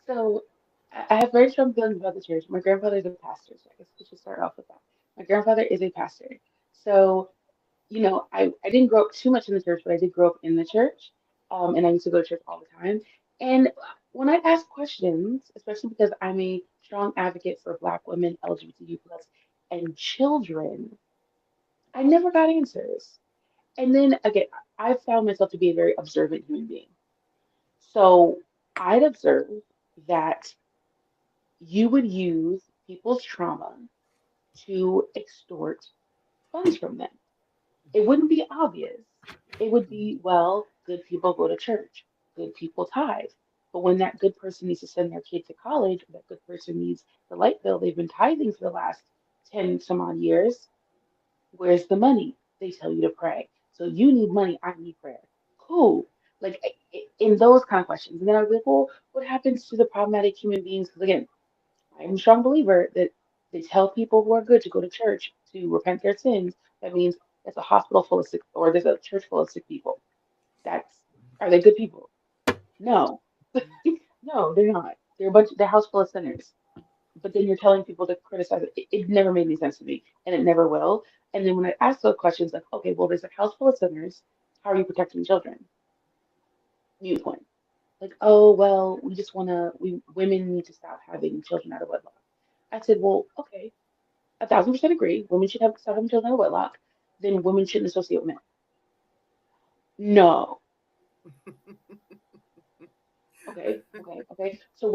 So I have very strong feelings about the church. My grandfather is a pastor, so I guess we should start off with that. My grandfather is a pastor. So, I didn't grow up too much in the church, but I did grow up in the church. And I used to go to church all the time. And when I ask questions, especially because I'm a strong advocate for Black women, LGBTQ plus, and children, I never got answers. And then again, I found myself to be a very observant human being. So I'd observe that you would use people's trauma to extort funds from them. It wouldn't be obvious. It would be, well, good people go to church, good people tithe. But when that good person needs to send their kid to college, or that good person needs the light bill they've been tithing for the last 10 some odd years, where's the money? They tell you to pray. So you need money, I need prayer. Cool. Like in those kind of questions. And then I'd be like, well, what happens to the problematic human beings? Because again, I'm a strong believer that they tell people who are good to go to church to repent their sins. That means there's a hospital full of sick, or there's a church full of sick people. That's Are they good people? No, no, they're not. They're a house full of sinners. But then you're telling people to criticize it. It never made any sense to me, and it never will. And then when I ask those questions, like, okay, well, there's a house full of sinners. How are you protecting children? Mute point. Like, oh, well, we women need to stop having children out of wedlock. I said, well, okay, 1,000% agree. Women should have stop having children out of wedlock. Then women shouldn't associate with men. No. Okay. So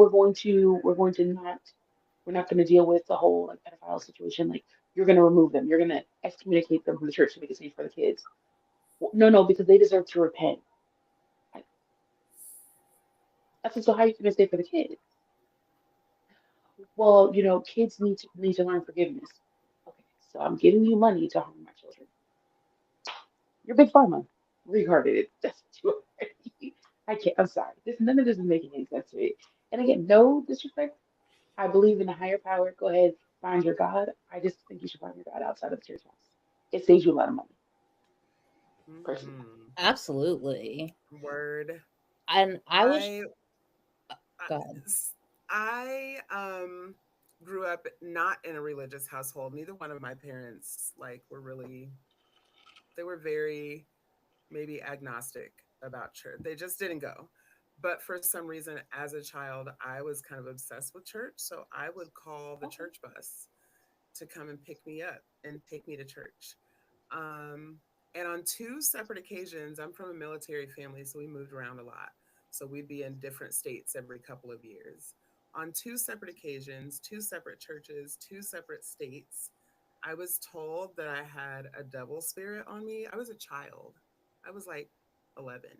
we're not going to deal with the whole like pedophile situation. Like you're going to remove them. You're going to excommunicate them from the church to make it safe for the kids. Well, no, because they deserve to repent. I, I said, so how are you going to say for the kids? Well, kids need to learn forgiveness. Okay, so I'm giving you money to harm my children. You're big pharma. Regarded it. That's what you are. I can't. I'm sorry. None of this is making any sense to me. And again, no disrespect. I believe in a higher power. Go ahead, find your God. I just think you should find your God outside of the church house. It saves you a lot of money, personally. Hmm. Absolutely. Word. And I was, I I go ahead. I grew up not in a religious household. Neither one of my parents like were really, they were very maybe agnostic about church. They just didn't go. But for some reason as a child, I was kind of obsessed with church, so I would call the Okay. church bus to come and pick me up and take me to church. Um, and on two separate occasions, I'm from a military family, so we moved around a lot. So we'd be in different states every couple of years. On two separate occasions, two separate churches, two separate states, I was told that I had a devil spirit on me. I was a child. I was like 11.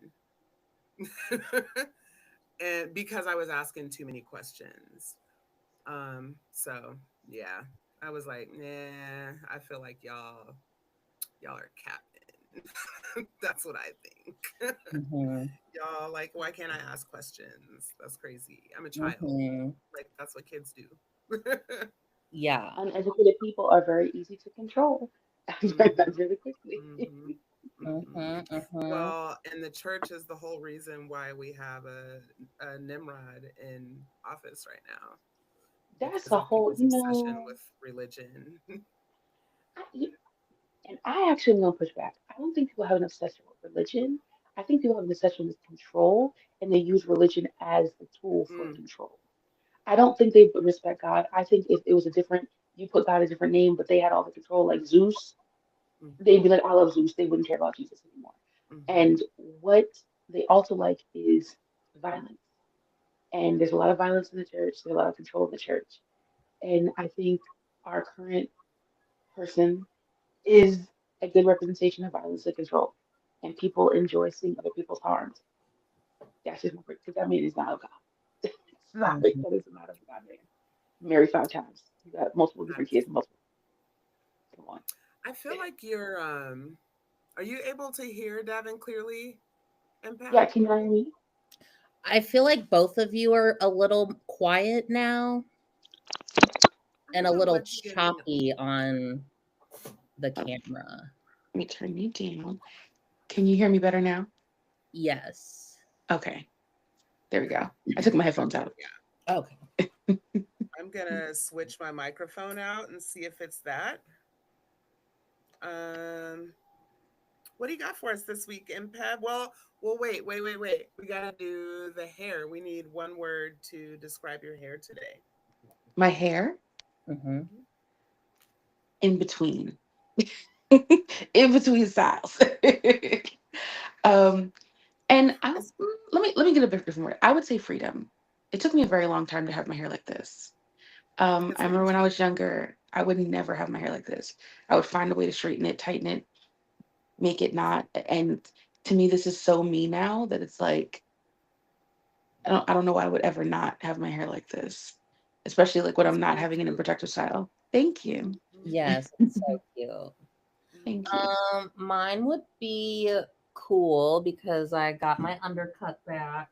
And because I was asking too many questions. So yeah, I was like, nah, I feel like y'all are capping. That's what I think. Hmm. Y'all like, why can't I ask questions? That's crazy. I'm a child. Hmm. Like that's what kids do. Yeah. Uneducated people are very easy to control. I learned that Hmm. really quickly. Hmm. Hmm. Hmm. Hmm. Well, and the church is the whole reason why we have a Nimrod in office right now That's because a of whole, people's obsession with religion. I, and I actually am going to push back. I don't think people have an obsession with religion. I think people have an obsession with control, and they use religion as the tool for Mm, control. I don't think they would respect God. I think if it was a different, you put God a different name, but they had all the control, like Zeus, they'd mhm, be like, I love Zeus. They wouldn't care about Jesus anymore. mhm, And what they also like is violence. And there's a lot of violence in the church, there's a lot of control in the church. And I think our current person is a good representation of violence and control. And people enjoy seeing other people's harmed. That's just my because that man is not of God. It's not, Hmm. that is not of God, man. Married 5 times. You got multiple different kids, that's multiple. Come on. I feel like you're are you able to hear Davin clearly, Yeah, Empath? can you hear me? I feel like both of you are a little quiet now I and think a I'm little looking. choppy on the camera. Let me turn you down. Can you hear me better now? Yes. Okay, there we Okay. go. I took my headphones out. Yeah. Okay. I'm gonna switch my microphone out and see if it's that. Um, what do you got for us this week, Impact? Well, wait. We gotta do the hair. We need one word to describe your hair today. My hair Mm-hmm. Mhm. in between, in between styles. um, and It's let me get a bit different word. I would say freedom. It took me a very long time to have my hair like this. it's I very remember when I true. was younger, I would never have my hair like this. I would find a way to straighten it, tighten it, make it not. And to me, this is so me now that it's like I don't know why I would ever not have my hair like this, especially like when It's I'm not very having it in cute. protective style. Thank you. Mhm, Yes, it's so cute. Thank you. Mine would be cool because I got my undercut back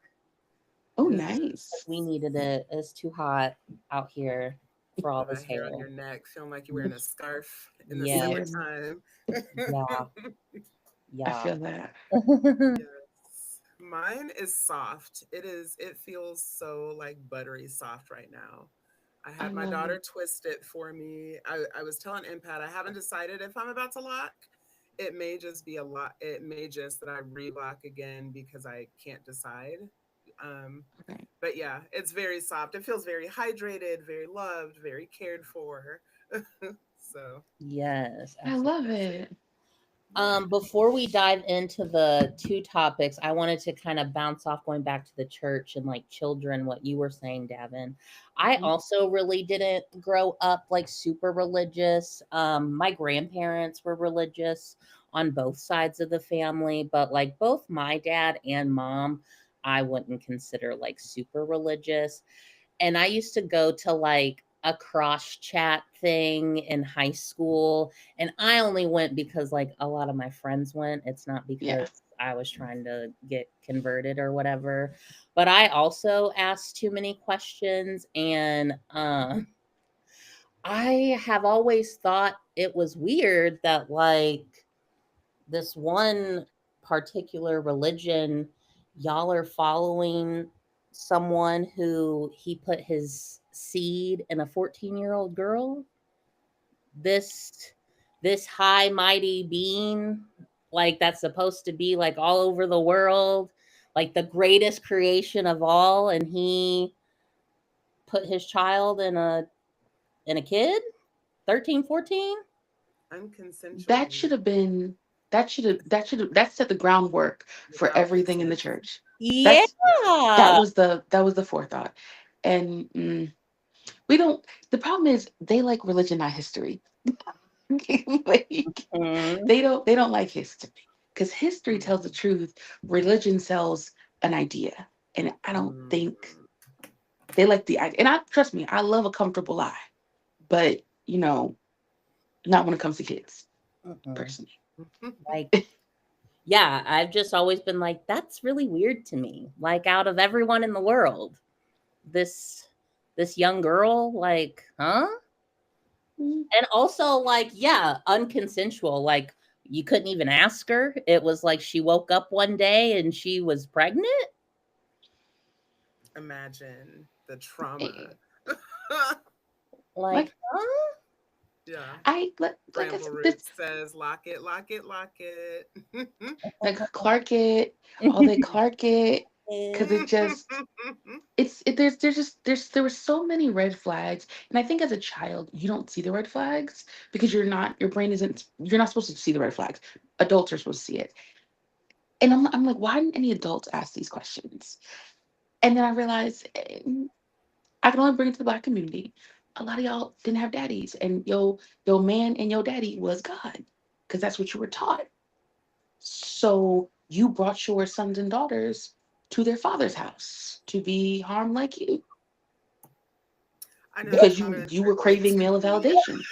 Oh, because nice. we needed it. It's too hot out here for all Feel this that hair on hair. your neck, feeling like you're wearing a scarf in the Yeah, Yeah, summertime. yeah, I yeah. feel that. Yes. Mine is soft. It feels so like buttery soft right now. I I had my love daughter it. twist it for me. I was telling Impact, I haven't decided if I'm about to lock. It may just be a lot. It may just that I relock again because I can't decide. Um, Okay. but yeah, it's very soft. It feels very hydrated, very loved, very cared for. So Yes, I absolutely. love that's it. it. Yeah. Before we dive into the two topics, I wanted to kind of bounce off going back to the church and like children, what you were saying, Davin. I Mhm. also really didn't grow up like super religious. My grandparents were religious on both sides of the family, but like both my dad and mom, I wouldn't consider like super religious. And I used to go to like a cross chat thing in high school, and I only went because like a lot of my friends went. It's not Yeah. because I was trying to get converted or whatever. But I also asked too many questions, and I have always thought it was weird that like this one particular religion, y'all are following someone who he put his seed in a 14-year-old girl. This high mighty being, like that's supposed to be like all over the world, like the greatest creation of all, and he put his child in a kid, 13, 14. That should Unconsensually. have been that set the groundwork for Without everything in the consent. church. Yeah. That's that was the forethought. And we don't the problem is they like religion, not history. Like, Mhm. they don't like history because history tells the Mhm. truth. Religion sells an idea, and I don't think Mhm. they like the idea. And I trust me, I love a comfortable lie, but not when it comes to kids, Mhm. personally. Like, yeah, I've just always been like, that's really weird to me. Like, out of everyone in the world, this this young girl, like, huh? Mm, And also, like, yeah, unconsensual. Like, you couldn't even ask her. It was like she woke up one day and she was pregnant. Imagine the eh, trauma. Like, Like huh? Yeah. like I Bramble said, this Roots says, lock it, lock it, lock it. like Clark it, all that Clark it, because it just there were so many red flags, and I think as a child you don't see the red flags because your brain isn't you're not supposed to see the red flags. Adults are supposed to see it, and I'm like, why didn't any adults ask these questions? And then I realized I can only bring it to the Black community. A lot of y'all didn't have daddies, and your man and your daddy was God, because that's what you were taught. So you brought your sons and daughters to their father's house to be harmed like you I know because that's you were counterintuitive craving to male me. validation.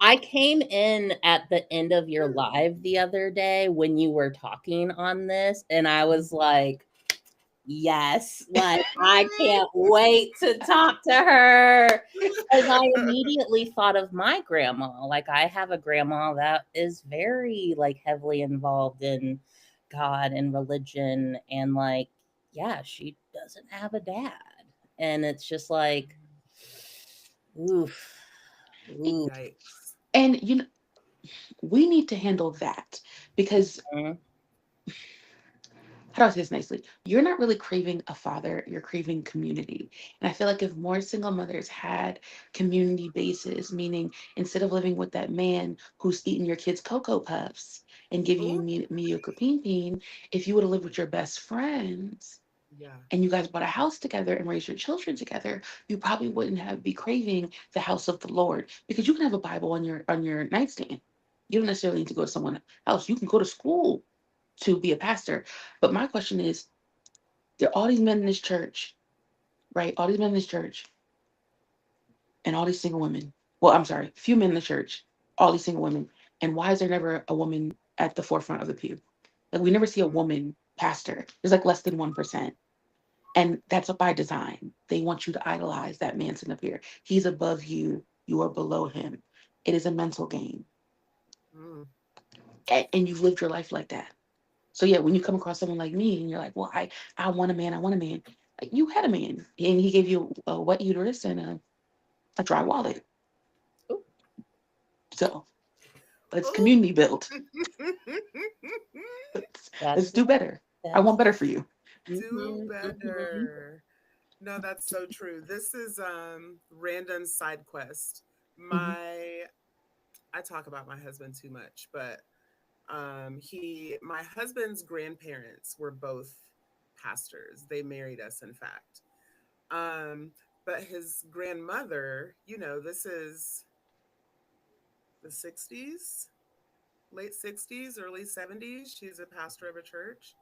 I came in at the end of your live the other day when you were talking on this, and I was like, yes, like I can't wait to talk to her. Because I immediately thought of my grandma. Like I have a grandma that is very like heavily involved in God and religion, and like yeah, she doesn't have a dad. And it's just like, oof, oof. Yikes. And we need to handle that because Mhm. how do I say this nicely? You're not really craving a father, you're craving community. And I feel like if more single mothers had community bases, meaning instead of living with that man who's eating your kids' Cocoa Puffs and giving you Ooh, mediocre peen peen, if you would have lived with your best friends yeah. and you guys bought a house together and raised your children together, you probably wouldn't have be craving the house of the Lord because you can have a Bible on your nightstand. You don't necessarily need to go to someone else. You can go to school to be a pastor. But my question is, there are all these men in this church, right? All these men in this church and all these single women. Well, I'm sorry, few men in the church, all these single women. And why is there never a woman at the forefront of the pew? Like we never see a Mm, woman pastor. There's like less than 1%. And that's by design. They want you to idolize that man sitting up here. He's above you. You are below him. It is a mental game. mm. And you've lived your life like that. So yeah, when you come across someone like me and you're like, well, I want a man, I want a man. Like, you had a man and he gave you a wet uterus and a dry wallet. Ooh, So let's Ooh. community build. that's Let's do better. I that's want better for you. Do mhm, mhm. better. No, that's so true. This is random side quest. Mhm. I talk about my husband too much, but my husband's grandparents were both pastors. They married us, in fact. Um, but his grandmother, this is the 60s, late 60s, early 70s. She's a pastor of a church.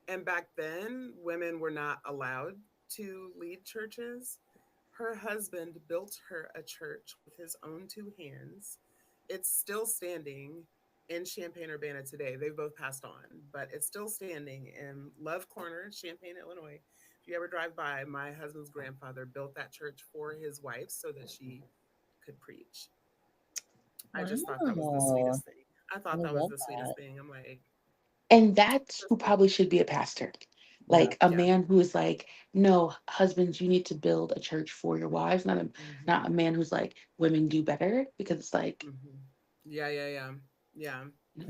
And back then, women were not allowed to lead churches. Her husband built her a church with his own two hands. It's still standing in Champaign Urbana today. They've both passed on, but it's still standing in Love Corner, Champaign, Illinois. If you ever drive by, my husband's grandfather built that church for his wife so that she could preach. I just thought that was the Wow. sweetest thing. I I thought that was love the sweetest that. thing. I'm like, And that's who sister. probably should be a pastor. Yeah. Like a Yeah. man who is like, no, husbands, you need to build a church for your wives, not a Hmm. man who's like, women do better. Because it's like, Hmm. Yeah, yeah, yeah. Yeah.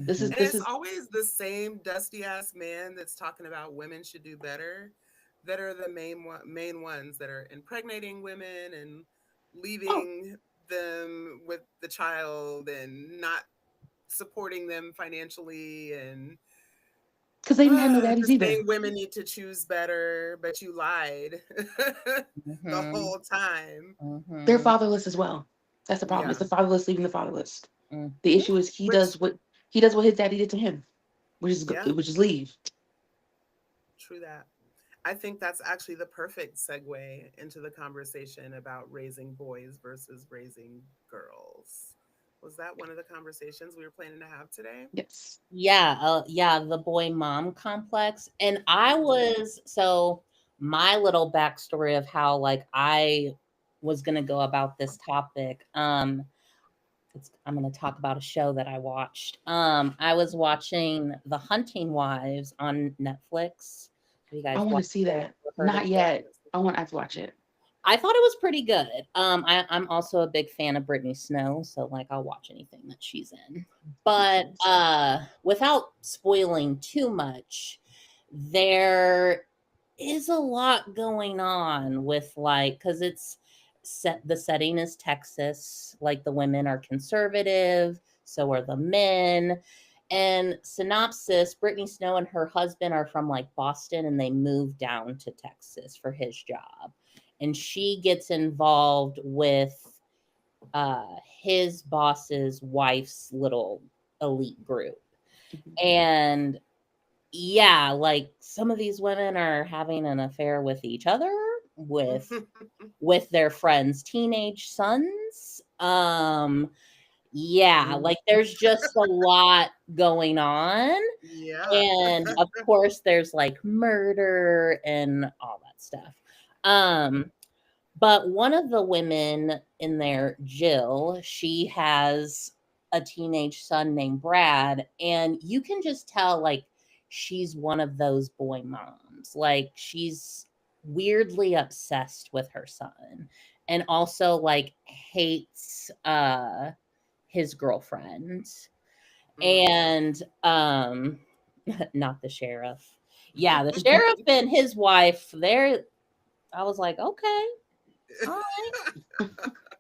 this is Mhm. And this it's is always the same dusty ass man that's talking about women should do better that are the main ones that are impregnating women and oh, leaving them with the child and not supporting them financially and because they didn't have no daddies just either. saying women need to choose better, but you lied the Mhm. whole time. They're Mhm. fatherless as well. That's the problem. It's Yeah. the fatherless leaving the fatherless. Mm. The Ooh, issue is Which, he does what his daddy did to him, yeah, which is leave. true that. I think that's actually the perfect segue into the conversation about raising boys versus raising girls. Was that one of the conversations we were planning to have today? Yes. yeah, yeah, the boy mom complex. And I Hmm. was so my little backstory of how like I was gonna go about this topic. I'm gonna talk about a show that I watched. I was watching The Hunting Wives on Netflix. Have you I guys want to watched see it that. or heard of Not it? yet. I have to watch it. I thought it was pretty good. I'm also a big fan of Brittany Snow, so like I'll watch anything that she's in. Makes But sense. without spoiling too much, there is a lot going on with like cuz it's set the setting is Texas, like the women are conservative, so are the men. And synopsis, Brittany Snow and her husband are from like Boston and they moved down to Texas for his job, and she gets involved with his boss's wife's little elite group. Mhm. And yeah, like some of these women are having an affair with each other, with their friends' teenage sons. Yeah, Mm. like there's just a lot going on. Yeah. And of course there's like murder and all that stuff. But one of the women in there, Jill, she has a teenage son named Brad, and you can just tell like she's one of those boy moms. Like she's weirdly obsessed with her son and also like hates his girlfriend. And not the sheriff. Yeah, the sheriff and his wife, they're I was like, okay, all right,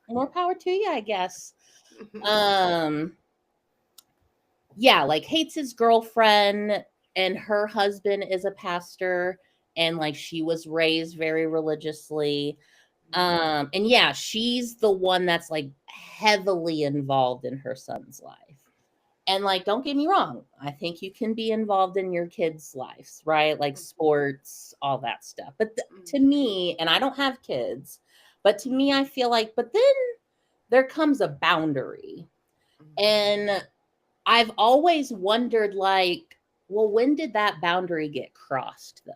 more power to you, I guess. Yeah, like hates his girlfriend, and her husband is a pastor, and like she was raised very religiously. And yeah, she's the one that's like heavily involved in her son's life. And like, don't get me wrong, I think you can be involved in your kids' lives, right? Like sports, all that stuff. But to me, and I don't have kids, but to me, I feel like, but then there comes a boundary. And I've always wondered, like, well, when did that boundary get crossed, though?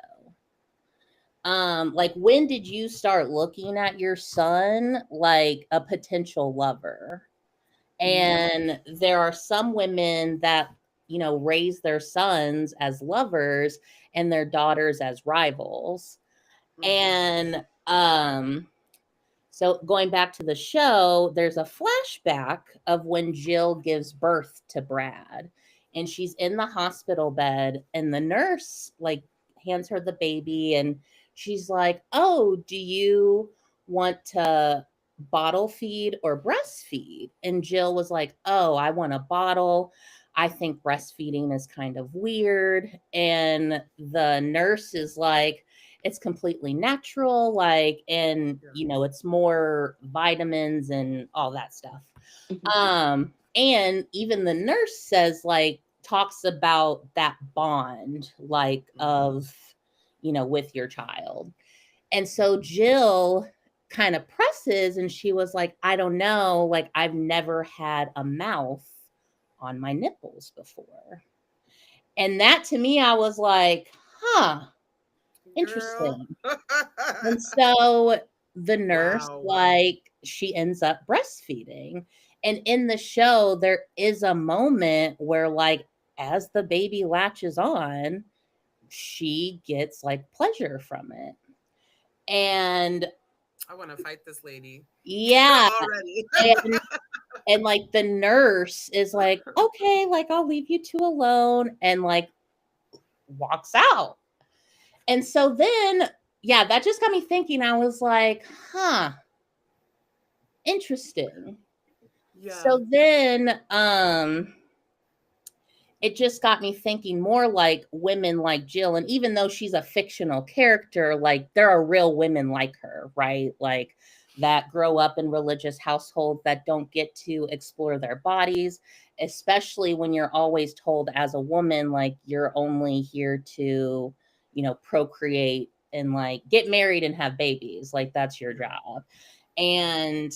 Like, when did you start looking at your son like a potential lover? And there are some women that, you know, raise their sons as lovers and their daughters as rivals. And so going back to the show, there's a flashback of when Jill gives birth to Brad, and she's in the hospital bed, and the nurse like hands her the baby, and she's like, "Oh, do you want to bottle feed or breastfeed?" And Jill was like, "Oh, I want a bottle. I think breastfeeding is kind of weird." And the nurse is like, it's completely natural, like, and you know, it's more vitamins and all that stuff. And even the nurse says, like, talks about that bond, like, of, you know, with your child. And so Jill kind of presses, and she was like, I don't know, like, I've never had a mouth on my nipples before. And that to me, I was like, huh, interesting. And so the nurse, Wow. like, she ends up breastfeeding. And in the show, there is a moment where, like, as the baby latches on, she gets like pleasure from it. And I want to fight this lady yeah, already. and like the nurse is like, okay, like I'll leave you two alone, and like walks out. And so then, yeah, that just got me thinking. I was like, huh, interesting. Yeah. So then it just got me thinking more like women like Jill. And even though she's a fictional character, like there are real women like her, right? Like that grow up in religious households that don't get to explore their bodies, especially when you're always told as a woman, like you're only here to, you know, procreate and like get married and have babies. Like that's your job. And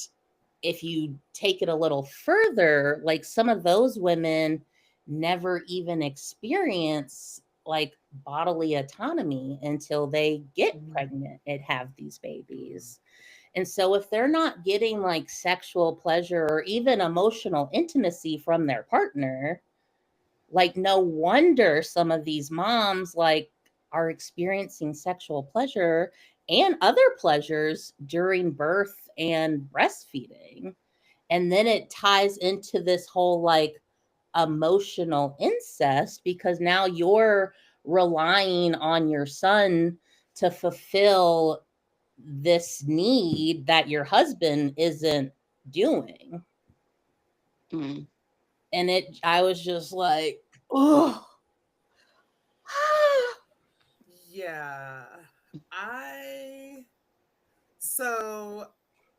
if you take it a little further, like some of those women never even experience like bodily autonomy until they get pregnant and have these babies. And so if they're not getting like sexual pleasure or even emotional intimacy from their partner, like no wonder some of these moms like are experiencing sexual pleasure and other pleasures during birth and breastfeeding. And then it ties into this whole like emotional incest because now you're relying on your son to fulfill this need that your husband isn't doing. Mm. And I was just like, oh, Yeah. I so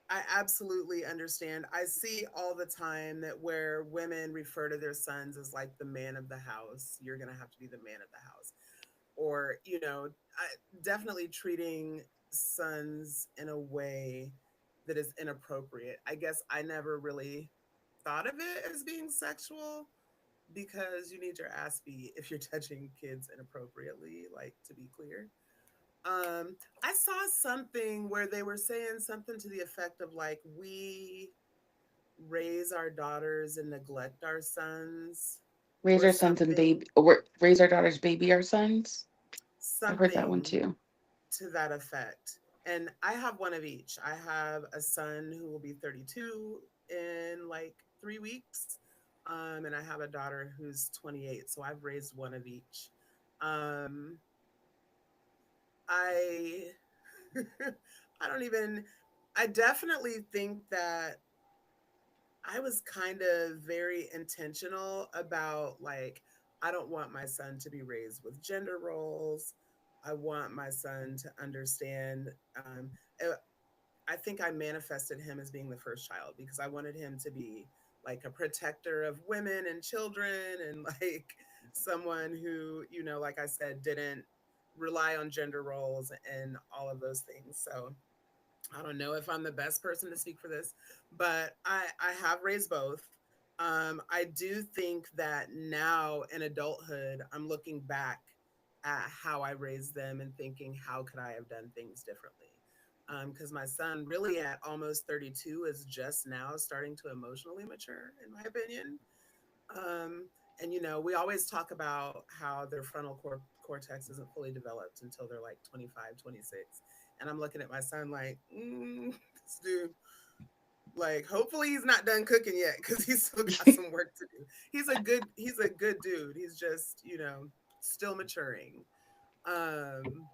I absolutely understand. I see all the time that where women refer to their sons as like the man of the house. You're going to have to be the man of the house. Or, you know, definitely treating sons in a way that is inappropriate. I guess I never really thought of it as being sexual because you need your ass beat if you're touching kids inappropriately, like to be clear. I saw something where they were saying something to the effect of like we raise our daughters and neglect our sons. Raise or our sons and something, baby, or raise our daughters, baby our sons. I've heard that one something too. to that effect. And I have one of each. I have a son who will be 32 in like 3 weeks. And I have a daughter who's 28. So I've raised one of each. Um, I, I don't even, I definitely think that I was kind of very intentional about like, I don't want my son to be raised with gender roles. I want my son to understand. Uh, I think I manifested him as being the first child because I wanted him to be like a protector of women and children and like someone who, like I said, didn't rely on gender roles and all of those things. So I don't know if I'm the best person to speak for this, but I have raised both. I do think that now in adulthood, I'm looking back at how I raised them and thinking, how could I have done things differently? Because my son, really at almost 32, is just now starting to emotionally mature, in my opinion. Um, and we always talk about how their cortex isn't fully developed until they're like 25, 26. And I'm looking at my son like, this dude, like, hopefully he's not done cooking yet because he's still got some work to do. He's a good dude. He's just, still maturing. Um,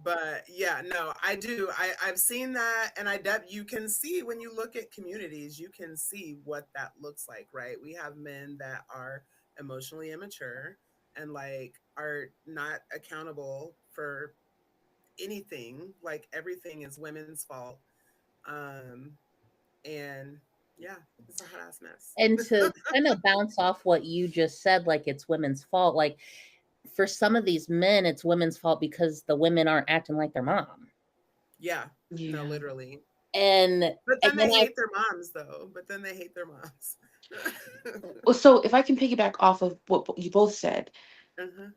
but yeah, no, I do. I've seen that, and you can see when you look at communities, you can see what that looks like, right? We have men that are emotionally immature and like are not accountable for anything. Like everything is women's fault. Um, and yeah, it's a hot ass mess. And to kind of bounce off what you just said, like it's women's fault. Like for some of these men, it's women's fault because the women aren't acting like their mom. Yeah, no, Yeah. literally. And But and then then they I hate their moms, though. But then they hate their moms. Well, so if I can piggyback off of what you both said, Uh-huh.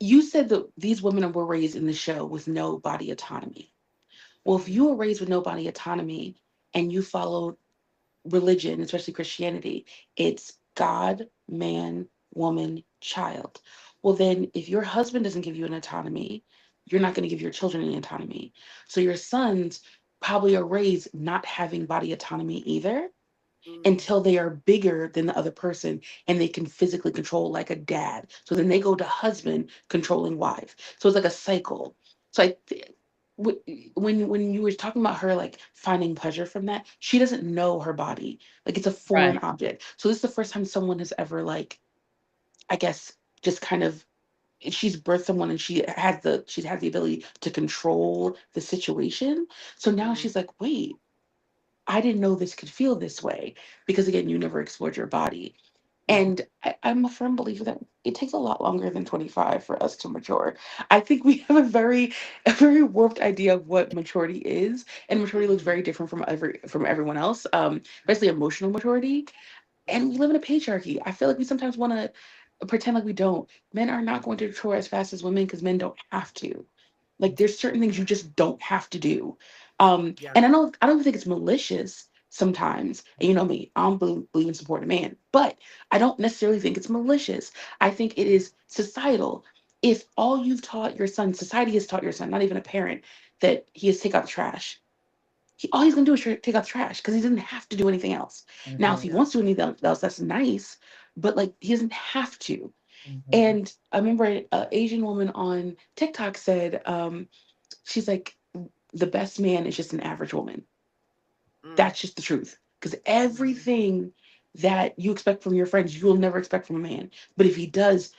you said that these women were raised in the show with no body autonomy. Well, if Mm-hmm. you were raised with no body autonomy and you followed religion, especially Christianity, it's God, man, woman, child. Well, then if your husband doesn't give you an autonomy, you're not going to give your children any autonomy. So your sons probably are raised not having body autonomy either Mm, until they are bigger than the other person and they can physically control like a dad. So then they go to husband controlling wife. So it's like a cycle. So when you were talking about her like finding pleasure from that, she doesn't know her body. Like it's a foreign right, object. So this is the first time someone has ever like, I guess, just kind of she's birthed someone and she's had the ability to control the situation. So now mm-hmm. she's like, wait, I didn't know this could feel this way because again, you never explored your body. And I'm a firm believer that it takes a lot longer than 25 for us to mature. I think we have a very warped idea of what maturity is, and maturity looks Mm-hmm. very different from everyone else, especially emotional maturity. And we Mm-hmm. live in a patriarchy. I feel like we sometimes want to pretend like we don't. Men are not going to mature as fast as women because men don't have to. Like there's certain things you just don't have to do. Yeah. And I don't think it's malicious sometimes. And you know me, I don't believe in supporting a man, but I don't necessarily think it's malicious. I think it is societal. If all you've taught your son, society has taught your son, not even a parent, that he has to take out the trash. All he's gonna do is take out the trash because he doesn't have to do anything else. Now, if hmm he Yeah. wants to do anything else, that's nice, but like he doesn't have to. hmm And I remember an Asian woman on TikTok said, she's like, the best man is just an average woman. Mm, That's just the truth. Because mm-hmm. everything that you expect from your friends, you will never expect from a man. But if he does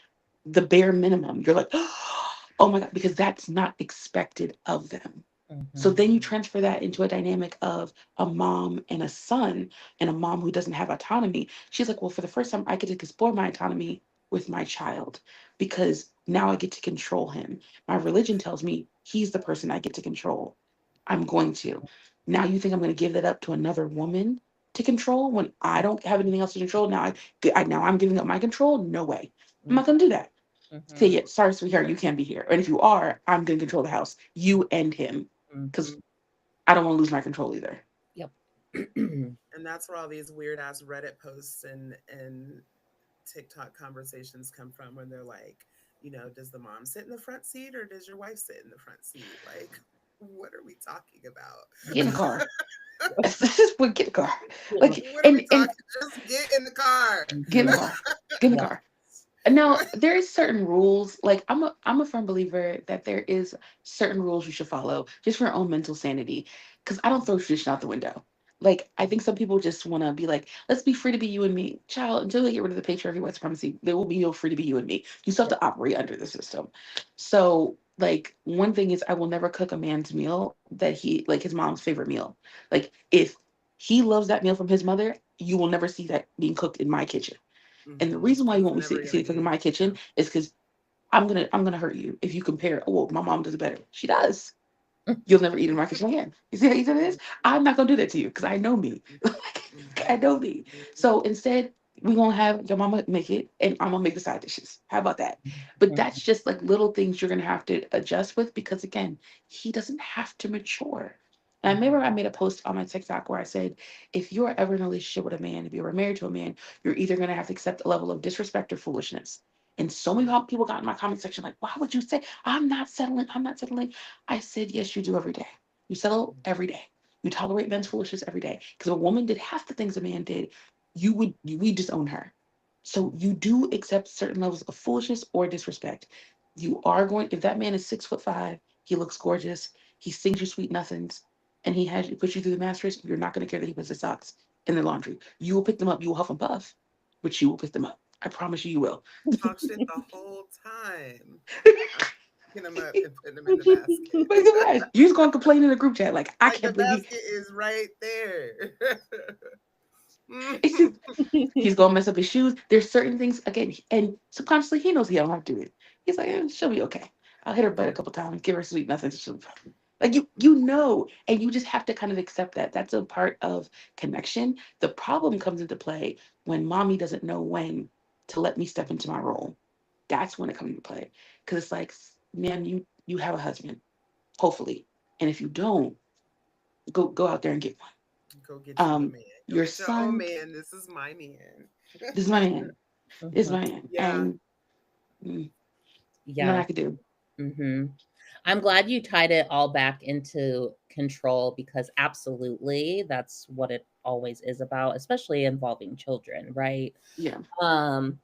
the bare minimum, you're like, oh my God, because that's not expected of them. So hmm then you Mm-hmm. transfer that into a dynamic of a mom and a son, and a mom who doesn't have autonomy. She's like, well, for the first time, I get to explore my autonomy with my child because now I get to control him. My religion tells me he's the person I get to control. I'm going to. Now you think I'm going to give that up to another woman to control when I don't have anything else to control? Now I'm giving up my control? No way. I'm not going to do that. Say, hmm yeah, sorry, sweetheart, you can't be here. And if you are, I'm going to control the house. You and him. Because hmm I don't want to lose my control either. Yep. And that's where all these weird ass Reddit posts and TikTok conversations come from when they're like, does the mom sit in the front seat or does your wife sit in the front seat? Like, what are we talking Get in about? the car. This is what, get in the car. Like, What are we and talking? Just get in the car. get in the Mhm. car. Get in the Yeah. car. Now, there is certain rules. Like, I'm a firm believer that there is certain rules you should follow just for your own mental sanity. Because I don't throw tradition out the window. Like, I think some people just want to be like, let's be free to be you and me. Child, until they get rid of the patriarchy, white supremacy, there will be no free to be you and me. You still have to operate under the system. So, like, one thing is I will never cook a man's meal that he, like his mom's favorite meal. Like, if he loves that meal from his mother, you will never see that being cooked in my kitchen. And the reason why you He's want me never to see gonna it cook in eat. my Yeah. kitchen is because I'm gonna hurt you if you compare. Oh, well, my mom does it better. She does. You'll never eat in my kitchen again. You see how easy it is? I'm not gonna do that to you because I know me. I know me. So instead, we're gonna have your mama make it and I'm gonna make the side dishes. How about that? But that's just like little things you're gonna have to adjust with because again, he doesn't have to mature. And I remember I made a post on my TikTok where I said, if you're ever in a relationship with a man, if you were married to a man, you're either gonna have to accept a level of disrespect or foolishness. And so many people got in my comment section like, why would you say I'm not settling? I'm not settling. I said, yes, you do every day. You settle every day. You tolerate men's foolishness every day. Because if a woman did half the things a man did, we disown her. So you do accept certain levels of foolishness or disrespect. You are going, if that man is 6'5", he looks gorgeous, he sings you sweet nothings, and he has puts you through the masters, you're not gonna care that he puts his socks in the laundry. You will pick them up, you will huff and puff, but you will pick them up. I promise you, you will. Talk shit the whole time. I'm picking them up and putting them in the basket. Look at that. You're just gonna complain in the group chat like I Like the can't believe you. basket is right there. It's just, he's gonna mess up his shoes. There's certain things again, and subconsciously he knows he don't have to do it. He's like, she'll be okay. I'll hit her butt a couple times, give her sweet nothing. She'll be fine. Like you know, and you just have to kind of accept that. That's a part of connection. The problem comes into play when mommy doesn't know when to let me step into my role. That's when it comes into play. Because it's like, man, you have a husband, hopefully, and if you don't, go out there and get one. Go get you a man. Go Your get your own son, man. This is my man. this is my man. This is Mhm. my man, Yeah. and nothing Yeah. I could do. I'm glad you tied it all back into control because absolutely that's what it always is about, especially involving children, right? Yeah, Um,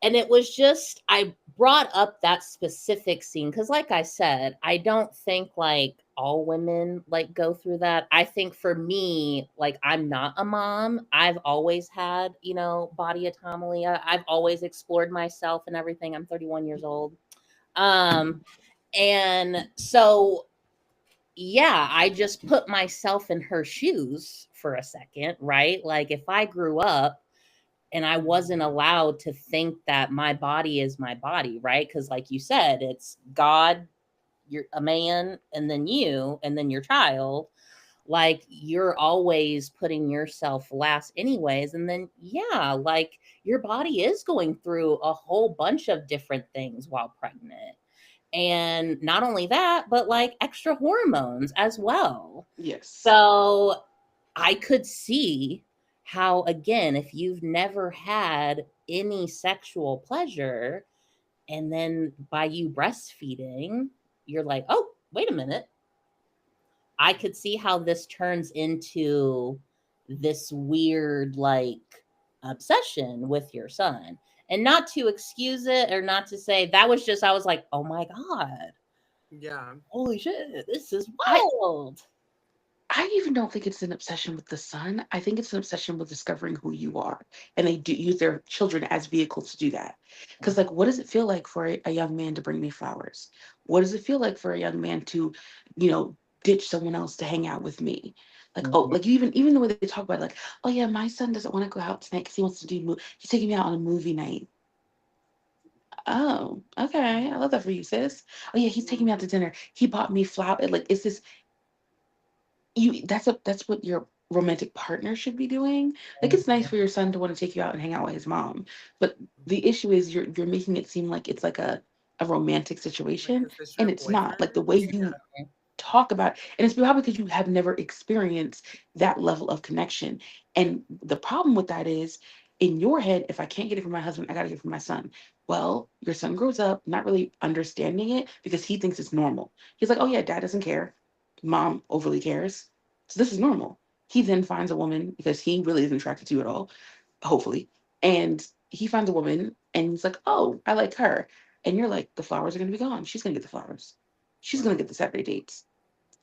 and it was just, I brought up that specific scene because, like I said, I don't think like all women like go through that. I think for me, like I'm not a mom. I've always had, body autonomy. I've always explored myself and everything. I'm 31 years old. Um, and so, yeah, I just put myself in her shoes for a second, right? Like if I grew up and I wasn't allowed to think that my body is my body, right? Because, like you said, it's God, you're a man, and then your child. Like you're always putting yourself last, anyways. And then, yeah, like your body is going through a whole bunch of different things while pregnant. And not only that, but like extra hormones as well. yes, So I could see how, again, if you've never had any sexual pleasure, and then by you breastfeeding, you're like, oh, wait a minute. I could see how this turns into this weird, like, obsession with your son. And not to excuse it or not to say that was just, I was like, oh my God, Yeah. holy shit, this is I wild. I even don't think it's an obsession with the son. I think it's an obsession with discovering who you are, and they do use their children as vehicles to do that. Because like, what does it feel like for a young man to bring me flowers? What does it feel like for a young man to, ditch someone else to hang out with me? Like, oh, Mhm. like even the way they talk about it, like, oh yeah, my son doesn't want to go out tonight because he wants to do. He's taking me out on a movie night. Oh, okay. I love that for you, sis. Oh yeah, he's taking me out to dinner. He bought me flowers. Like, it's this that's what your romantic partner should be doing. Like it's nice for your son to want to take you out and hang out with his mom. But the issue is you're making it seem like it's like a romantic Like, situation. is this And your it's not. boyfriend? Like the way Yeah. you talk about and it's probably because you have never experienced that level of connection. And the problem with that is in your head, if I can't get it from my husband, I got to get it from my son. Well, your son grows up not really understanding it because he thinks it's normal. He's like, oh yeah, dad doesn't care. Mom overly cares. So this is normal. He then finds a woman because he really isn't attracted to you at all, hopefully. And he finds a woman and he's like, oh, I like her. And you're like, the flowers are going to be gone. She's going to get the flowers. She's going to Wow. get the Saturday dates.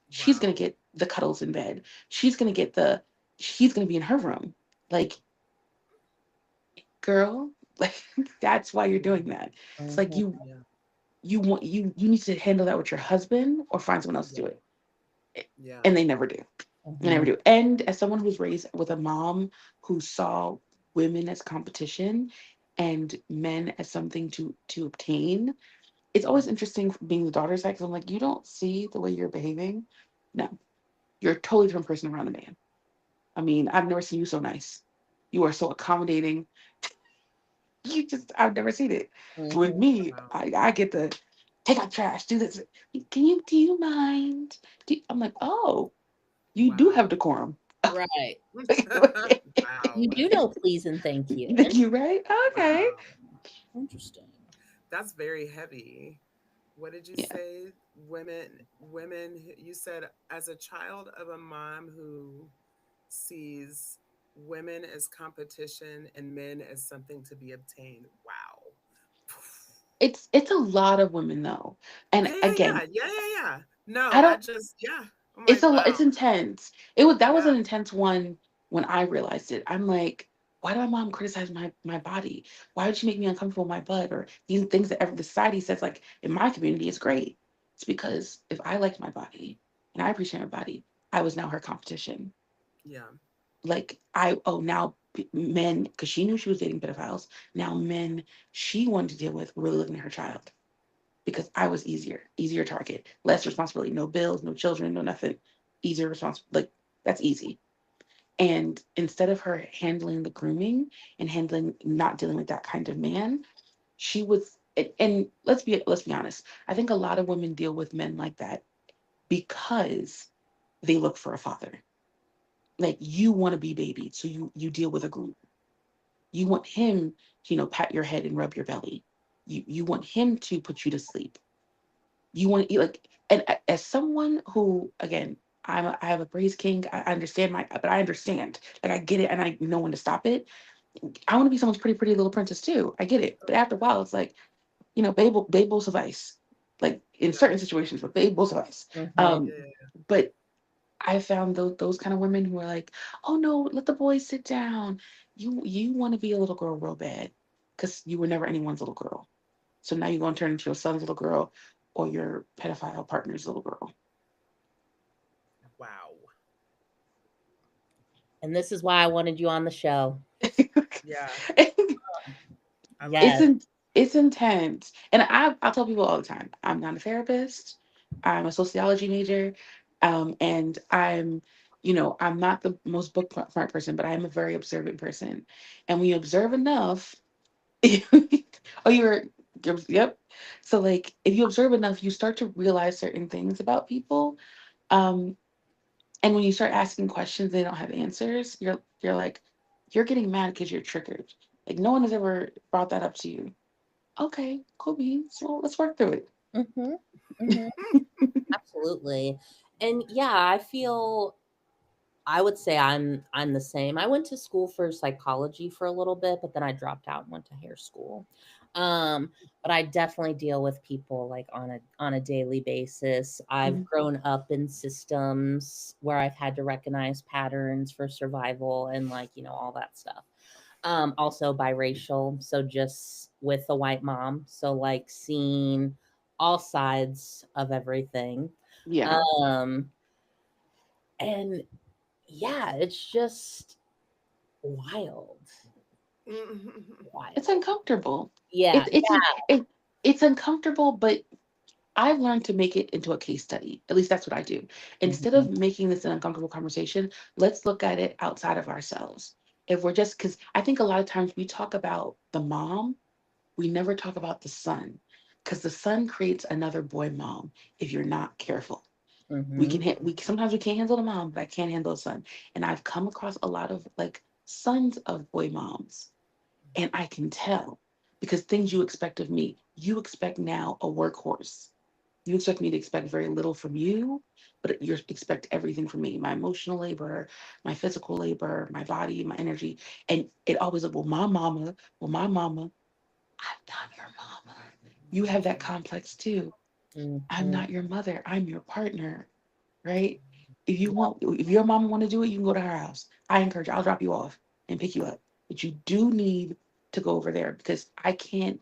She's going to Wow. get the cuddles in bed. She's going to get she's going to be in her room. Like, girl, like that's why you're doing that. It's like Mhm. Yeah. you need to handle that with your husband or find someone else to Yeah. do it. Yeah. And they never do. They never Mhm. do. And as someone who's raised with a mom who saw women as competition and men as something to obtain, it's Yeah. always interesting being the daughter's side because I'm like, you don't see the way you're behaving. No, you're a totally different person around a man. I mean, I've never seen you so nice. You are so accommodating. I've never seen it. With Mhm. me, Wow. I get the take out trash, do this. Do you mind? I'm like, oh, you do have Wow. decorum. Right. You Wow. do know please and thank you. You right? Okay. Wow. Interesting. That's very heavy. What did you Yeah. say? You said as a child of a mom who sees women as competition and men as something to be obtained. Wow. It's a lot of women though. And Yeah, yeah, again, yeah, yeah, yeah, yeah. No, I I don't just, yeah. I'm it's like, a wow. it's intense. That was Yeah, an intense one when I realized it. I'm like, why did my mom criticize my body? Why would she make me uncomfortable with my butt or these things that the society says like in my community is great? It's because if I liked my body and I appreciate my body, I was now her competition. yeah, Like now men because she knew she was dating pedophiles. Now men she wanted to deal with were really looking at her child because I was easier target, less responsibility, no bills, no children, no nothing, easier response. Like that's easy. And instead of her handling the grooming and handling not dealing with that kind of man, she was. And let's be honest. I think a lot of women deal with men like that because they look for a father. Like you want to be babied, so you deal with a groom. You want him to, pat your head and rub your belly. You want him to put you to sleep. You want to eat like, and as someone who, again, I have a praise king. I understand but I understand, like I get it, and I know when to stop it. I want to be someone's pretty little princess too. I get it, but after a while, it's like, babe will suffice, like in yeah, certain situations, but babe will suffice. Mhm. Um, yeah, but I found those kind of women who are like, oh no, let the boys sit down. You want to be a little girl real bad because you were never anyone's little girl. So now you're going to turn into your son's little girl or your pedophile partner's little girl. wow. And this is why I wanted you on the show. Yeah, I love it's Yes. it. in, it's intense, and I'll tell people all the time. I'm not a therapist. I'm a sociology major, and I'm not the most book smart person, but I'm a very observant person. And when you observe enough, oh, yep. So like, if you observe enough, you start to realize certain things about people. Um, and when you start asking questions, they don't have answers. You're like, you're getting mad because you're triggered. Like no one has ever brought that up to you. Okay, cool beans. Well, let's work through it. Mhm. Mhm. Absolutely. And yeah, I would say I'm the same. I went to school for psychology for a little bit, but then I dropped out and went to hair school. But I definitely deal with people like on a daily basis. I've Mhm. grown up in systems where I've had to recognize patterns for survival and like, all that stuff. Also biracial, so just with a white mom, so like seeing all sides of everything. Yeah, Um and yeah, it's just wild. it's Wild. uncomfortable. Yeah, It's it's it, it's uncomfortable, but I've learned to make it into a case study. At least that's what I do. yeah. Instead of making this an uncomfortable conversation, let's look at it outside of ourselves. If we're just because I think a lot of times we talk about the mom, we never talk about the son, because the son creates another boy mom if you're not careful. We Mhm. can we sometimes we can't handle the mom, but I can't handle the son. And I've come across a lot of like sons of boy moms. And I can tell because things you expect of me, you expect now a workhorse. You expect me to expect very little from you, but you expect everything from me, my emotional labor, my physical labor, my body, my energy. And it always like, well, my mama, I'm not your mama. You have that complex too. I'm Mhm. not your mother. I'm your partner, right? If your mama want to do it, you can go to her house. I encourage you. I'll drop you off and pick you up. But you do need to go over there because I can't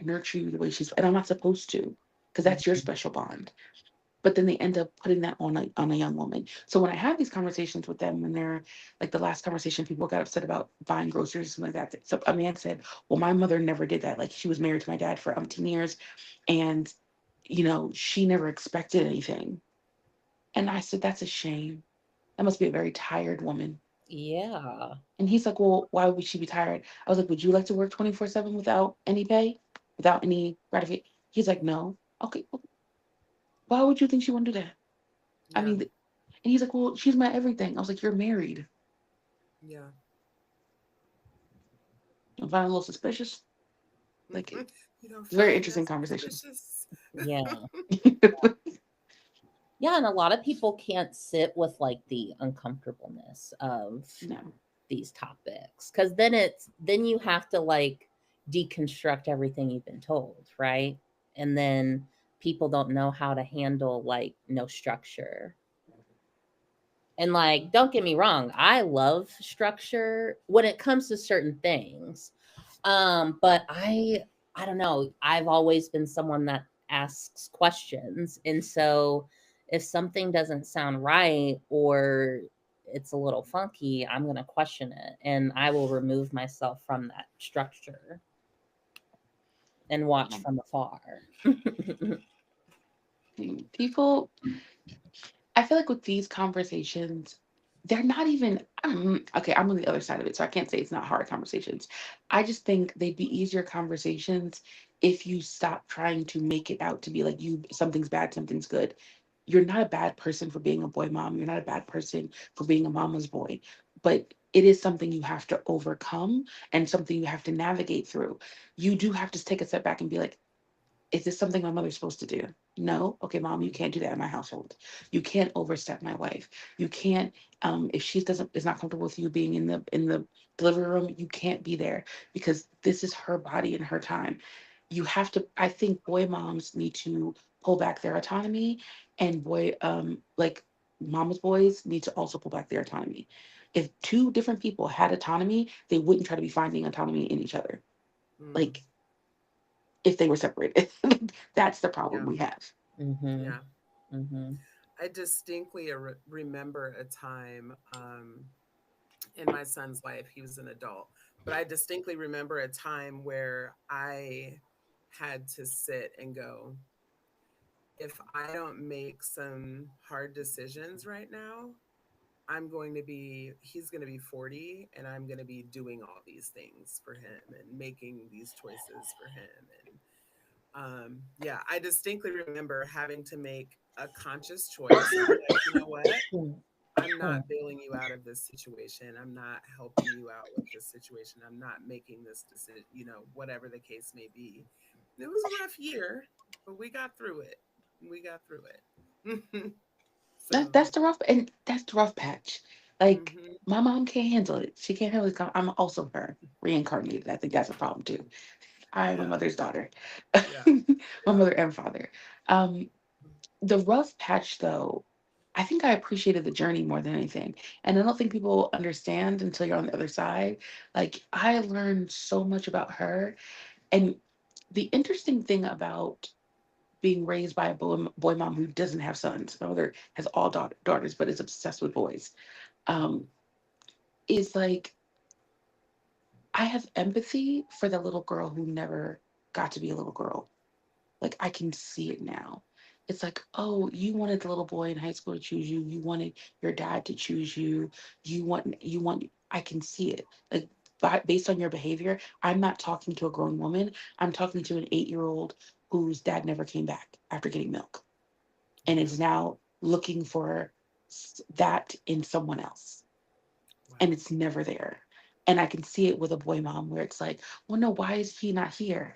nurture you the way and I'm not supposed to, because that's your Mhm. special bond. But then they end up putting that on a young woman. So when I have these conversations with them, and they're like the last conversation, people got upset about buying groceries and like that. So a man said, "Well, my mother never did that. Like she was married to my dad for umpteen years, and she never expected anything." And I said, "That's a shame. That must be a very tired woman." Yeah. And he's like, "Well, why would she be tired?" I was like, "Would you like to work 24/7 without any pay, without any gratification?" He's like, "No." Okay, well, why would you think she wouldn't do that? I Yeah. mean, and he's like, "Well, she's my everything." I was like, "You're married." Yeah. I find it a little suspicious. Like, it's You don't a very find interesting that conversation. suspicious? Yeah. Yeah, and a lot of people can't sit with like the uncomfortableness of No. these topics because then you have to like deconstruct everything you've been told, right? And then people don't know how to handle like no structure. And like, don't get me wrong, I love structure when it comes to certain things. But I don't know, I've always been someone that asks questions. And so if something doesn't sound right or it's a little funky, I'm going to question it and I will remove myself from that structure and watch from afar. People, I feel like with these conversations, they're not even, okay, I'm on the other side of it, so I can't say it's not hard conversations. I just think they'd be easier conversations if you stop trying to make it out to be like something's bad, something's good. You're not a bad person for being a boy mom. You're not a bad person for being a mama's boy. But it is something you have to overcome and something you have to navigate through. You do have to take a step back and be like, is this something my mother's supposed to do? No. Okay, mom, you can't do that in my household. You can't overstep my wife. You can't, if she doesn't is not comfortable with you being in the delivery room, you can't be there because this is her body and her time. You have to, I think boy moms need to pull back their autonomy, and like mama's boys need to also pull back their autonomy. If two different people had autonomy, they wouldn't try to be finding autonomy in each other. Mm, Like if they were separated. That's the problem yeah. we have. Mhm. Yeah. Mhm. I distinctly remember a time in my son's life. He was an adult, but I distinctly remember a time where I had to sit and go, if I don't make some hard decisions right now, he's going to be 40 and I'm going to be doing all these things for him and making these choices for him. And yeah, I distinctly remember having to make a conscious choice to be like, you know what? Mm, I'm mm. not bailing you out of this situation. I'm not helping you out with this situation. I'm not making this decision, whatever the case may be. It was a rough year, but we got through it. We got through it. That, So, that's the rough and that's the rough patch. Like hmm, my mom can't handle it. She can't handle it. I'm also her reincarnated. I think that's a problem too. I am my yeah, mother's daughter. yeah, My yeah. mother and father. Um, the rough patch though, I think I appreciated the journey more than anything. And I don't think people understand until you're on the other side. Like I learned so much about her. And the interesting thing about being raised by a boy mom who doesn't have sons. My mother has all daughters, but is obsessed with boys. Um, is like I have empathy for the little girl who never got to be a little girl. Like I can see it now. It's like, oh, you wanted the little boy in high school to choose you. You wanted your dad to choose you. You want. I can see it. Like based on your behavior, I'm not talking to a grown woman. I'm talking to an 8-year old whose dad never came back after getting milk and Yeah. is now looking for that in someone else. Wow. And it's never there. And I can see it with a boy mom where it's like, well, no, why is he not here?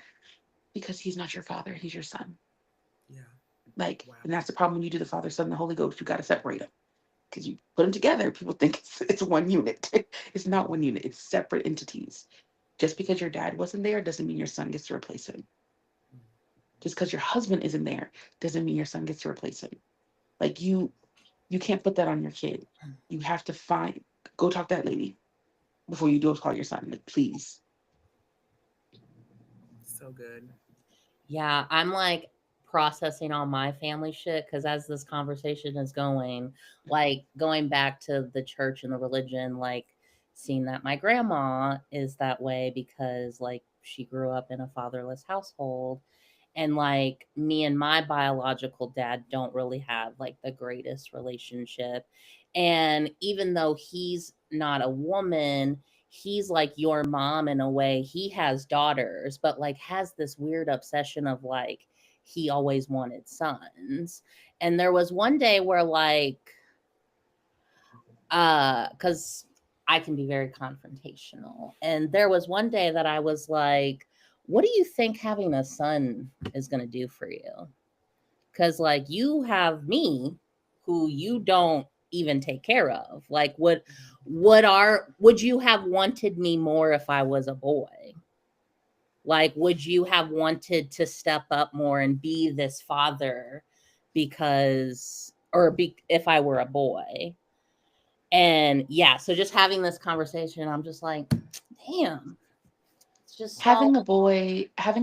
Because he's not your father, he's your son. Yeah. Like, Wow. and that's the problem when you do the Father, Son, and the Holy Ghost. You got to separate them because you put them together. People think it's one unit. It's not one unit. It's separate entities. Just because your dad wasn't there doesn't mean your son gets to replace him. Just because your husband isn't there doesn't mean your son gets to replace him. Like you can't put that on your kid. You have to go talk to that lady before you do call your son. Like, please. So good. Yeah, I'm like processing all my family shit because as this conversation is going, like going back to the church and the religion, like seeing that my grandma is that way because like she grew up in a fatherless household. And like me and my biological dad don't really have like the greatest relationship. And even though he's not a woman, he's like your mom in a way. He has daughters, but like has this weird obsession of like he always wanted sons. And there was one day where like cuz I can be very confrontational. And there was one day that I was like, what do you think having a son is going to do for you? Cuz like you have me who you don't even take care of. Like would you have wanted me more if I was a boy? Like would you have wanted to step up more and be this father if I were a boy? And yeah, so just having this conversation, I'm just like, damn. It's just so Having a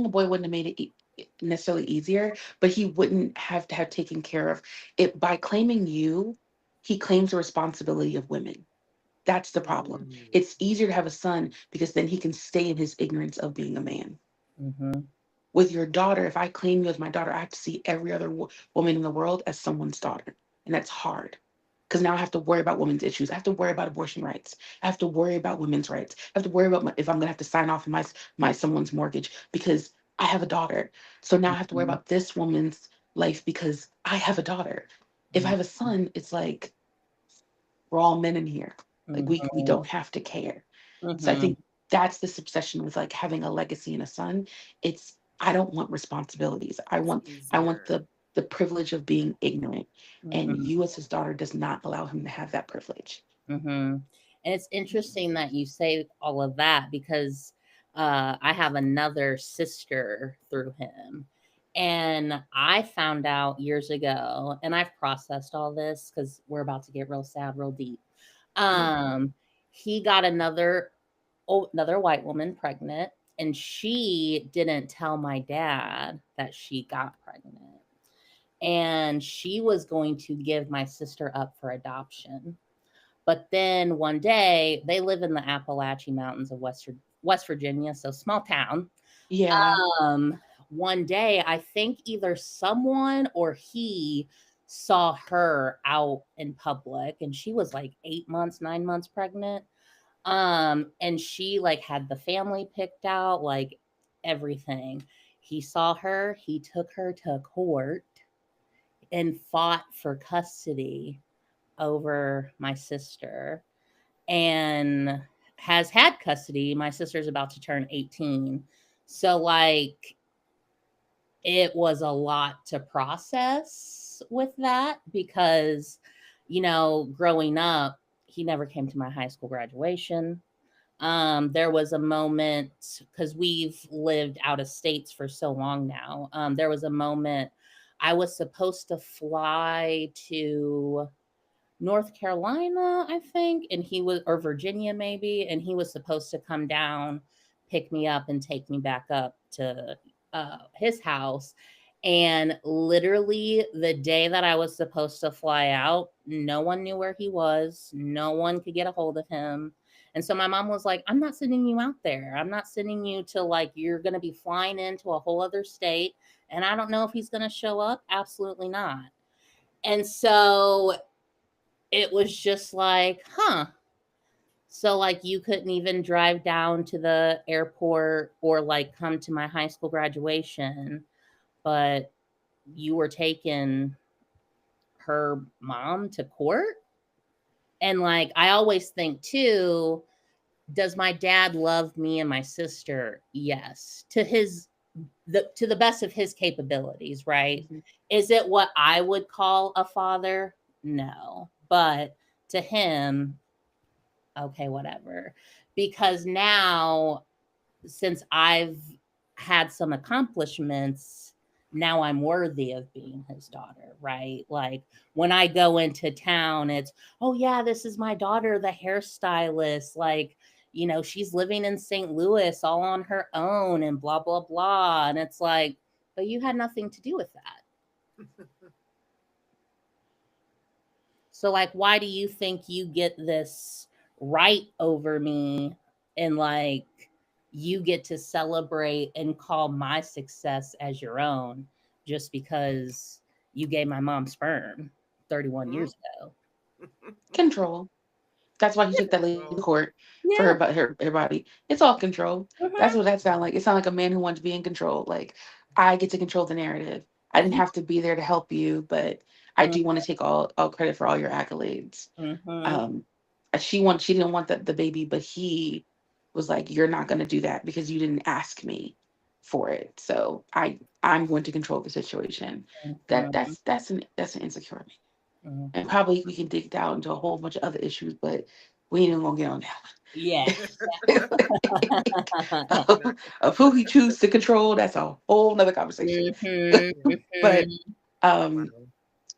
boy wouldn't have made it necessarily easier, but he wouldn't have to have taken care of it by claiming you. He claims the responsibility of women. That's the problem. It's easier to have a son because then he can stay in his ignorance of being a man. mm-hmm. With your daughter, if I claim you as my daughter, I have to see every other woman in the world as someone's daughter, and that's hard. Because now I have to worry about women's issues. I have to worry about abortion rights. I have to worry about women's rights. I have to worry about if I'm gonna have to sign off on my someone's mortgage because I have a daughter. So now I have to worry Mm-hmm. about this woman's life because I have a daughter. If I have a son, it's like we're all men in here. Like we Mm-hmm. don't have to care. So I Mm-hmm. think that's this obsession with like having a legacy and a son. I don't want responsibilities. I want Easier. the privilege of being ignorant. And Mm-hmm. you as his daughter does not allow him to have that privilege. Mm-hmm. And it's interesting that you say all of that because I have another sister through him. And I found out years ago, and I've processed all this because we're about to get real sad, real deep. Um, he got another white woman pregnant, and she didn't tell my dad that she got pregnant. And she was going to give my sister up for adoption. But then one day, they live in the Appalachian Mountains of West Virginia, so small town. Yeah. Um, One day, I think either someone or he saw her out in public, and she was like 8 months, 9 months pregnant. And she like had the family picked out, like everything. He saw her, he took her to court and fought for custody over my sister and has had custody. My sister's about to turn 18. So, like, it was a lot to process with that because, growing up, he never came to my high school graduation. There was a moment because we've lived out of states for so long now. There was a moment I was supposed to fly to North Carolina, I think, or Virginia maybe, and he was supposed to come down, pick me up, and take me back up to his house. And literally, the day that I was supposed to fly out, no one knew where he was. No one could get a hold of him. And so my mom was like, I'm not sending you out there. I'm not sending you to like, you're going to be flying into a whole other state. And I don't know if he's going to show up. Absolutely not. And so it was just like, huh. So like you couldn't even drive down to the airport or like come to my high school graduation, but you were taking her mom to court. And like I always think too, Does my dad love me and my sister? Yes. To the best of his capabilities, right? Mhm. Is it what I would call a father? No. But to him, okay, whatever. Because now, since I've had some accomplishments, now I'm worthy of being his daughter, right? Like when I go into town, it's, oh, yeah, this is my daughter, the hairstylist. Like, she's living in St. Louis all on her own and blah, blah, blah. And it's like, but you had nothing to do with that. So, like, why do you think you get this right over me and, like, you get to celebrate and call my success as your own just because you gave my mom sperm 31 Mhm. years ago? Control. That's why he took that lady to Well, court for Yeah. her body. It's all control. That's Mhm. what that sounds like. It sounds like a man who wants to be in control. Like, I get to control the narrative. I didn't have to be there to help you, but I do want to take all credit for all your accolades. Mhm. Um, she didn't want the baby, but he was like, "You're not going to do that because you didn't ask me for it. So I'm going to control the situation." That Mhm. that's an insecure man. And Mhm. probably we can dig down into a whole bunch of other issues, but we ain't even gonna get on Yeah. that. Of who he chooses to control, that's a whole nother conversation. Mhm. But Mhm. um wow.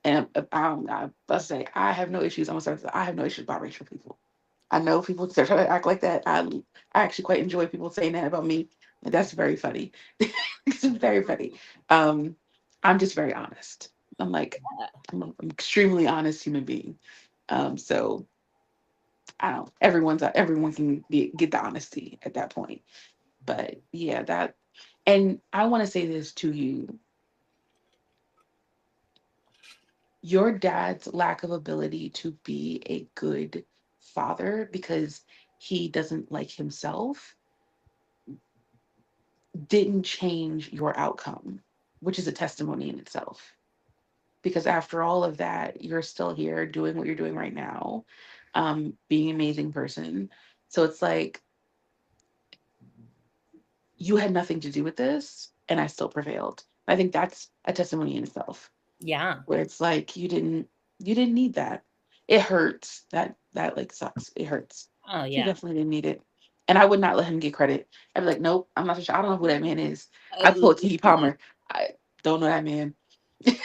and I must say I have no issues. I'm gonna start. I have no issues about racial people. I know people try to act like that. I actually quite enjoy people saying that about me. And that's very funny. It's very funny. Um, I'm just very honest. I'm like I'm extremely honest human being. So I don't. Everyone can get the honesty at that point. But yeah, that. And I want to say this to you: your dad's lack of ability to be a good father because he doesn't like himself didn't change your outcome, which is a testimony in itself. Because after all of that, you're still here doing what you're doing right now, being an amazing person. So it's like you had nothing to do with this, and I still prevailed. I think that's a testimony in itself, Yeah. where it's like you didn't need that. It hurts. That like sucks. It hurts. Oh, He yeah. definitely didn't need it. And I would not let him get credit. I'd be like, nope, I'm not so sure. I don't know who that man is. I Oh, pull T. Palmer. I don't know that man. I'm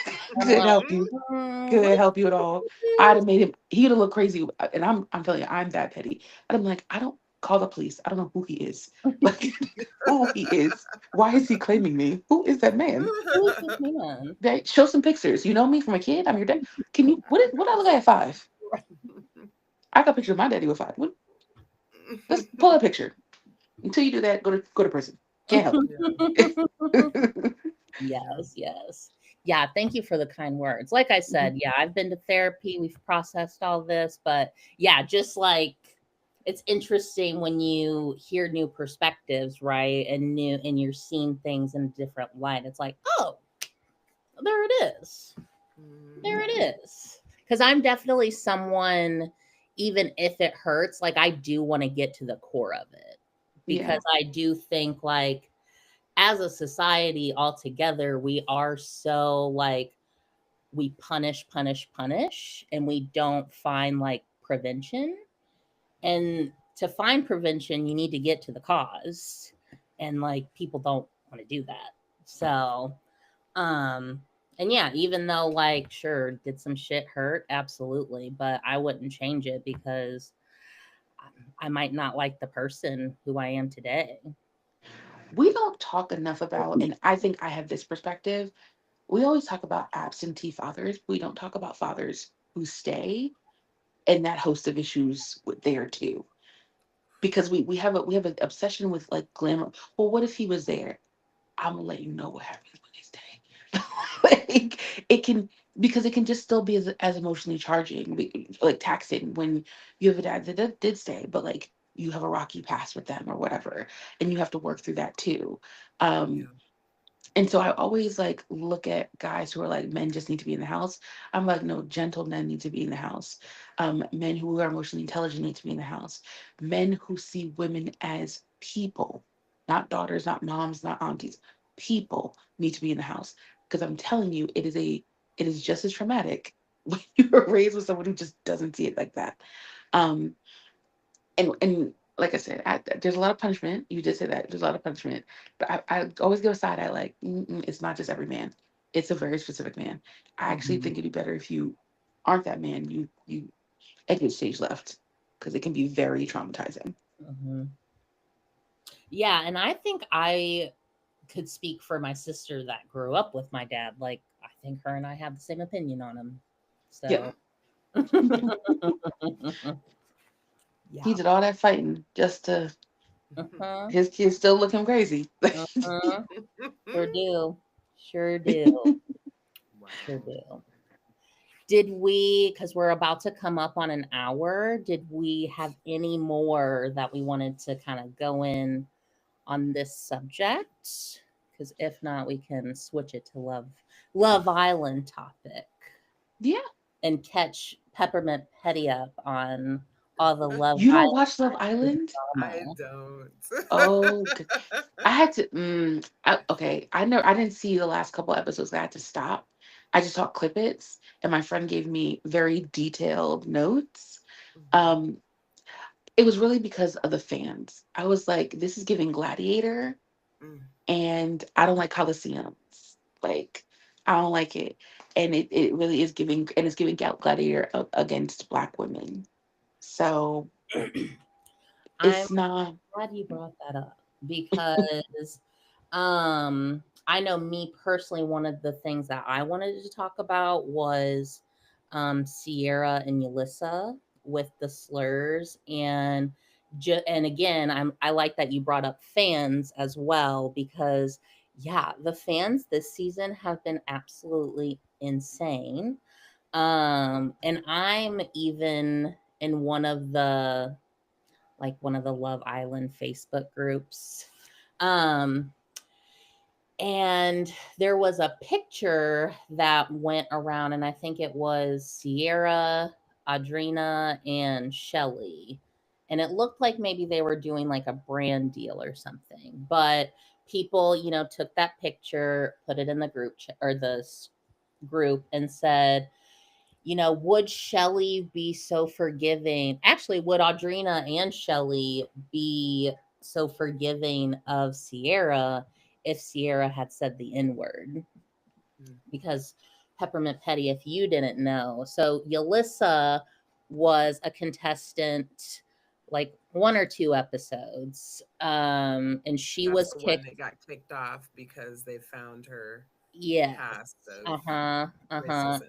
Couldn't like, help you. what? Couldn't help you at all. I'd have made him. He'd have looked crazy. And I'm telling you, I'm that petty. And I'm like, I don't call the police. I don't know who he is. Like who he is. Why is he claiming me? Who is that man? Who is this man? Right? Show some pictures. You know me from a kid. I'm your dad. Can you? What I look like at 5? I got a picture of my daddy with 5. Let's pull a picture. Until you do that, go to prison. Can't help Yeah. it. Yes, yes. Yeah, thank you for the kind words. Like I Mhm. said, yeah, I've been to therapy, we've processed all this, but yeah, just like it's interesting when you hear new perspectives, right? And you're seeing things in a different light. It's like, oh, there it is. There Mhm. it is. Because I'm definitely someone, even if it hurts, like I do want to get to the core of it. Yeah. Because I do think like as a society altogether, we are so like we punish, punish, punish, and we don't find like prevention. And to find prevention, you need to get to the cause. And like people don't want to do that. So, um, and yeah, even though like sure, did some shit hurt? Absolutely. But I wouldn't change it because I might not like the person who I am today. We don't talk enough about, and I think I have this perspective. We always talk about absentee fathers. We don't talk about fathers who stay and that host of issues there too. Because we have an obsession with like glamour. Well, what if he was there? I'm gonna let you know what happens when they stay. Like it can because it can just still be as emotionally charging, like taxing when you have a dad that did stay, but like you have a rocky past with them or whatever, and you have to work through that too. Um, Yeah. And so I always like look at guys who are like, men just need to be in the house. I'm like, no, gentle men need to be in the house. Men who are emotionally intelligent need to be in the house. Men who see women as people, not daughters, not moms, not aunties, people need to be in the house. Because I'm telling you, it is just as traumatic when you were raised with someone who just doesn't see it like that. Um, and like I said, there's a lot of punishment. You did say that there's a lot of punishment, but I always give a side eye like, it's not just every man. It's a very specific man. I actually think it'd be better if you aren't that man. You exit stage left, because it can be very traumatizing. Yeah, and I think I could speak for my sister that grew up with my dad. Like, I think her and I have the same opinion on him. So, Yeah. yeah. He did all that fighting just to Uh-huh. his kids still looking crazy. Uh-huh. Sure do. Sure do. Wow. Sure do. Did we, because we're about to come up on an hour, did we have any more that we wanted to kind of go in on this subject? Because if not, we can switch it to Love Island topic. Yeah. And catch Peppermint Petty up on all the Love You don't Island watch Love Island? I drama. don't. Oh, I had to. Okay, I didn't see the last couple episodes. I had to stop. I just saw clippets, and my friend gave me very detailed notes. Um, it was really because of the fans. I was like, this is giving Gladiator, and I don't like Coliseums. Like, I don't like it, and it really is giving, and it's giving Gladiator against Black women. So I'm it's not. glad you brought that up because I know me personally, one of the things that I wanted to talk about was Sierra and Yulissa with the slurs, and and again, I like that you brought up fans as well, because yeah, the fans this season have been absolutely insane. And I'm even in one of the Love Island Facebook groups. And there was a picture that went around, and I think it was Sierra, Audrina, and Shelly. And it looked like maybe they were doing like a brand deal or something. But people, took that picture, put it in the group or the group, and said, would Shelly be so forgiving? Actually, would Audrina and Shelly be so forgiving of Sierra if Sierra had said the N-word? Because Peppermint Petty, if you didn't know, so Yulissa was a contestant like 1 or 2 episodes. And she That's was the kicked. one that got kicked off because they found her Yeah. past of Uh-huh. racism.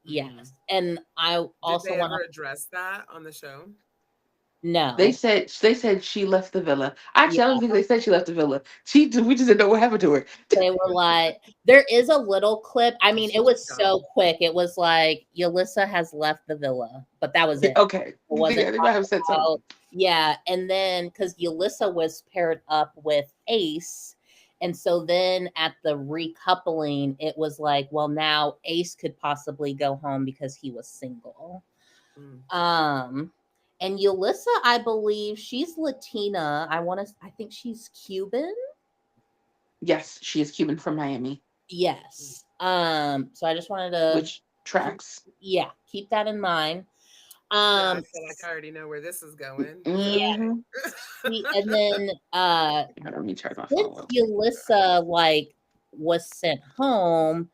Yes. And I also Did they want ever to address that on the show? no. They said she left the villa. Actually, I Yeah. don't think they said she left the villa. We just didn't know what happened to her. They were like, there is a little clip. I mean, it was so quick. It was like, Yulissa has left the villa, but that was it. Okay. It wasn't Yeah, they might have said something. about, yeah. And then, because Yulissa was paired up with Ace. And so then at the recoupling, it was like, well, now Ace could possibly go home because he was single. And Yulissa, I believe she's Latina. I think she's Cuban. Yes, she is Cuban from Miami. Yes. So I just wanted to, which tracks. Yeah, keep that in mind. I feel like I already know where this is going. Yeah. And then let me charge my since phone. Yulissa was sent home,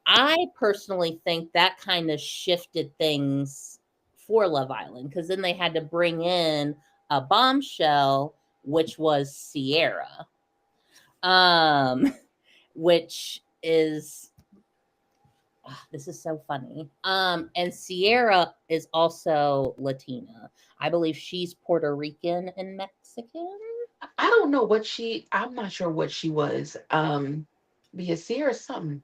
I personally think that kind of shifted things for Love Island, because then they had to bring in a bombshell, which was Sierra. Which is this is so funny. And Sierra is also Latina. I believe she's Puerto Rican and Mexican. I don't know what I'm not sure what she was. Because Sierra's something.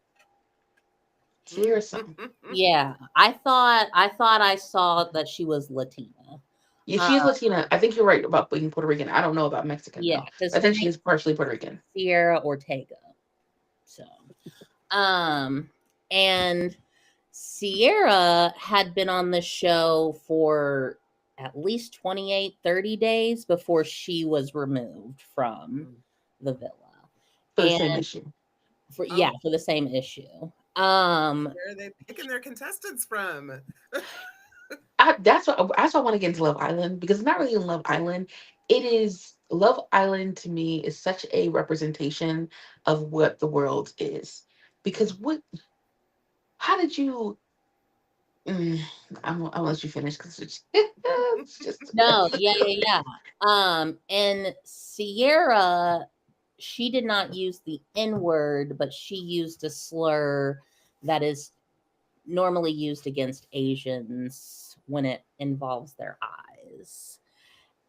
Yeah, I thought I saw that she was Latina. Yeah, she is Latina. I think you're right about being Puerto Rican. I don't know about Mexican. Yeah, I think she is partially Puerto Rican. Sierra Ortega. So, and Sierra had been on the show for at least 28, 30 days before she was removed from Mm. the villa. For the same And issue. yeah, Oh. for the same issue. Where are they picking their contestants from? That's what I want to get into Love Island, because it's not really in Love Island. It is Love Island to me is such a representation of what the world is. Because how did you? Mm, I'll let you finish because it's just No, yeah. And Sierra, she did not use the N word, but she used a slur that is normally used against Asians when it involves their eyes.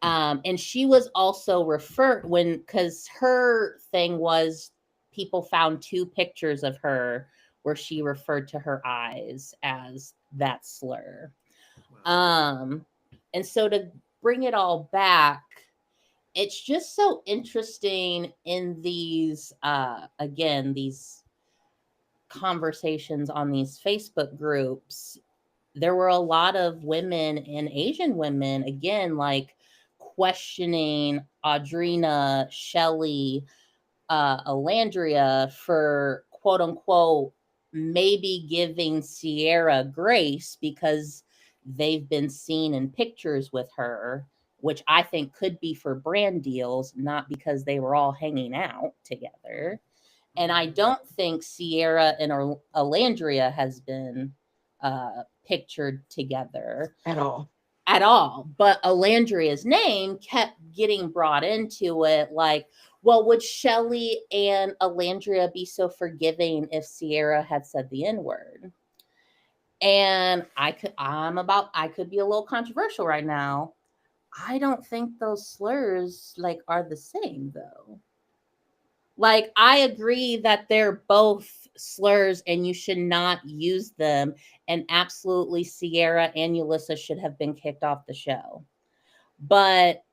And she was also referred because her thing was people found 2 pictures of her where she referred to her eyes as that slur. Wow. And so to bring it all back, it's just so interesting in these again these conversations on these Facebook groups. There were a lot of women and Asian women, again, like questioning Audrina, Shelley, Alandria for quote unquote maybe giving Sierra grace because they've been seen in pictures with her, which I think could be for brand deals, not because they were all hanging out together. And I don't think Sierra and Alandria has been pictured together at all. at all. But Alandria's name kept getting brought into it. Like, well, would Shelley and Alandria be so forgiving if Sierra had said the N word? And I could be a little controversial right now. I don't think those slurs like are the same though. Like, I agree that they're both slurs and you should not use them. And absolutely, Sierra and Yulissa should have been kicked off the show. But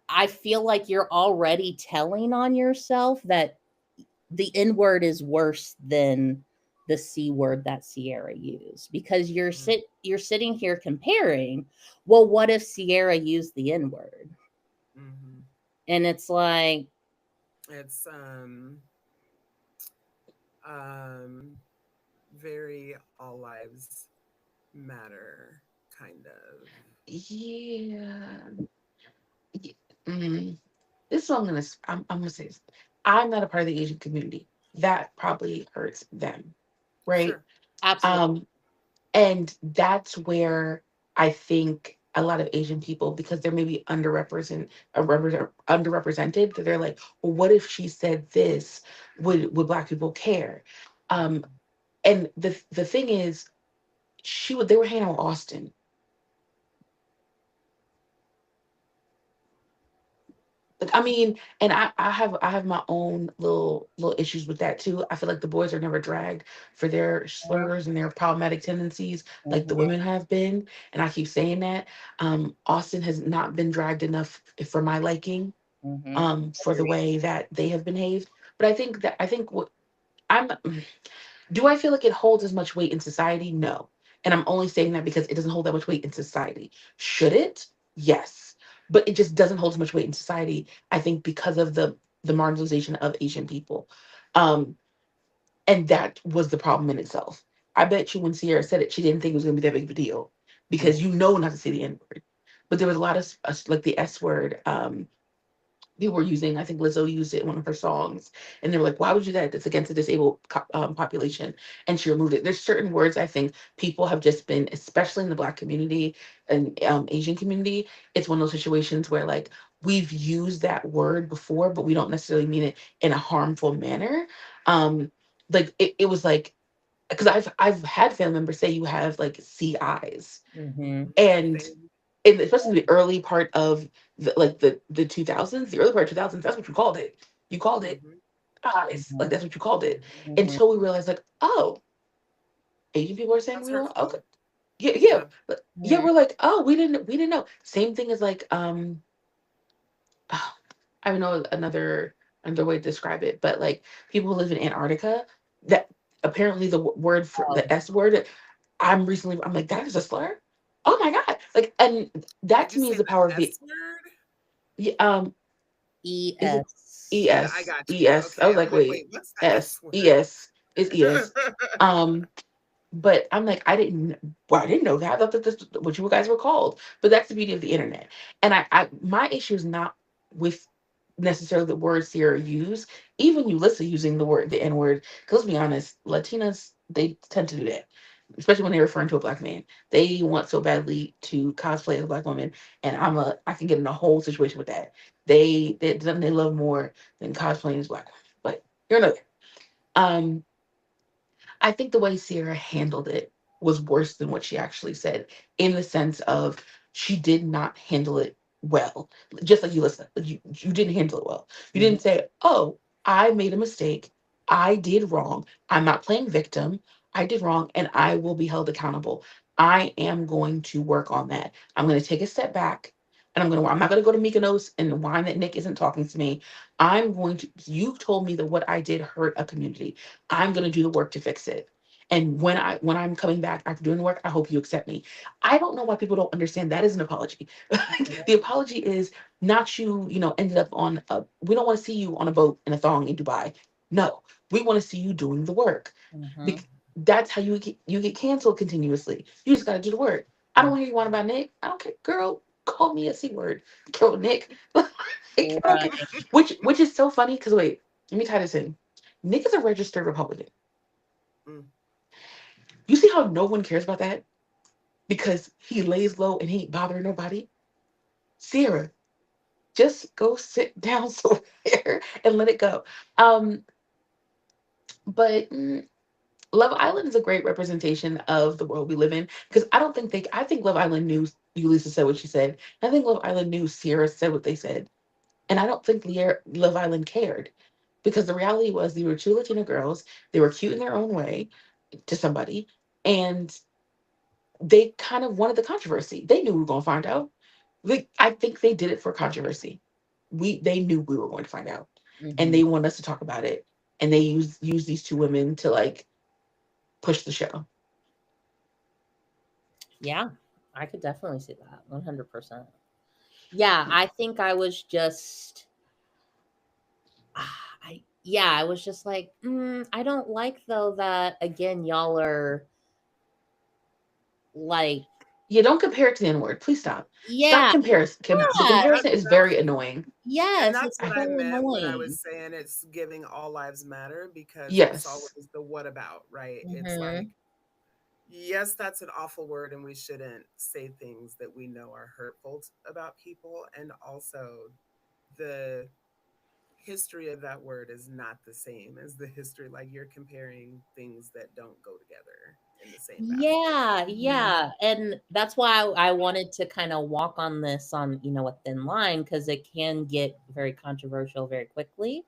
I feel like you're already telling on yourself that the N word is worse than the C word that Sierra used, because you're sitting here comparing, well, what if Sierra used the N word? Mm-hmm. And it's like, It's very all lives matter kind of. Yeah. Mm. This is what I'm gonna say this. I'm not a part of the Asian community. That probably hurts them, right? Sure. absolutely. Um, and that's where I think a lot of Asian people, because they're maybe underrepresented, that they're like, well, what if she said this? Would Black people care? Um, and the thing is, they were hanging out with Austin. Like, I mean, and I have my own little issues with that too. I feel like the boys are never dragged for their slurs and their problematic tendencies like the Mhm, women have been. And I keep saying that. Austin has not been dragged enough for my liking, mhm. for the way that they have behaved. But I think what I'm do I feel like it holds as much weight in society? No. And I'm only saying that because it doesn't hold that much weight in society. Should it? Yes. But it just doesn't hold as much weight in society, I think, because of the marginalization of Asian people. Um, and that was the problem in itself. I bet you when Sierra said it, she didn't think it was gonna be that big of a deal. Because you know not to say the N word. But there was a lot of like the S word. People were using. I think Lizzo used it in one of her songs, and they were like, "Why would you do that? That's against the disabled population." And she removed it. There's certain words I think people have just been, especially in the Black community and Asian community. It's one of those situations where like we've used that word before, but we don't necessarily mean it in a harmful manner. Like it was like because I've had family members say you have like sea eyes, Mhm. and Same. especially the early part of the 2000s, the early part of 2000s, that's what you called it. You called it Mm-hmm. eyes, like Mhm. that's what you called it. Mhm. Until we realized, like, oh, Asian people are saying That's we don't. Okay, hurtful. yeah, yeah, Yeah. yeah. Mhm. We're like, oh, we didn't know. Same thing as like, I know another. another way to describe it, but like people who live in Antarctica, that apparently the word for Oh, the S word, I'm like, that is a slur. Oh my god! Like, and that Did to you me is say the power of the the S word? is it ES. Yeah, I ES got you. ES? I Okay, was I'm like, like, wait, wait, what's the S S word? ES is ES. Um, but I'm like, I didn't know that. I thought that this was what you guys were called. But that's the beauty of the internet. And my issue is not with necessarily the words Sierra use. Even Ulissa using the N word. Because let's be honest, Latinas, they tend to do that. Especially when they're referring to a black man. They want so badly to cosplay as a black woman. And I can get in a whole situation with that. They love more than cosplaying as black women. But you're another. Um I think the way Sierra handled it was worse than what she actually said, in the sense of she did not handle it well. Just like you listen, you didn't handle it well. You Mhm. didn't say, "Oh, I made a mistake. I did wrong. I'm not playing victim. I did wrong, and I will be held accountable. I am going to work on that. I'm going to take a step back." And I'm not gonna go to Mykonos and whine that Nick isn't talking to me. I'm going to, you told me that what I did hurt a community. I'm going to do the work to fix it. And when I'm coming back after doing the work, I hope you accept me. I don't know why people don't understand that is an apology. The apology is not ended up on a, we don't want to see you on a boat in a thong in Dubai. No, we want to see you doing the work. Mhm. That's how you get canceled continuously. You just got to do the work. I don't want to hear you want about Nick. I don't care, girl. Call me a c word. Girl, Nick. Like, I don't care. Right. Which is so funny because wait, let me tie this in. Nick is a registered Republican. Mm. You see how no one cares about that because he lays low and he ain't bothering nobody. Sierra, just go sit down somewhere and let it go. Um, but Love Island is a great representation of the world we live in because I think Love Island knew Ulisa said what she said. I think Love Island knew Sierra said what they said. And I don't think Love Island cared because the reality was they were two Latina girls. They were cute in their own way to somebody. And they kind of wanted the controversy. They knew we were going to find out. I think they did it for controversy. They knew we were going to find out, and Mhm. they wanted us to talk about it. And they used these two women to like push the show. Yeah, I could definitely see that 100%. Yeah, I think I was just, I was just like, I don't like though that again, y'all are like, Yeah, don't compare it to the N word. Please stop. Stop yeah, comparison. The yeah, comparison is very That's annoying. and yes, that's it's what I so meant when I annoying. was saying it's giving all lives matter because it's Yes. always the what about, right? It's like, Hmm. yes, that's an awful word, and we shouldn't say things that we know are hurtful about people. And also, the history of that word is not the same as the history. Like you're comparing things that don't go together in the same basket. Yeah, Mhm. yeah. And that's why I wanted to kind of walk on this on, a thin line because it can get very controversial very quickly.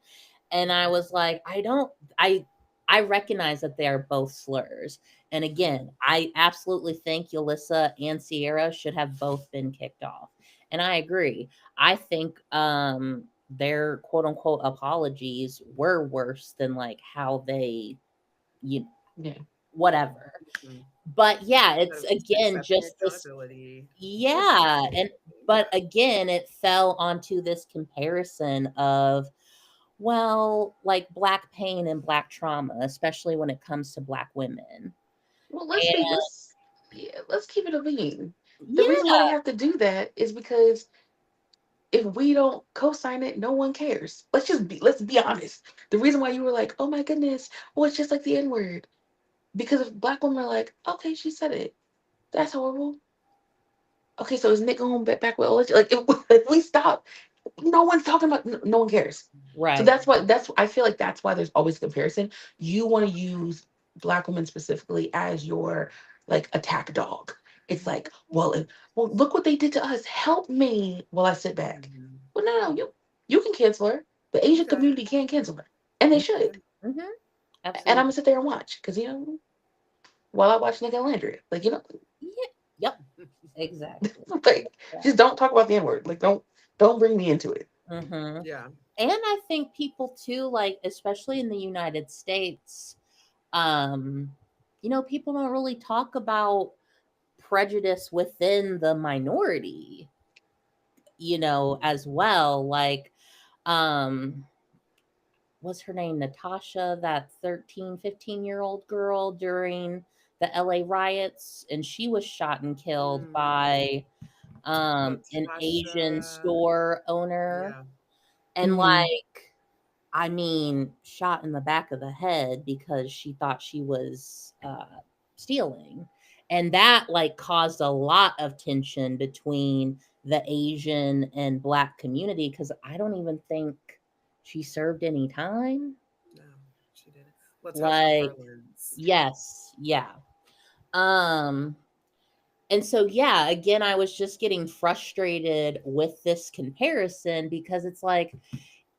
And I was like, I recognize that they are both slurs. And again, I absolutely think Yulissa and Sierra should have both been kicked off. And I agree. I think their quote unquote apologies were worse than like how they you Yeah. whatever. Mhm. But yeah, it's Of again accepting just this, accountability, just yeah, and but yeah. again it fell onto this comparison of, well, like black pain and black trauma, especially when it comes to black women. Well, And let's keep it a bean. The reason why yeah, they have to do that is because if we don't co-sign it, no one cares. Let's be honest. The reason why you were like, oh my goodness, well, it's just like the N-word. Because if black women are like, okay, she said it. That's horrible. Okay, so is Nick going back with Ola? Like if we stop, no one's talking about no one cares. So right. that's I feel like that's why there's always comparison. You want to use black women specifically as your like attack dog. It's like, well, look what they did to us. Help me while I sit back. Mhm. Well, no, you can cancel her. The Asian Okay. community can't cancel her, and they Yeah. should. Hmm. And I'm Absolutely. gonna sit there and watch because while I watch Nick and Landry, like Yeah. Yep. Exactly. like just Exactly. don't talk about the N word. Like don't bring me into it. Mm-hmm. Yeah. And I think people too, like especially in the United States, um, people don't really talk about prejudice within the minority, as well. Like, um, what's her name? Natasha, that 13, 15-year-old girl during the LA riots, and she was shot and killed Mm. by an Asian Latasha. store owner. Yeah. And Mhm. like, I mean, shot in the back of the head because she thought she was stealing. And that like caused a lot of tension between the Asian and Black community because I don't even think she served any time. No, she didn't. Latasha Like, Harlins. yes, yeah. Um, and so, yeah, again, I was just getting frustrated with this comparison because it's like,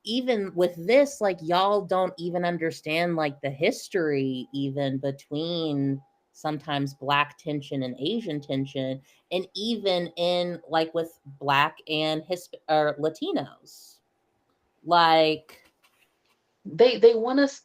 even with this, like, y'all don't even understand like the history, even between sometimes Black tension and Asian tension, and even in like with Black and or Latinos. Like, They want us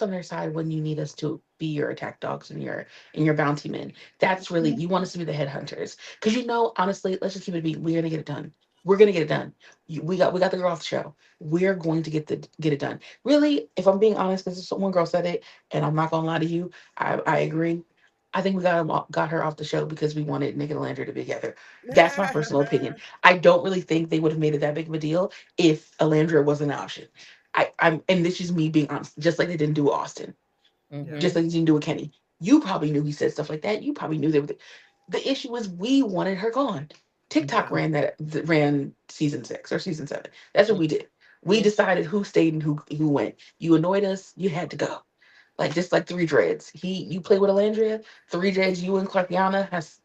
on their side when you need us to be your attack dogs and your bounty men. That's really, you want us to be the headhunters. Because honestly, let's just keep it being, we're gonna get it done. We're gonna get it done. We got the girl off the show. We're going to get it done. Really, if I'm being honest, because one girl said it, and I'm not gonna lie to you, I agree. I think we got her off the show because we wanted Nick and Landry to be together. That's my personal opinion. I don't really think they would have made it that big of a deal if Alandria wasn't an option. And this is me being honest, just like they didn't do with Austin, Yeah. just like they didn't do with Kenny. You probably knew he said stuff like that. You probably knew they were. The issue was we wanted her gone. TikTok Yeah. ran season 6 or season 7. That's what we did. We Yeah. decided who stayed and who went. You annoyed us, you had to go. Like just like Three Dreads. You play with Alandria, Three Dreads, you and Clarkiana has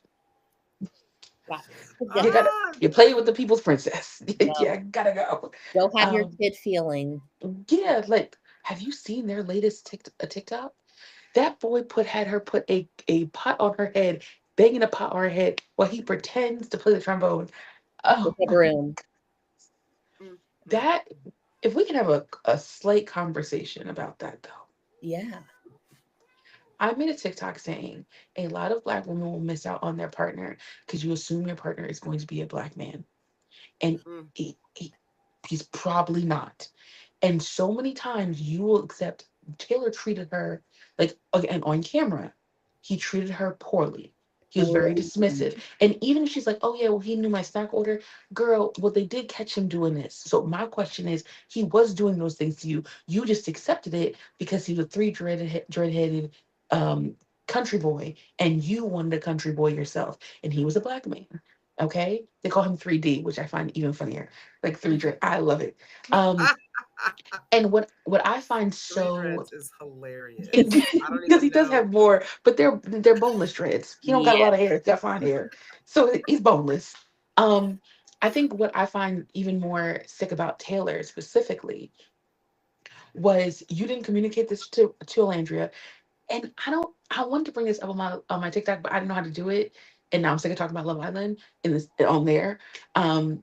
yeah, you gotta Ah, you play with the people's princess. yeah. Yeah, gotta go. Go have your Um, kid feeling. yeah, like have you seen their latest TikTok? That boy had her put a pot on her head, banging a pot on her head while he pretends to play the trombone. With Oh a my, broom. mm, mm. that if we can have a slight conversation about that though. Yeah. I made a TikTok saying a lot of Black women will miss out on their partner because you assume your partner is going to be a Black man, and Mm. he's probably not. And so many times you will accept Taylor treated her like again on camera. He treated her poorly. He was very Mhm. dismissive. And even if she's like, oh yeah, well, he knew my snack order, girl, well, they did catch him doing this. So my question is, he was doing those things to you. You just accepted it because he was a dread-headed um country boy, and you wanted a country boy yourself. And he was a Black man. Okay? They call him 3D, which I find even funnier. Like three dread. I love it. Um, and what I find Three so Dreads is hilarious. I don't because he even does know. have more, but they're boneless dreads. He don't got a Yeah. lot of hair. He's got fine hair, so he's boneless. Um, I think what I find even more sick about Taylor specifically was you didn't communicate this to Alandria, and I wanted to bring this up on my TikTok, but I didn't know how to do it, and now I'm sick of talking about Love Island in this on there. Um,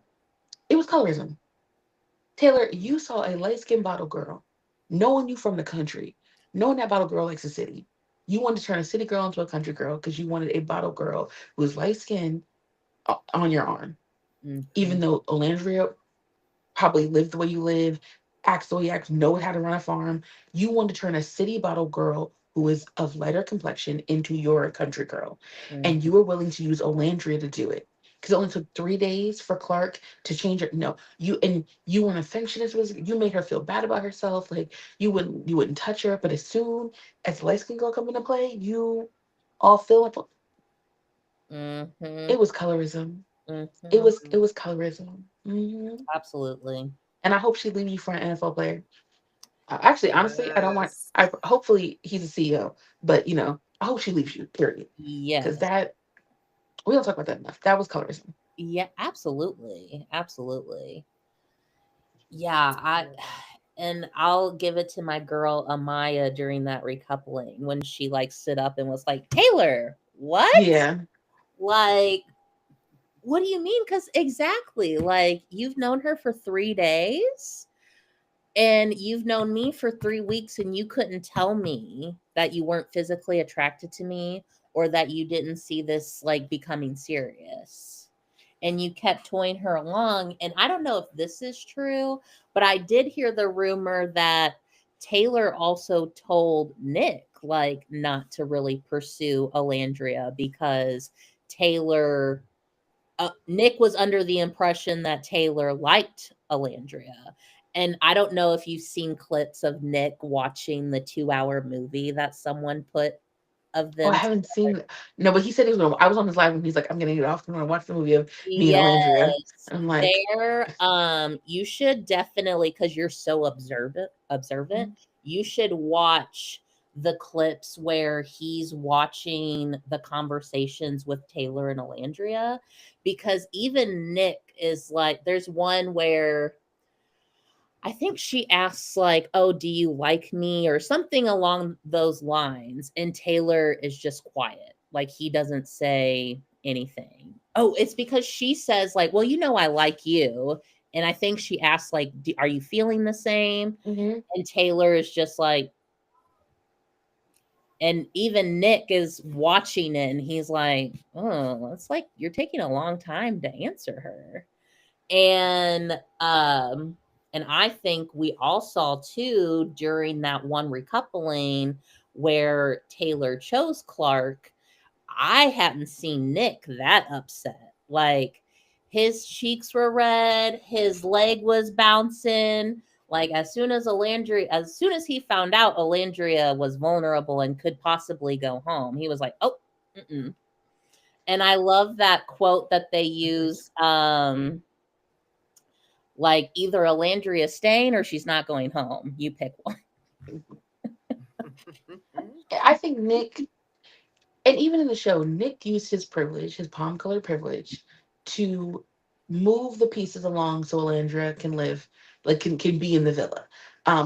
it was colorism. Taylor, you saw a light skinned bottle girl, knowing you from the country, knowing that bottle girl likes the city. You wanted to turn a city girl into a country girl because you wanted a bottle girl who was light skinned on your arm. Even Mhm. though Olandria probably lived the way you live, acts the way you act, know how to run a farm, you wanted to turn a city bottle girl who is of lighter complexion into your country girl. And you Mhm. were willing to use Olandria to do it. Because it only took 3 days for Clark to change her. No, you weren't affectionate with her. You made her feel bad about herself. Like you wouldn't touch her. But as soon as the light skin girl come into play, you all feel up. Mhm. It was colorism. It Mhm. was it Mm. was colorism. Absolutely. And I hope she leaves you for an NFL player. Actually, honestly, I don't want. Yes. I hopefully he's a CEO, but I hope she leaves you. Period. Because Yes. that we don't talk about that enough. That was colorism. Yeah, absolutely. Absolutely. Yeah, and I'll give it to my girl Amaya during that recoupling when she like stood up and was like, "Taylor, what?" Yeah, Like, What do you mean? Because exactly, like, you've known her for 3 days and you've known me for 3 weeks, and you couldn't tell me that you weren't physically attracted to me or that you didn't see this like becoming serious. And you kept toying her along. And I don't know if this is true, but I did hear the rumor that Taylor also told Nick like not to really pursue Alandria because Taylor Nick was under the impression that Taylor liked Alandria. And I don't know if you've seen clips of Nick watching the 2-hour movie that someone put of Oh, I them haven't together. seen. No, but he said he was gonna. I was on his live and he's like, I'm gonna get off. I'm gonna watch the movie of me and Alandria. Yes, I'm like, you should definitely, because you're so observant, Mhm. you should watch the clips where he's watching the conversations with Taylor and Alandria, because even Nick is like, there's one where I think she asks like, "Oh, do you like me?" or something along those lines, and Taylor is just quiet. Like he doesn't say anything. Oh, it's because she says like, "Well, I like you." And I think she asks like, "Are you feeling the same?" Mhm. And Taylor is just like, and even Nick is watching it and he's like, "Oh, it's like you're taking a long time to answer her." And I think we all saw too during that one recoupling where Taylor chose Clark. I hadn't seen Nick that upset. Like his cheeks were red, his leg was bouncing. Like as soon as he found out Alandria was vulnerable and could possibly go home, he was like, "Oh, mm-mm." And I love that quote that they use. Like either Alandria staying or she's not going home. You pick one. I think Nick, and even in the show, Nick used his privilege, his palm colored privilege, to move the pieces along so Alandra can live, like can be in the villa,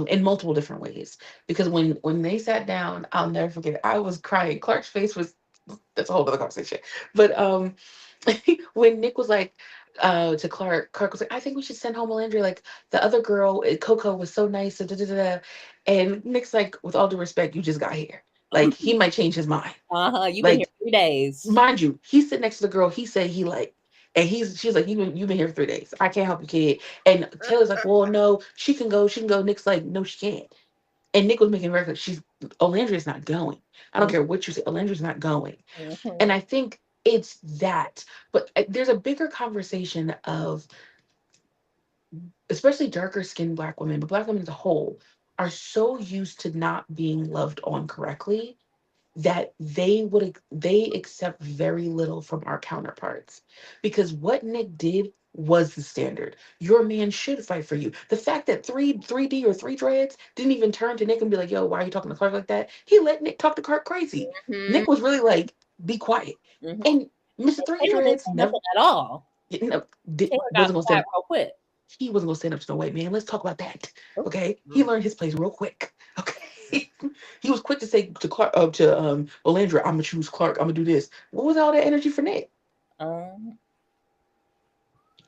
in multiple different ways. Because when they sat down, I'll never forget. I was crying. Clark's face was, that's a whole other conversation. But when Nick was like to Clark was like, I think we should send home Alandria. Like the other girl, Coco was so nice. Da, da, da, da. And Nick's like, with all due respect, you just got here. Like he might change his mind. Uh-huh. You've been here Like, 3 days. mind you, he's sitting next to the girl he said he liked. And she's like, you've been here for 3 days. I can't help you, kid. And Taylor's like, well, no, she can go. She can go. Nick's like, no, she can't. And Nick was making record. Olandria's not going. I don't care what you say. Olandria's not going. And Mhm. I think it's that. But there's a bigger conversation of, especially darker skinned Black women, but Black women as a whole are so used to not being loved on correctly that they accept very little from our counterparts, because what Nick did was the standard. Your man should fight for you. The fact that 3D or three dreads didn't even turn to Nick and be like, yo, why are you talking to Clark like that? He let Nick talk to Clark crazy. Mhm. Nick was really like, be quiet. Mhm. And Mr. Three Taylor didn't Dreads say never, nothing at all. you know, Taylor got wasn't gonna quiet stand. real quick. He wasn't gonna stand up to no white man. Let's talk about that. Oh, Okay, he learned his place real quick. Okay, he was quick to say to Clark, Olandra, I'm gonna choose Clark. I'm gonna do this. What was all that energy for Nick? um,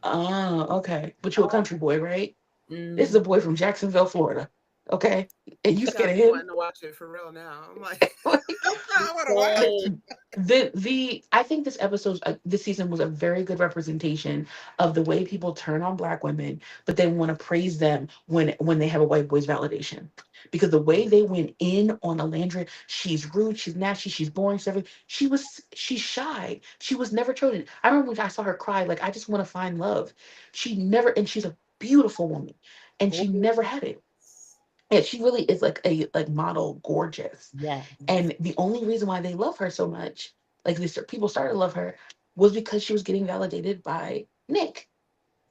Oh, okay. But you're a country boy, right? This is mm, a boy from Jacksonville, Florida. Okay, and you You got scared of me him? wanting to watch it for real now. I'm like, I want to watch. good. The I think this season was a very good representation of the way people turn on Black women, but then want to praise them when they have a white boy's validation. Because the way they went in on Alandra, she's rude, she's nasty, she's boring, she's everything. She's shy. She was never chosen. I remember when I saw her cry, like I just want to find love. She never, and she's a beautiful woman, and she never had it. Yeah, she really is like a like model gorgeous. Yes. And the only reason why they love her so much, like people started to love her, was because she was getting validated by Nick.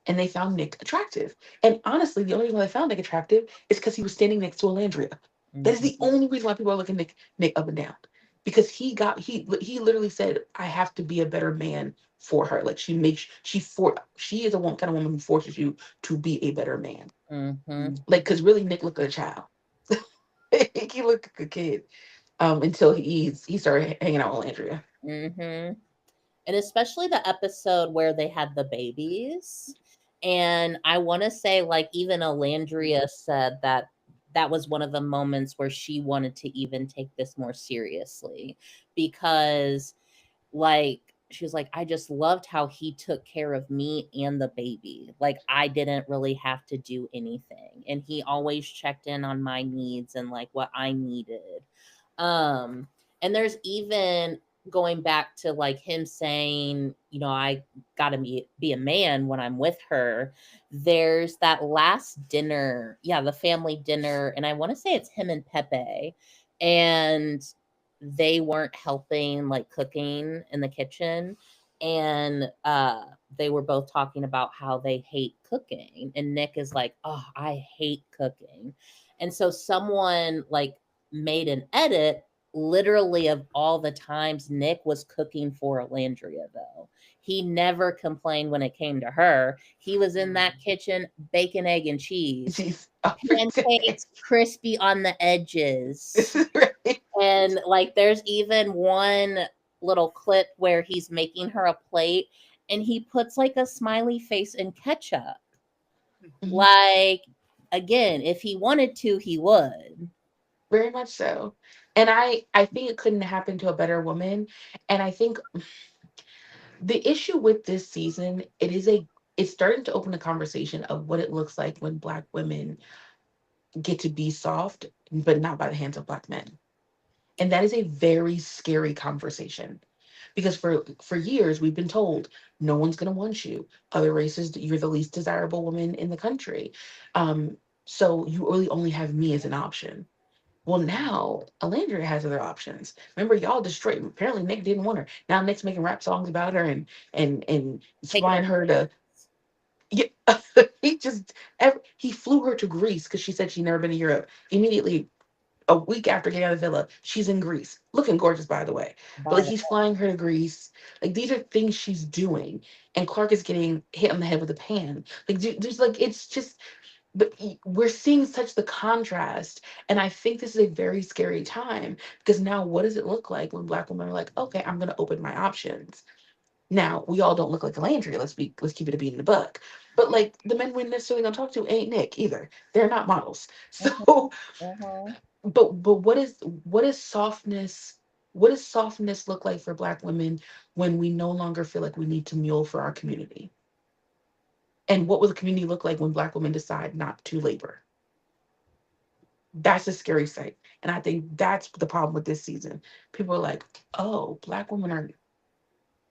And they found Nick attractive. And honestly, the only reason why they found Nick attractive is because he was standing next to Alandria. That is the Mhm. only reason why people are looking Nick up and down. Because he literally said, I have to be a better man for her. Like she is a one kind of woman who forces you to be a better man. Mhm. Like, because really Nick looked like a child. He looked like a kid until he started hanging out with Andrea. Mhm. and especially the episode where they had the babies. And I want to say, like, even Alandria said that that was one of the moments where she wanted to even take this more seriously, because, like, she was like, I just loved how he took care of me and the baby. Like, I didn't really have to do anything. And he always checked in on my needs and like what I needed. Um, and there's even going back to like him saying, you know, I gotta be a man when I'm with her. There's that last dinner, yeah, the family dinner, and I want to say it's him and Pepe, and they weren't helping like cooking in the kitchen, and they were both talking about how they hate cooking, and Nick is like, oh, I hate cooking. And so someone like made an edit literally of all the times Nick was cooking for Alandria, though. He never complained when it came to her. He was in that kitchen, bacon, egg, and cheese, Jeez. Every day. pancakes crispy on the edges. Right. And like there's even one little clip where he's making her a plate and he puts like a smiley face and ketchup. Mhm. Like, again, if he wanted to, he would. Very much so. And I think it couldn't happen to a better woman. And I think the issue with this season, it's starting to open a conversation of what it looks like when Black women get to be soft, but not by the hands of Black men. And that is a very scary conversation. Because for years we've been told no one's gonna want you. Other races, you're the least desirable woman in the country. So you really only have me as an option. Well, now Alandria has other options. Remember, y'all destroyed. Apparently, Nick didn't want her. Now Nick's making rap songs about her and Taking supplying her to. Yeah, he just he flew her to Greece because she said she'd never been to Europe. Immediately, a week after getting out of the villa, she's in Greece, looking gorgeous, by the way. But by like the he's flying her to Greece. Like these are things she's doing, and Clark is getting hit on the head with a pan. Like there's like it's just but we're seeing such the contrast, and I think this is a very scary time because now what does it look like when Black women are like, okay, I'm going to open my options. Now we all don't look like Landry. Let's keep it a beat in the buck. But like the men we're necessarily gonna talk to ain't Nick either. They're not models. So, Mhm. but what is softness? What does softness look like for Black women when we no longer feel like we need to mule for our community? And what will the community look like when Black women decide not to labor? That's a scary sight. And I think that's the problem with this season. People are like, oh, Black women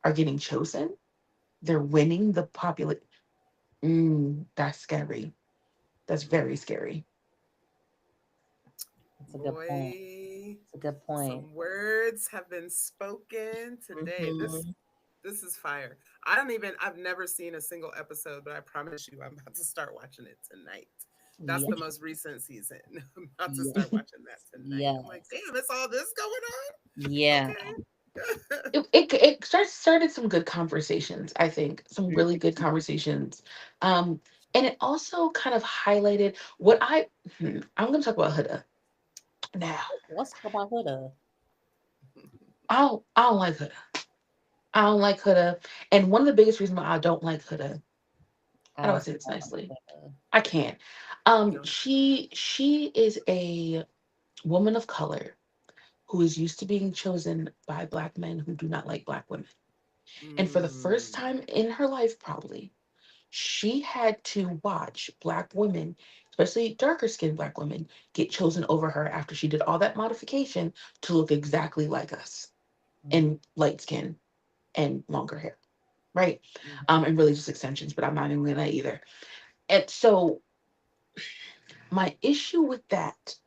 are getting chosen. They're winning the popular. That's scary. That's very scary. That's a good point. Boy, It's a good point. some words have been spoken today. This Hmm. this is fire. I've never seen a single episode, but I promise you I'm about to start watching it tonight. That's Yeah. the most recent season. I'm about to Yeah. start watching that tonight. I'm like, Yes. damn, it's all this going on? Yeah. Okay. It started some good conversations, I think, some really good conversations. Um, and it also kind of highlighted what I'm going to talk about Huda now. Let's talk about Huda. I don't like Huda. I don't like Huda. And one of the biggest reasons why I don't like Huda, I how do I don't say this know nicely? Huda. I can't. You know, She is a woman of color who is used to being chosen by Black men who do not like Black women. And for the first mm, time in her life, probably, she had to watch Black women, especially darker skinned Black women, get chosen over her after she did all that modification to look exactly like us in light skin and longer hair, right? Mhm. And really just extensions, but I'm not even gonna either. And so my issue with that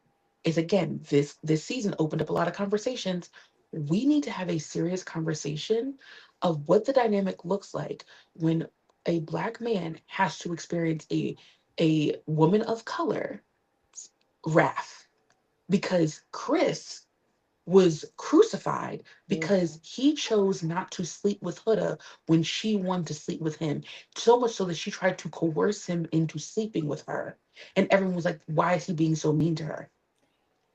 is again, this season opened up a lot of conversations. We need to have a serious conversation of what the dynamic looks like when a Black man has to experience a woman of color wrath because Chris was crucified because Mhm. he chose not to sleep with Huda when she wanted to sleep with him. So much so that she tried to coerce him into sleeping with her. And everyone was like, why is he being so mean to her?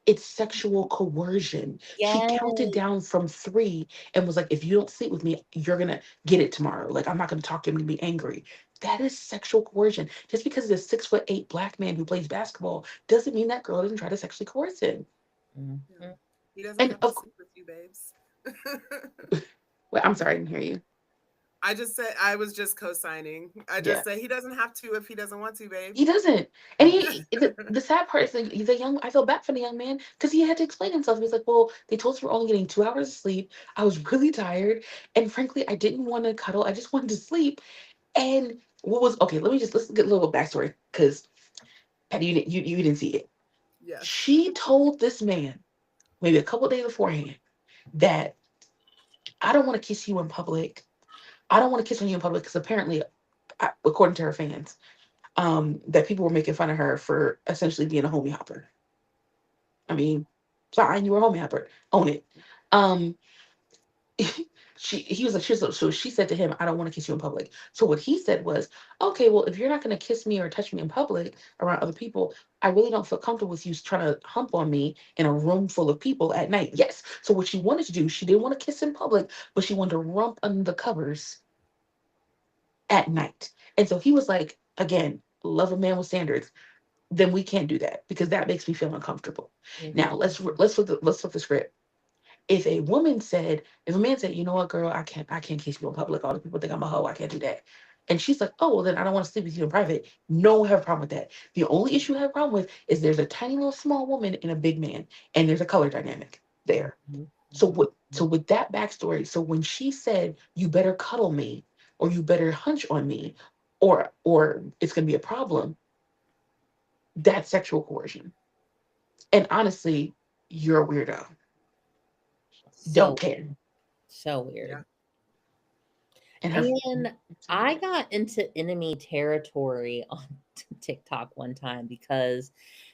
It's sexual coercion. She Yes. counted down from 3 and was like, if you don't sleep with me, you're gonna get it tomorrow. Like, I'm not gonna talk to you, I'm gonna be angry. That is sexual coercion. Just because it's a 6'8" black man who plays basketball doesn't mean that girl didn't try to sexually coerce him. Yeah. Mhm. He doesn't And have to of sleep with you, babes. well, I'm sorry, I didn't hear you. I just said I was just co-signing. I Yeah. just said he doesn't have to if he doesn't want to, babe. He doesn't. And the sad part is the young, I feel bad for the young man because he had to explain himself. He was like, well, they told us we're only getting 2 hours of sleep. I was really tired. And frankly, I didn't want to cuddle. I just wanted to sleep. And what was, okay, let's get a little backstory because Patty, you didn't see it. Yes. She told this man maybe a couple days beforehand that I don't want to kiss you in public. I don't want to kiss on you in public because apparently, according to her fans, that people were making fun of her for essentially being a homie hopper. I mean, fine, you were a homie hopper, own it. Um, he was like, so she said to him, I don't want to kiss you in public. So what he said was, okay, well, if you're not going to kiss me or touch me in public around other people, I really don't feel comfortable with you trying to hump on me in a room full of people at night. Yes. So what she wanted to do, she didn't want to kiss in public, but she wanted to rump under the covers at night. And so he was like, again, love a man with standards. Then we can't do that because that makes me feel uncomfortable. Now Mhm. let's flip the script. If a man said, you know what, girl, I can't kiss you in public. All the people think I'm a hoe. I can't do that. And she's like, oh, well, then I don't want to sleep with you in private. No one have a problem with that. The only issue I have a problem with is there's a tiny little small woman and a big man, and there's a color dynamic there. Mhm. So with that backstory, so when she said, you better cuddle me, or you better hunch on me, or it's gonna be a problem, that's sexual coercion. And honestly, you're a weirdo. Don't So care. so weird. Yeah. And her And I got into enemy territory on TikTok one time because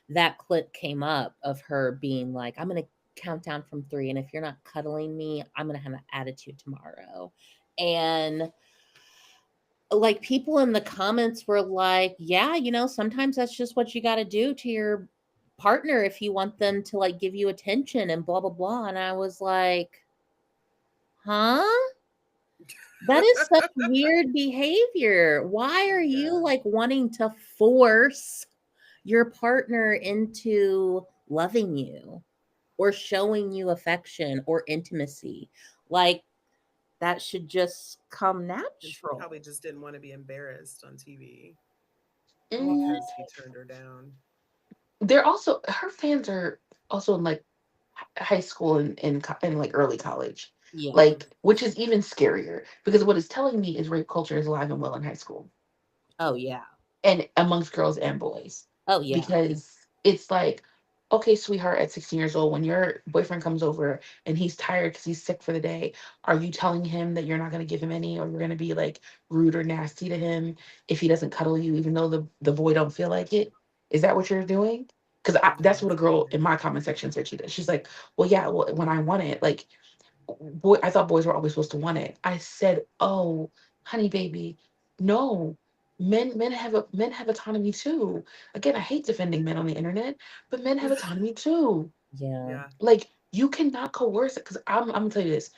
that clip came up of her being like, I'm going to count down from 3. And if you're not cuddling me, I'm going to have an attitude tomorrow. And like people in the comments were like, yeah, sometimes that's just what you got to do to your partner if you want them to like give you attention and blah, blah, blah. And I was like, huh? That is such weird behavior. Why are you Yeah. like wanting to force your partner into loving you or showing you affection or intimacy? Like that should just come And she natural. probably just didn't want to be embarrassed on TV Mm, because he turned her down. they're also her fans are also in like high school and like early college, Yeah. like which is even scarier because what it's telling me is rape culture is alive and well in high school Oh yeah. and amongst girls and boys Oh yeah. because it's like, okay, sweetheart, at 16 years old, when your boyfriend comes over and he's tired because he's sick for the day, are you telling him that you're not going to give him any, or you're going to be like rude or nasty to him if he doesn't cuddle you, even though the boy don't feel like it? Is that what you're doing? Because that's what a girl in my comment section said she did. She's like, well, yeah, well, when I want it, like, I thought boys were always supposed to want it. I said, oh, honey, baby, no. Men have autonomy too. Again, I hate defending men on the internet, but men have autonomy too. Yeah. Yeah. Like you cannot coerce it because I'm gonna tell you this: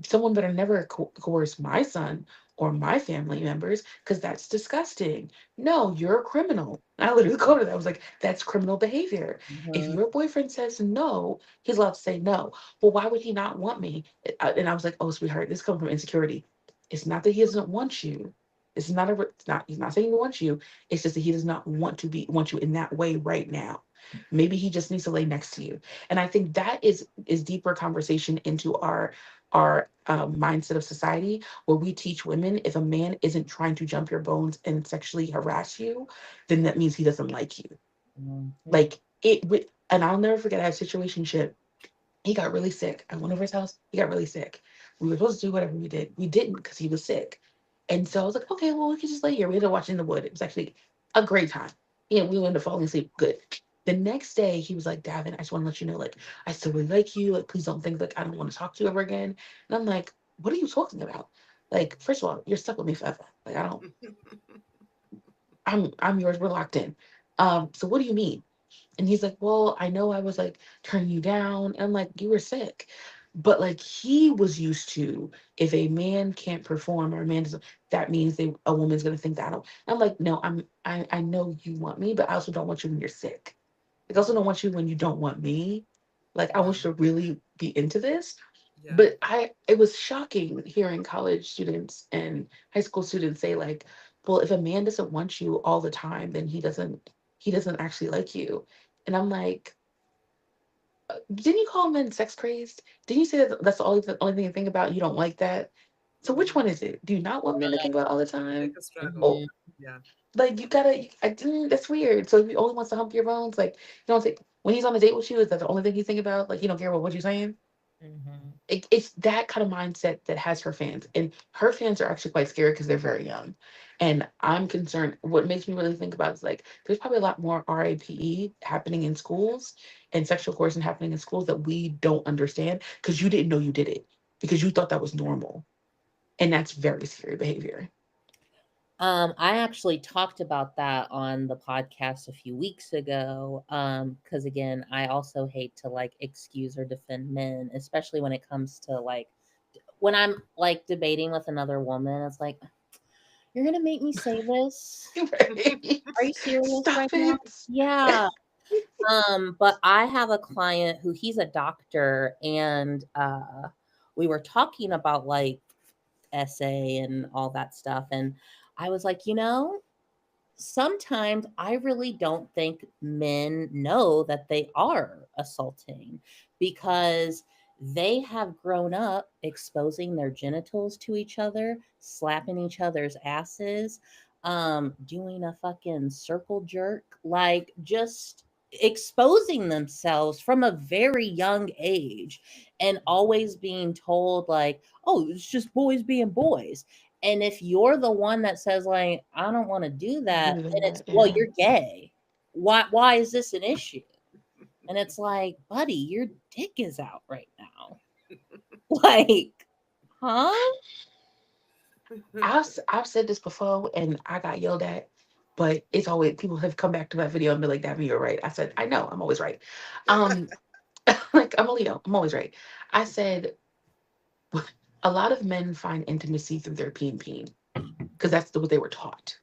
someone better never coerce my son or my family members because that's disgusting. No, you're a criminal. I literally quoted that. I was like, that's criminal behavior. If Mhm. your boyfriend says no, he's allowed to say no. Well, why would he not want me? And I was like, oh, sweetheart, this comes from insecurity. It's not that he doesn't want you. He's not saying he wants you. It's just that he does not want you in that way right now. Maybe he just needs to lay next to you. And I think that is deeper conversation into our mindset of society where we teach women if a man isn't trying to jump your bones and sexually harass you, then that means he doesn't like you. Mhm. Like and I'll never forget I had a situationship. He got really sick. I went over his house. He got really sick. We were supposed to do whatever we did. We didn't because he was sick. And so I was like, okay, well, we can just lay here. We ended up watching The Wood. It was actually a great time. Yeah, we ended up falling asleep. Good. The next day, he was like, Davin, I just want to let you know, like, I still really like you. Like, please don't think like I don't want to talk to you ever again. And I'm like, what are you talking about? Like, first of all, you're stuck with me forever. Like, I'm yours. We're locked in. So what do you mean? And he's like, well, I know I was like turning you down. And I'm like, you were sick. But like he was used to, if a man can't perform or a man doesn't, that means a woman's gonna think that. I'm like, no, I know you want me, but I also don't want you when you're sick. I also don't want you when you don't want me. Like I Yeah. want you to really be into this. Yeah. But it was shocking hearing college students and high school students say like, well, if a man doesn't want you all the time, then he doesn't actually like you. And I'm like, didn't you call men sex crazed? Didn't you say that that's the only thing you think about? You don't like that. So which one is it? Do you not want men to think about all the time? Take a struggle. Mhm. Yeah. Like you gotta, that's weird. So if he only wants to hump your bones, like you don't think when he's on a date with you, is that the only thing he's thinking about? Like you don't care about what you're saying? Mhm. It's that kind of mindset that has her fans, and her fans are actually quite scared because they're very young. And I'm concerned. What makes me really think about is like there's probably a lot more RAPE happening in schools and sexual coercion happening in schools that we don't understand because you didn't know you did it because you thought that was normal, and that's very scary behavior. I actually talked about that on the podcast a few weeks ago. Because again, I also hate to like excuse or defend men, especially when it comes to like when I'm like debating with another woman. It's like, you're gonna make me say this? Right? Are you serious Stop right now? it. Yeah. But I have a client who he's a doctor, and we were talking about like essay and all that stuff, and I was like, sometimes I really don't think men know that they are assaulting because they have grown up exposing their genitals to each other, slapping each other's asses, doing a fucking circle jerk, like just exposing themselves from a very young age and always being told like, oh, it's just boys being boys. And if you're the one that says like, I don't want to do that, Do then it's, that, well, yeah. you're gay. Why is this an issue? And it's like, buddy, your dick is out right now. Like, huh? I've said this before and I got yelled at, but it's always people have come back to that video and be like, "That you're right." I said, "I know, I'm always right." Um, like I'm a Leo, I'm always right. I said a lot of men find intimacy through their peen because that's what they were taught.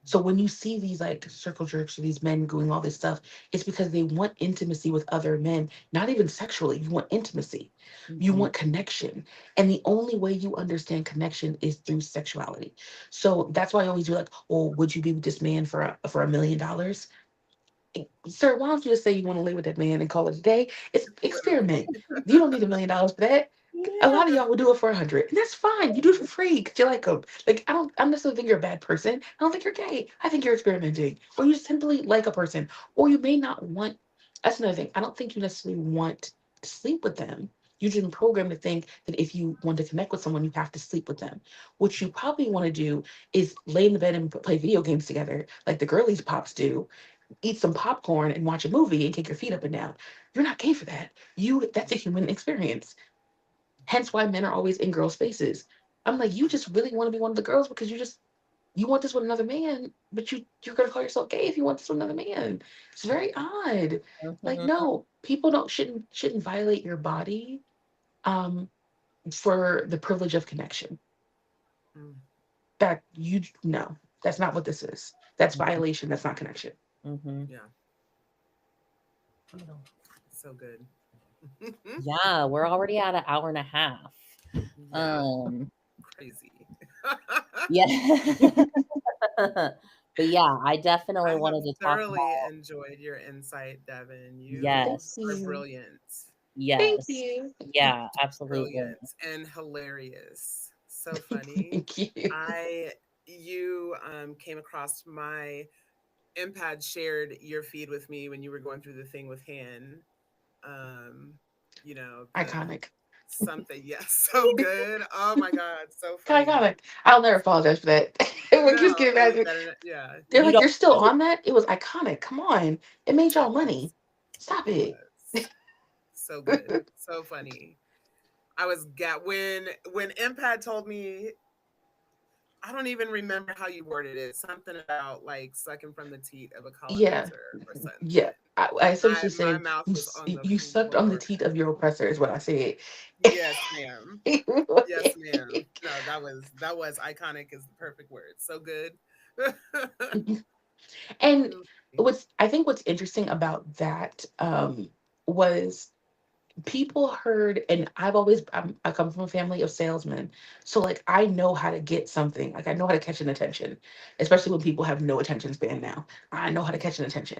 So when you see these like circle jerks or these men doing all this stuff, it's because they want intimacy with other men, not even sexually. You want intimacy. You Mhm. want connection. And the only way you understand connection is through sexuality. So that's why I always do like, oh, would you be with this man for $1 million? Sir, why don't you just say you want to lay with that man and call it a day? It's Literally. experiment. You don't need $1 million for that. A Yeah. lot of y'all will do it for 100, and that's fine. You do it for free because you like them. Like I don't, I'm necessarily think you're a bad person. I don't think you're gay. I think you're experimenting, or you simply like a person, or you may not want. That's another thing. I don't think you necessarily want to sleep with them. You've been programmed to think that if you want to connect with someone, you have to sleep with them. What you probably want to do is lay in the bed and play video games together, like the girlies pops do, eat some popcorn and watch a movie and kick your feet up and down. You're not gay for that. That's a human experience. Hence why men are always in girl spaces. I'm like, you just really want to be one of the girls because you want this with another man, but you're gonna call yourself gay if you want this with another man. It's very odd. Like, Mhm. no, people don't shouldn't violate your body um for the privilege of connection. Mm, That you no, that's not what this is. That's violation, that's not connection. Mhm. yeah. So good. Yeah, we're already at an hour and a half. Yeah. Um, Crazy. yeah. But yeah, I definitely I have wanted to talk thoroughly about, enjoyed your insight, Devin. You Thank are yes. you. brilliant. Thank Yes. you. Yeah, absolutely. Brilliant and hilarious. So funny. Thank you. You came across my Impad shared your feed with me when you were going through the thing with Han. Um, the Iconic. something, yes, so good. Oh my God, so funny. Iconic. I'll never apologize for that. When No, kids get mad, yeah, they're You like, don't "You're still need on that? It was iconic. Come on, it made it y'all was. money. Stop It it." was so good, so funny. I was when Impad told me I don't even remember how you worded it. Something about like sucking from the teat of a Yeah, colonizer or something. yeah. I I essentially my said mouth was on the you sucked on the floor. teeth of your oppressor is what I said. Yes, ma'am. Yes, ma'am. No, that was iconic is the perfect word. So good. And I think what's interesting about that was people heard, and I come from a family of salesmen, so like I know how to get something, like I know how to catch an attention, especially when people have no attention span now. I know how to catch an attention.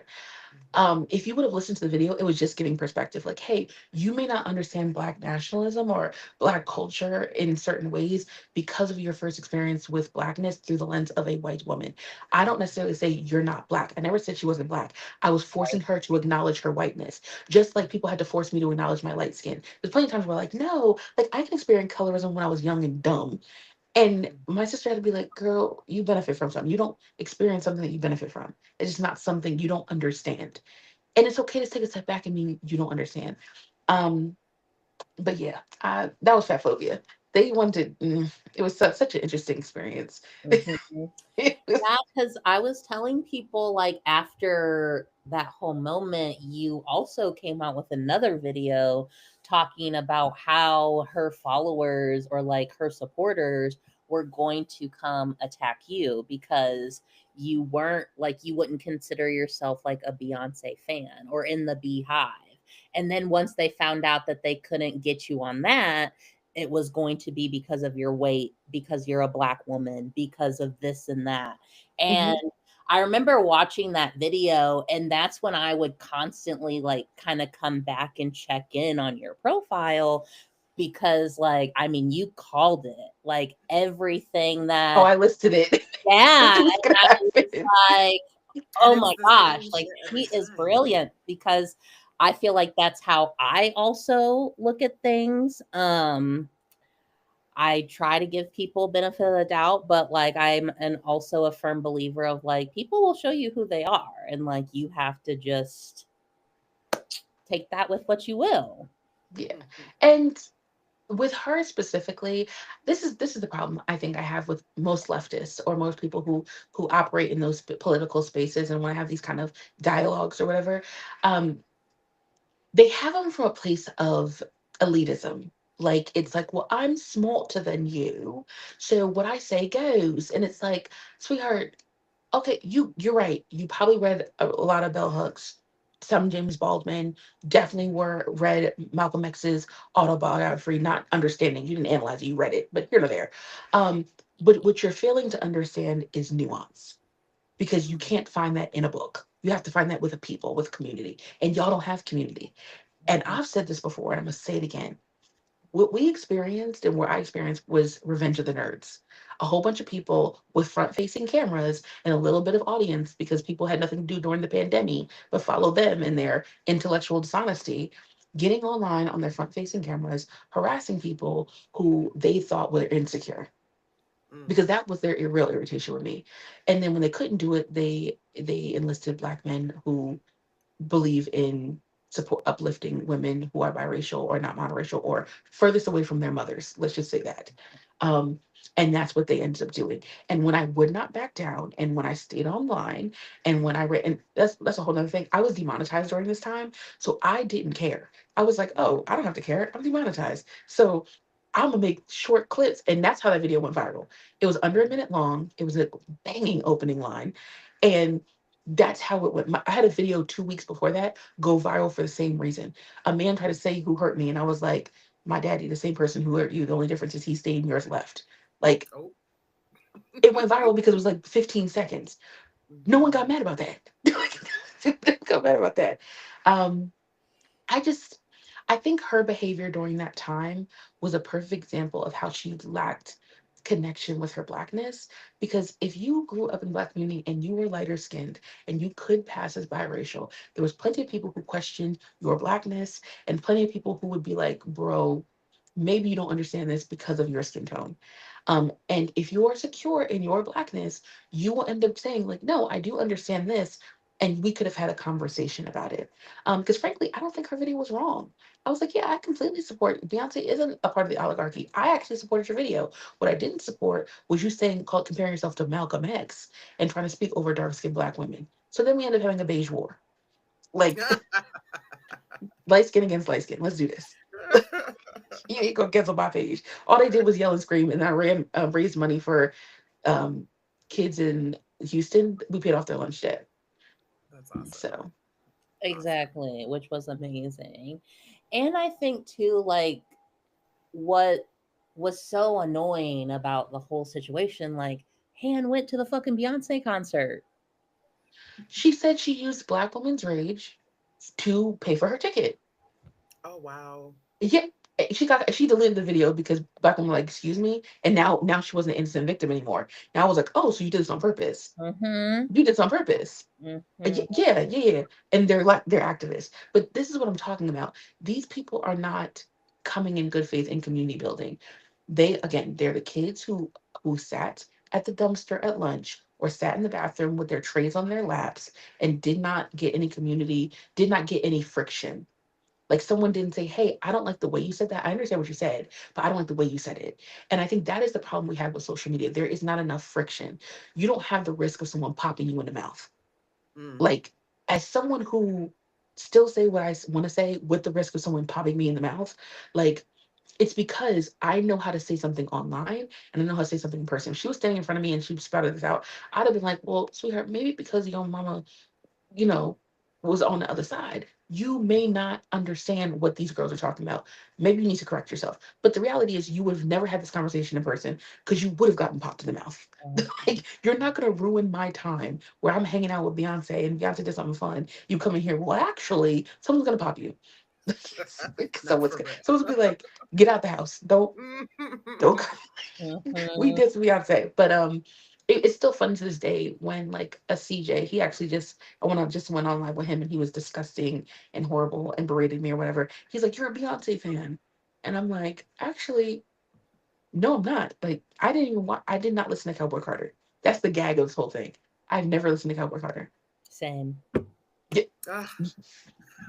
If you would have listened to the video, it was just giving perspective. Like, hey, you may not understand Black nationalism or Black culture in certain ways because of your first experience with Blackness through the lens of a white woman. I don't necessarily say you're not Black. I never said she wasn't Black. I was forcing her to acknowledge her whiteness, just like people had to force me to acknowledge my light skin. There's plenty of times where, like, no, like I can experience colorism when I was young and dumb. And my sister had to be like, girl, you benefit from something. You don't experience something that you benefit from. It's just not something you don't understand, and it's okay to take a step back and mean you don't understand. Um, but yeah, that was fat phobia. They wanted. It was such an interesting experience. Mhm. It was- Yeah, because I was telling people like after that whole moment, you also came out with another video talking about how her followers or like her supporters were going to come attack you because you weren't like you wouldn't consider yourself like a Beyonce fan or in the Beehive. And then once they found out that they couldn't get you on that, it was going to be because of your weight, because you're a Black woman, because of this and that. And Mhm. I remember watching that video, and that's when I would constantly like kind of come back and check in on your profile because, like, I mean, you called it like everything Oh, that, I listed it. yeah. It was And gonna I was happen. like, And oh it's my the gosh, same like shit every she is time. brilliant because I feel like that's how I also look at things. I try to give people benefit of the doubt, but like I'm an also a firm believer of like people will show you who they are and like you have to just take that with what you will. Yeah, and with her specifically, this is the problem I think I have with most leftists or most people who operate in those political spaces and want to have these kind of dialogues or whatever. Um, they have them from a place of elitism. Like it's like, well, I'm smarter than you, so what I say goes. And it's like, sweetheart, okay, you're right. You probably read a lot of bell hooks, some James Baldwin, definitely were read Malcolm X's autobiography, not understanding. You didn't analyze it, you read it, but you're not there. Um, but what you're failing to understand is nuance because you can't find that in a book. You have to find that with a people, with community, and y'all don't have community. And I've said this before, and I'm gonna say it again. What we experienced and what I experienced was Revenge of the Nerds. A whole bunch of people with front facing cameras and a little bit of audience because people had nothing to do during the pandemic but follow them in their intellectual dishonesty, getting online on their front facing cameras, harassing people who they thought were insecure Mm, because that was their real irritation with me. And then when they couldn't do it, they enlisted Black men who believe in support uplifting women who are biracial or not monoracial or furthest away from their mothers. Let's just say that. Um, and that's what they ended up doing. And when I would not back down, and when I stayed online, and when I read, and that's a whole other thing. I was demonetized during this time, so I didn't care. I was like, oh, I don't have to care. I'm demonetized, so I'm gonna make short clips, and that's how that video went viral. It was under a minute long. It was a banging opening line, and that's how it went. I had a video 2 weeks before that go viral for the same reason. A man tried to say who hurt me, and I was like, my daddy, the same person who hurt you. The only difference is he stayed and yours left. Like oh. it went viral because it was like 15 seconds. No one got Mhm. mad about that. No one got mad about that. Um, I just, I think her behavior during that time was a perfect example of how she lacked connection with her blackness. Because if you grew up in the Black community and you were lighter skinned and you could pass as biracial, there was plenty of people who questioned your blackness and plenty of people who would be like, bro, maybe you don't understand this because of your skin tone. And if you are secure in your blackness, you will end up saying, like, no, I do understand this. and we could have had a conversation about it. Because frankly, I don't think her video was wrong. I was like, yeah, I completely support Beyonce isn't a part of the oligarchy. I actually supported your video. What I didn't support was you saying called comparing yourself to Malcolm X and trying to speak over dark skinned black women. So then we end up having a beige war. Like light skin against light skin. Let's do this. You ain't gonna cancel my page. All they did was yell and scream, and I raised money for um, kids in Houston. We paid off their lunch debt. That's awesome. So Exactly, which was amazing. And I think too, like, what was so annoying about the whole situation, like, Han went to the fucking Beyonce concert. she said she used Black woman's rage to pay for her ticket. Oh wow. Yeah, she deleted the video because Black woman like, excuse me, and now she wasn't an innocent victim anymore. Now I was like, oh, so you did this on purpose? Mm-hmm. You did this on purpose? Mm-hmm. Yeah. And they're activists. But this is what I'm talking about. These people are not coming in good faith in community building. They're the kids who sat at the dumpster at lunch or sat in the bathroom with their trays on their laps and did not get any community, did not get any friction. Like someone didn't say, hey, I don't like the way you said that. I understand what you said, but I don't like the way you said it. And I think that is the problem we have with social media. There is not enough friction. You don't have the risk of someone popping you in the mouth. Like, as someone who still say what I want to say with the risk of someone popping me in the mouth, like, it's because I know how to say something online and I know how to say something in person. If she was standing in front of me and she spouted this out, I'd have been like, well, sweetheart, maybe because your mama, you know, was on the other side, you may not understand what these girls are talking about. Maybe you need to correct yourself. But the reality is, you would have never had this conversation in person because you would have gotten popped in the mouth. Like, you're not going to ruin my time where I'm hanging out with Beyonce and Beyonce did something fun. You come in here, well, actually, someone's going to pop you. Someone's gonna be like, get out the house. Don't come. We Mm-hmm. did some Beyonce, but it's still funny to this day when like a CJ, he actually just went on live with him and he was disgusting and horrible and berated me or whatever. He's like, you're a Beyonce fan, and I'm like, actually, no, I'm not. Like, I did not listen to Cowboy Carter. That's the gag of this whole thing. I've never listened to Cowboy Carter. Same.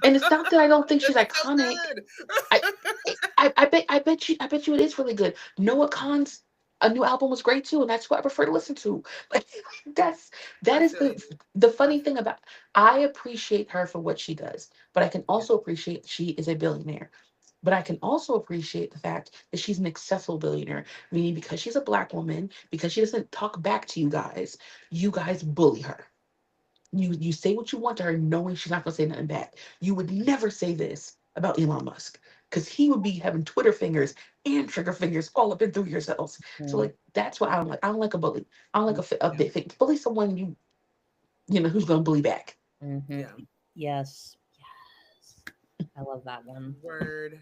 And it's not that I don't think she's It's so iconic. good. I bet you it is really good. Noah Khan's a new album was great too, and that's what I prefer to listen to. Like, that I is feel you. the I funny feel thing about, I appreciate her for what she does, but I can yeah. also appreciate she is a billionaire. But I can also appreciate the fact that she's an accessible billionaire, meaning because she's a black woman, because she doesn't talk back to you guys bully her. You say what you want to her, knowing she's not gonna say nothing back. You would never say this about Elon Musk because he would be having Twitter fingers and trigger fingers all up and through your cells. So like that's what I don't like. I don't like a bully. I don't like a Yeah. bit fake. Bully someone you know who's gonna bully back. Mm-hmm. Yeah. Yes. I love that one. Word.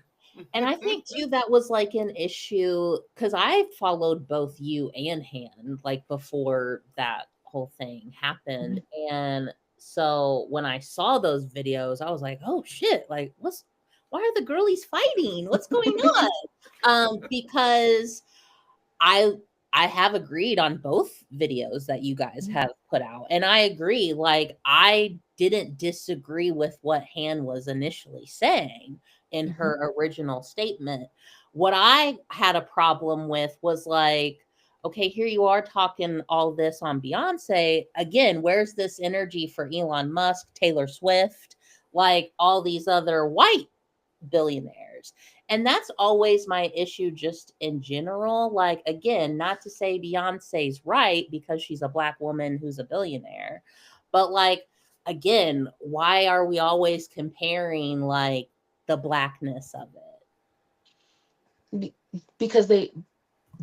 And I think too that was like an issue because I followed both you and Han like before that whole thing happened. And so when I saw those videos, I was like, oh shit, like why are the girlies fighting? What's going on? Because I I have agreed on both videos that you guys have put out. And I agree, like I didn't disagree with what Han was initially saying in her original statement. What I had a problem with was like, okay, here you are talking all this on Beyonce. Again, where's this energy for Elon Musk, Taylor Swift, like all these other white billionaires? And that's always my issue just in general. Like, again, not to say Beyonce's right because she's a black woman who's a billionaire, but like, again, why are we always comparing like the blackness of it? Because the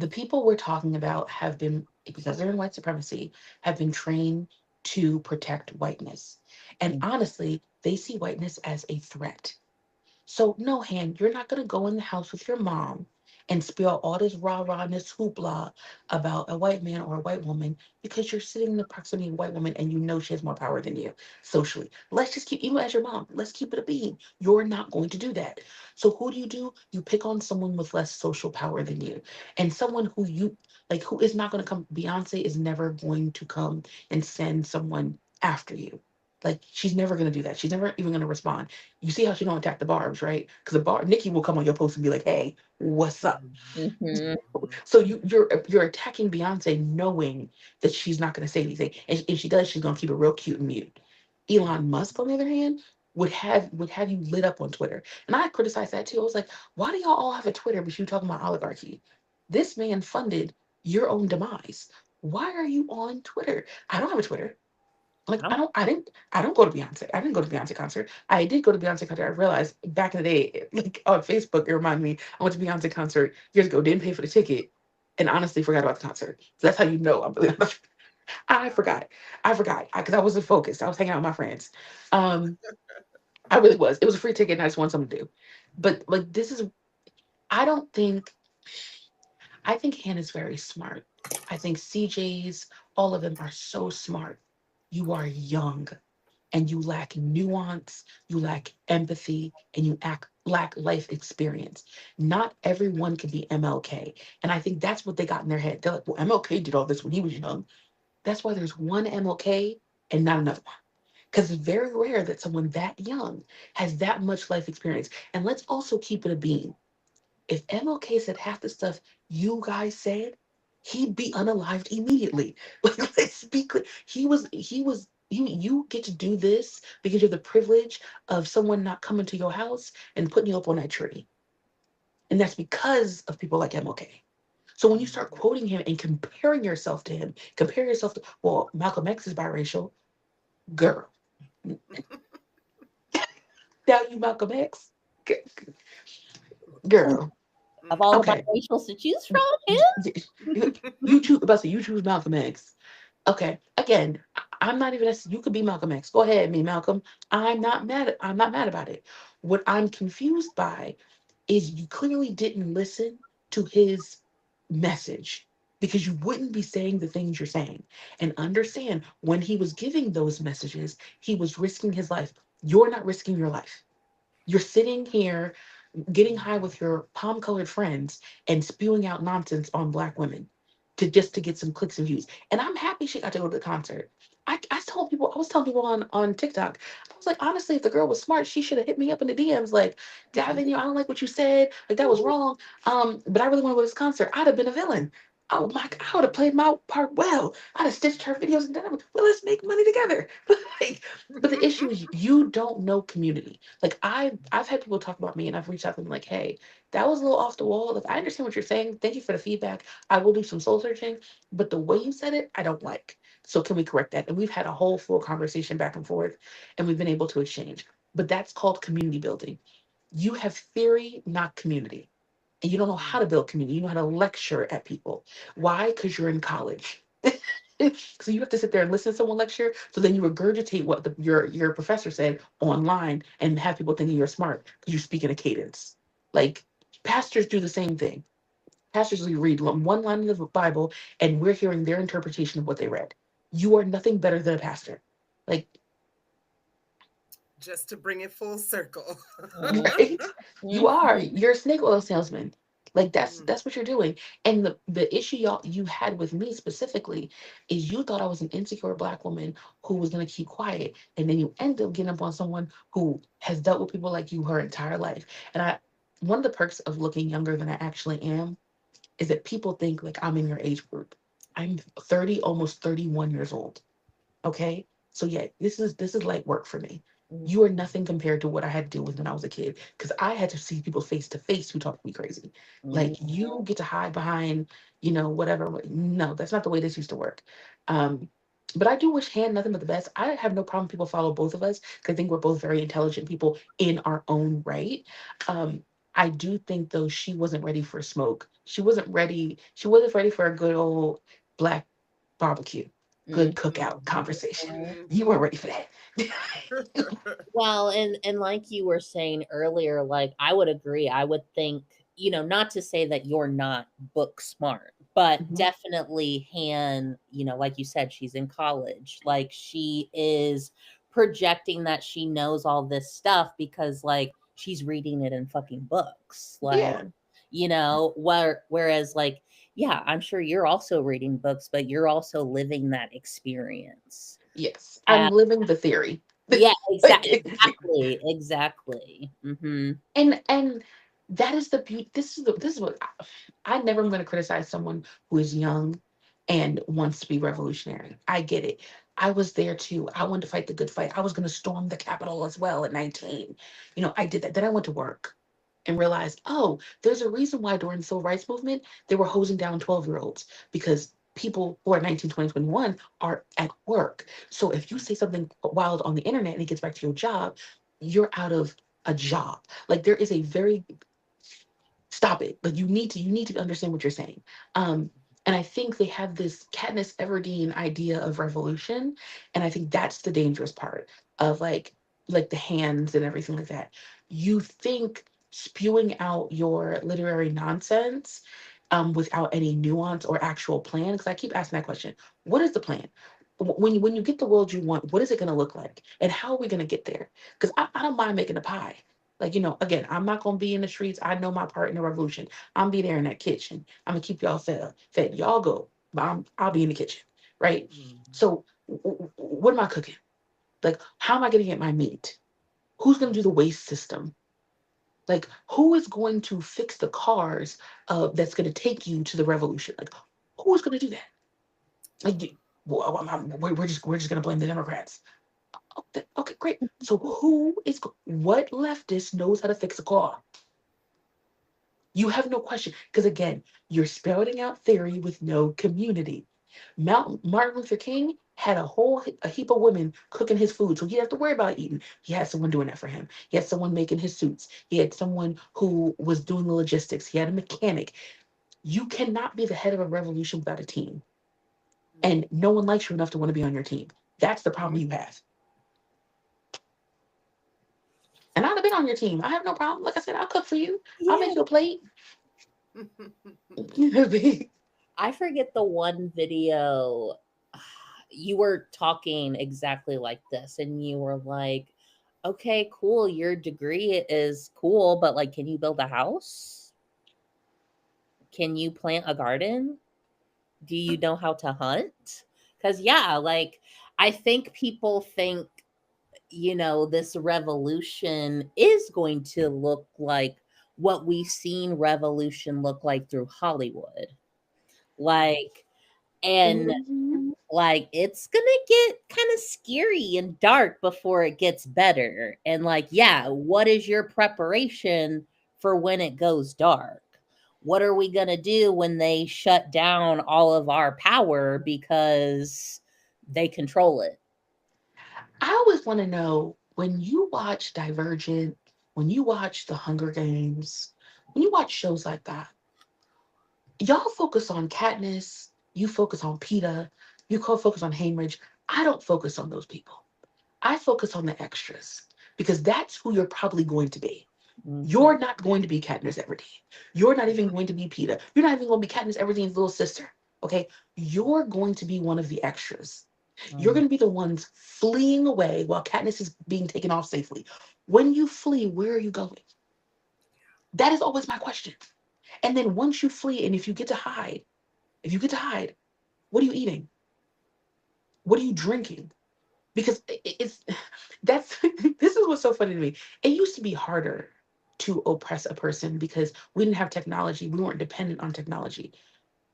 people we're talking about have been, because they're in white supremacy, have been trained to protect whiteness. And honestly, they see whiteness as a threat. So no, Han, you're not gonna go in the house with your mom and spill all this rah-rah and this hoopla about a white man or a white woman because you're sitting in the proximity of a white woman and you know she has more power than you socially. Let's just keep, even as your mom, let's keep it a beam. You're not going to do that. So who do? You pick on someone with less social power than you. And someone who you like, who is not gonna come. Beyonce is never going to come and send someone after you. Like, she's never gonna do that. She's never even gonna respond. You see how she don't attack the Barbs, right? Because Nikki will come on your post and be like, "Hey, what's up?" Mhm. So you're attacking Beyonce knowing that she's not gonna say anything, and if she does, she's gonna keep it real cute and mute. Elon Musk, on the other hand, would have you lit up on Twitter, and I criticized that too. I was like, "Why do y'all all have a Twitter, but you talking about oligarchy? This man funded your own demise. Why are you on Twitter?" I don't have a Twitter. Like, I I don't go to Beyonce. I didn't go to Beyonce concert. I did go to Beyonce concert. I realized back in the day, like on Facebook, it reminded me I went to Beyonce concert years ago, didn't pay for the ticket, and honestly forgot about the concert. So that's how you know I'm really I forgot. I forgot because I wasn't focused. I was hanging out with my friends. Um, I really was. It was a free ticket, and I just wanted something to do. But like, this is. I don't think. I think Hannah's very smart. I think CJ's. All of them are so smart. You are young and you lack nuance, you lack empathy, and lack life experience. Not everyone can be MLK. And I think that's what they got in their head. They're like, well, MLK did all this when he was young. That's why there's one MLK and not another one. Because it's very rare that someone that young has that much life experience. And let's also keep it a beam. If MLK said half the stuff you guys said, he'd be unalived immediately. Like, let's be clear. You get to do this because you have the privilege of someone not coming to your house and putting you up on that tree. And that's because of people like MLK. So when you start quoting him and comparing yourself to him, compare yourself to, well, Malcolm X is biracial. Girl. Now you Malcolm X? Girl. of all the Okay. biracials to choose from, him. You choose Malcolm X. Okay. Again, I'm not even. You could be Malcolm X. Go ahead, me Malcolm. I'm not mad about it. What I'm confused by is you clearly didn't listen to his message because you wouldn't be saying the things you're saying. And understand when he was giving those messages, he was risking his life. You're not risking your life. You're sitting here getting high with your palm colored friends and spewing out nonsense on black women to get some clicks and views. And I'm happy she got to go to the concert. I was telling people on TikTok, I was like, honestly, if the girl was smart, she should have hit me up in the DMs like, Gavin, I don't like what you said. Like, that was wrong. But I really want to go to this concert. I'd have been a villain. Oh my God, I would have played my part well. I'd have stitched her videos and done it. Well, let's make money together. Like, but the issue is you don't know community. Like, I've had people talk about me and I've reached out to them like, hey, that was a little off the wall. Like, I understand what you're saying. Thank you for the feedback. I will do some soul searching, but the way you said it, I don't like. So can we correct that? And we've had a whole full conversation back and forth and we've been able to exchange. But that's called community building. You have theory, not community. And you don't know how to build community. You know how to lecture at people. Why? Because you're in college. So you have to sit there and listen to someone lecture. So then you regurgitate what your professor said online and have people thinking you're smart because you speak in a cadence. Like, pastors do the same thing. Pastors will read one line of the Bible and we're hearing their interpretation of what they read. You are nothing better than a pastor. Like, Just to bring it full circle. right? You are. Mhm. You're a snake oil salesman. Like, Mm, that's what you're doing. And the issue you had with me specifically is you thought I was an insecure black woman who was gonna keep quiet. And then you end up getting up on someone who has dealt with people like you her entire life. And one of the perks of looking younger than I actually am is that people think like I'm in your age group. I'm 30, almost 31 years old. Okay. So yeah, this is light work for me. You are nothing compared to what I had to deal with when I was a kid. Because I had to see people face to face who talked to me crazy. Like, you get to hide behind, whatever. No, that's not the way this used to work. Um, but I do wish Han nothing but the best. I have no problem people follow both of us because I think we're both very intelligent people in our own right. Um, I do think though she wasn't ready for smoke. She wasn't ready. She wasn't ready for a good old black barbecue, good cookout conversation. You weren't ready for that. Well, and like you were saying earlier, like I would agree. I would think, not to say that you're not book smart, but Mhm. definitely Han, like you said, she's in college. Like she is projecting that she knows all this stuff because like she's reading it in fucking books. Like, Yeah. whereas like, yeah, I'm sure you're also reading books, but you're also living that experience. Yes. I'm living the theory. Yeah, Like, exactly. Hmm. and that is the beauty. This is what I never am going to criticize someone who is young and wants to be revolutionary. I get it. I was there too. I wanted to fight the good fight. I was going to storm the Capitol as well at 19. I did that. Then I went to work and realized, oh, there's a reason why during the civil rights movement they were hosing down 12-year-olds, because people who are 19, 20, 21 are at work. So if you say something wild on the internet and it gets back to your job, you're out of a job. Like, there is a very stop it. Like, you need to understand what you're saying. And I think they have this Katniss Everdeen idea of revolution, and I think that's the dangerous part of like the hands and everything like that. You think spewing out your literary nonsense without any nuance or actual plan, because I keep asking that question: what is the plan? When you get the world you want, what is it going to look like, and how are we going to get there? Because I don't mind making a pie. Like, again, I'm not gonna be in the streets. I know my part in the revolution. I'm be there in that kitchen. I'm gonna keep y'all fed. Y'all go, but I'll be in the kitchen, right? So what am I cooking? Like, how am I gonna get my meat? Who's gonna do the waste system? Like, who is going to fix the cars that's gonna take you to the revolution? Like, who's gonna do that? Like, we're just gonna blame the Democrats. Okay, great. So what leftist knows how to fix a car? You have no question. Because again, you're spouting out theory with no community. Martin Luther King had a heap of women cooking his food, so he didn't have to worry about eating. He had someone doing that for him. He had someone making his suits. He had someone who was doing the logistics. He had a mechanic. You cannot be the head of a revolution without a team. And no one likes you enough to want to be on your team. That's the problem you have. And I'd have been on your team. I have no problem. Like I said, I'll cook for you. I'll make you a plate. I forget the one video. You were talking exactly like this, and you were like, okay, cool, your degree is cool, but like, can you build a house? Can you plant a garden? Do you know how to hunt? Because, yeah, like, I think people think, this revolution is going to look like what we've seen revolution look like through Hollywood. Like, and like, it's gonna get kind of scary and dark before it gets better. And like, yeah, what is your preparation for when it goes dark? What are we gonna do when they shut down all of our power because they control it? I always want to know, when you watch Divergent, when you watch The Hunger Games, when you watch shows like that, y'all focus on Katniss, you focus on Peeta, you focus on Haymitch. I don't focus on those people. I focus on the extras, because that's who you're probably going to be. You're not going to be Katniss Everdeen. You're not even going to be Peeta. You're not even going to be Katniss Everdeen's little sister. Okay? You're going to be one of the extras. You're going to be the ones fleeing away while Katniss is being taken off safely. When you flee, where are you going? That is always my question. And then once you flee, and if you get to hide, what are you eating? What are you drinking? Because that's this is what's so funny to me. It used to be harder to oppress a person because we didn't have technology. We weren't dependent on technology.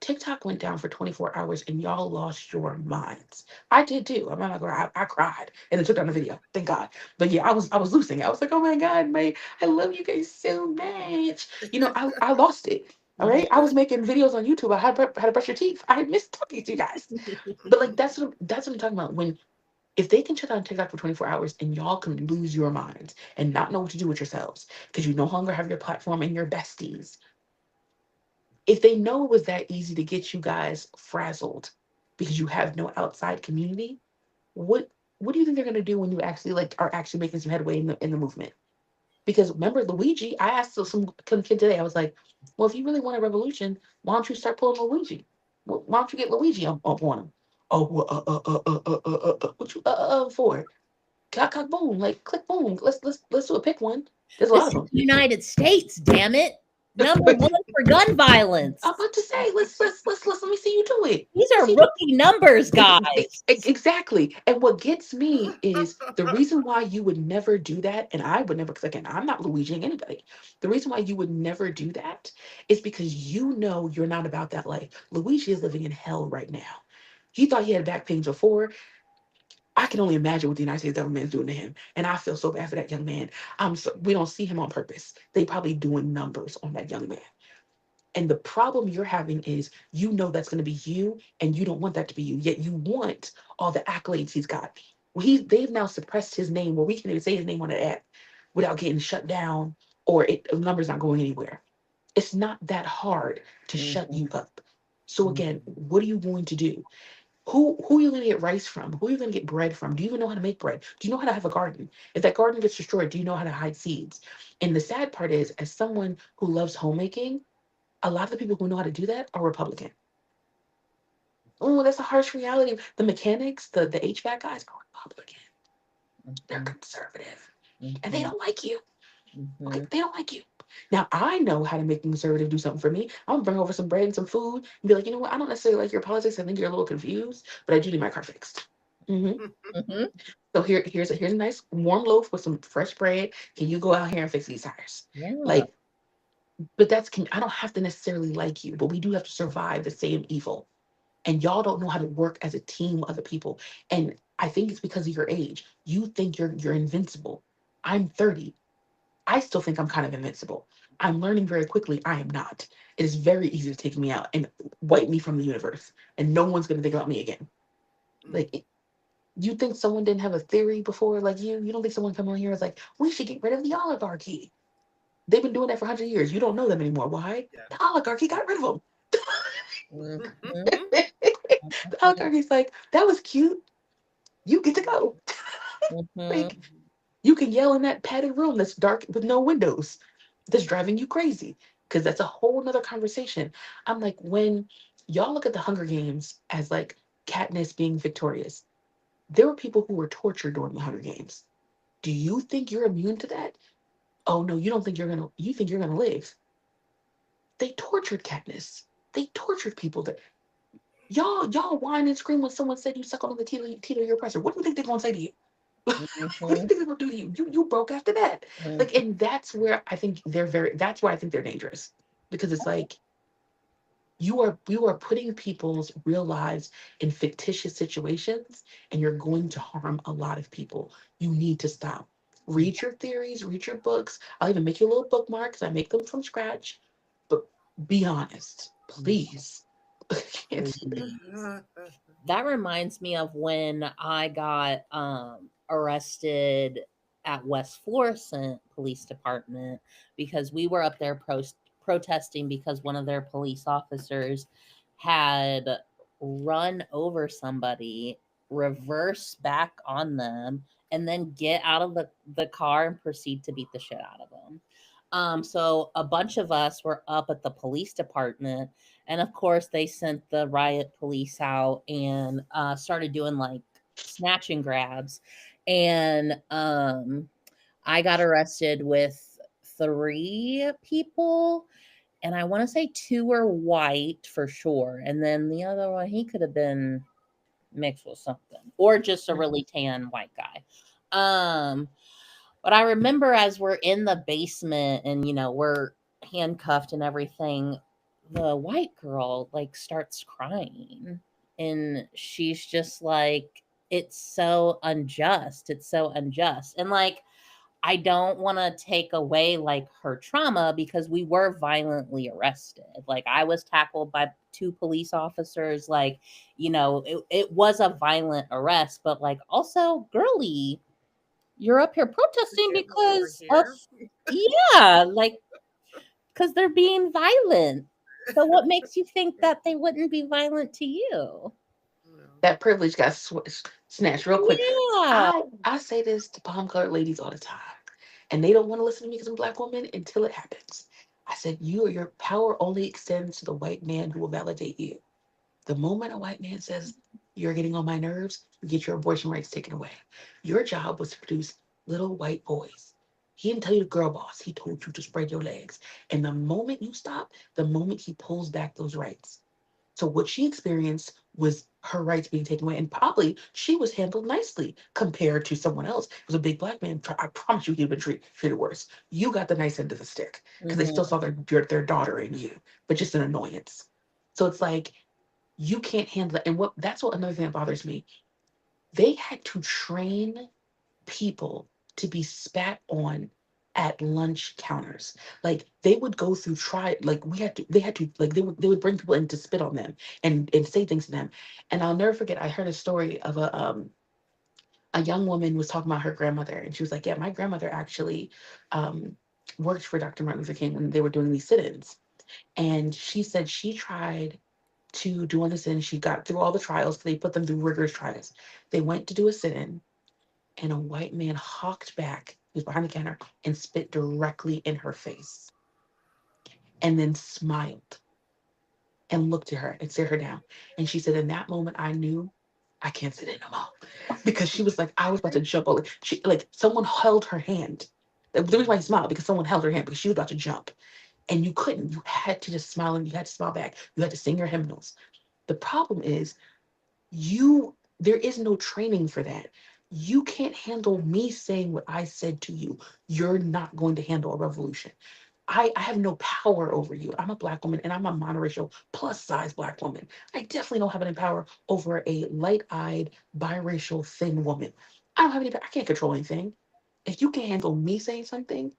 TikTok went down for 24 hours and y'all lost your minds. I did too. I'm not gonna I cried and it took down the video. Thank God. But yeah, I was losing. I was like, oh my God, I love you guys so much. I lost it. All right. I was making videos on YouTube. I had to brush your teeth. I missed talking to you guys. But like, that's what I'm talking about. If they can shut down TikTok for 24 hours and y'all can lose your minds and not know what to do with yourselves because you no longer have your platform and your besties, if they know it was that easy to get you guys frazzled because you have no outside community, what do you think they're gonna do when you actually are actually making some headway in the movement? Because remember Luigi, I asked some kid today, I was like, well, if you really want a revolution, why don't you start pulling Luigi? Why don't you get Luigi up on him? Oh, what you for? Cock, boom, like click, boom. Let's do a pick one. There's a lot This of is them. the United States, damn it. Number one for gun violence. I'm about to say, let me see you do it. These Let me are see you rookie numbers, guys. Exactly. And what gets me is the reason why you would never do that, and I would never, because again, I'm not Luigiing anybody. The reason why you would never do that is because you know you're not about that life. Luigi is living in hell right now. He thought he had back pains before. I can only imagine what the United States government is doing to him. And I feel so bad for that young man. We don't see him on purpose. They probably doing numbers on that young man. And the problem you're having is you know that's going to be you, and you don't want that to be you. Yet you want all the accolades he's got. Well, they've now suppressed his name where we can't even say his name on the app without getting shut down or the numbers not going anywhere. It's not that hard to shut you up. So again, what are you going to do? Who are you going to get rice from? Who are you going to get bread from? Do you even know how to make bread? Do you know how to have a garden? If that garden gets destroyed, do you know how to hide seeds? And the sad part is, as someone who loves homemaking, a lot of the people who know how to do that are Republican. Oh, that's a harsh reality. The mechanics, the HVAC guys are Republican. They're conservative. And they don't like you. Okay, they don't like you. Now I know how to make the conservative do something for me. I'm gonna bring over some bread and some food and be like, you know what? I don't necessarily like your politics. I think you're a little confused, but I do need my car fixed. So here's a nice warm loaf with some fresh bread. Can you go out here and fix these tires? Yeah. Like, but I don't have to necessarily like you, but we do have to survive the same evil. And y'all don't know how to work as a team with other people. And I think it's because of your age. You think you're invincible. I'm 30. I still think I'm kind of invincible. I'm learning very quickly. I am not. It is very easy to take me out and wipe me from the universe, and no one's gonna think about me again. Like, you think someone didn't have a theory before, like you? You don't think someone come on here and is like, we should get rid of the oligarchy? They've been doing that for 100 years. You don't know them anymore. Why? Yeah. The oligarchy got rid of them. Mhm. The oligarchy's like, that was cute. You get to go. Like, you can yell in that padded room that's dark with no windows, that's driving you crazy. Because that's a whole nother conversation. I'm like, when y'all look at the Hunger Games as like Katniss being victorious, there were people who were tortured during the Hunger Games. Do you think you're immune to that? Oh no, you don't think you think you're gonna live. They tortured Katniss. They tortured people that y'all whine and scream when someone said you suck on the teat of your oppressor. What do you think they're gonna say to you? What do you think they're gonna do to you? You broke after that. Like, and that's where I think that's why I think they're dangerous. Because it's like you are putting people's real lives in fictitious situations, and you're going to harm a lot of people. You need to stop. Read your theories, read your books. I'll even make you a little bookmark because I make them from scratch. But be honest, please. That reminds me of when I got arrested at West Florissant Police Department because we were up there protesting because one of their police officers had run over somebody, reverse back on them, and then get out of the car and proceed to beat the shit out of them. So a bunch of us were up at the police department, and of course they sent the riot police out and started doing like snatch and grabs. And I got arrested with 3 people, and I want to say 2 were white for sure, and then the other one, he could have been mixed with something or just a really tan white guy. But I remember as we're in the basement and we're handcuffed and everything, the white girl like starts crying, and she's just like, it's so unjust, it's so unjust. And like, I don't want to take away like her trauma because we were violently arrested. Like, I was tackled by 2 police officers. Like, it was a violent arrest, but like, also, girly, you're up here protesting because of, yeah, like, because they're being violent. So what makes you think that they wouldn't be violent to you? That privilege got snatched real quick. Yeah. I say this to palm colored ladies all the time, and they don't want to listen to me because I'm a Black woman until it happens. I said, your power only extends to the white man who will validate you. The moment a white man says, you're getting on my nerves, you get your abortion rights taken away. Your job was to produce little white boys. He didn't tell you to girl boss. He told you to spread your legs. And the moment you stop, the moment he pulls back those rights. So what she experienced was her rights being taken away. And probably she was handled nicely compared to someone else. It was a big black man. I promise you he'd been treated worse. You got the nice end of the stick because they still Mhm. saw their daughter in you, but just an annoyance. So it's like you can't handle it. And what that's what another thing that bothers me. They had to train people to be spat on at lunch counters. Like they would go through try like we had to they had to like they would bring people in to spit on them and say things to them. And I'll never forget I heard a story of a young woman was talking about her grandmother and she was like, yeah, my grandmother actually um worked for Dr. Martin Luther King when they were doing these sit-ins. And she said she tried to do one of the sit-ins. She got through all the trials. They put them through rigorous trials. They went to do a sit-in and a white man hawked back, he was behind the counter, and spit directly in her face, and then smiled and looked at her and stared her down. And she said, in that moment, I knew I can't sit in no more. Because she was like, I was about to jump over. She like someone held her hand. The reason why he smiled because someone held her hand because she was about to jump. And you couldn't. You had to just smile and you had to smile back. You had to sing your hymnals. The problem is there is no training for that. You can't handle me saying what I said to you. You're not going to handle a revolution. I have no power over you. I'm a black woman and I'm a monoracial plus size black woman. I definitely don't have any power over a light-eyed biracial thin woman. I don't have any I can't control anything. If you can handle me saying something,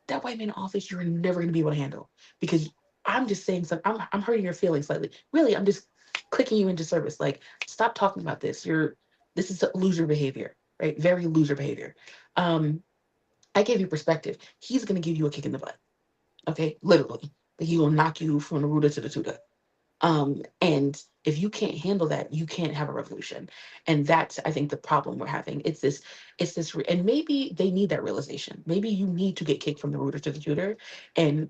that white man in office you're never going to be able to handle because I'm just saying something. I'm hurting your feelings slightly. Really, I'm just clicking you into service. Like, stop talking about this. This is loser behavior, right? Very loser behavior. Um, I gave you perspective. He's going to give you a kick in the butt. Okay, literally. Like, he will knock you from the rooter to the tutor. And if you can't handle that, you can't have a revolution. And that's, I think, the problem we're having. And maybe they need that realization. Maybe you need to get kicked from the rooter to the tutor and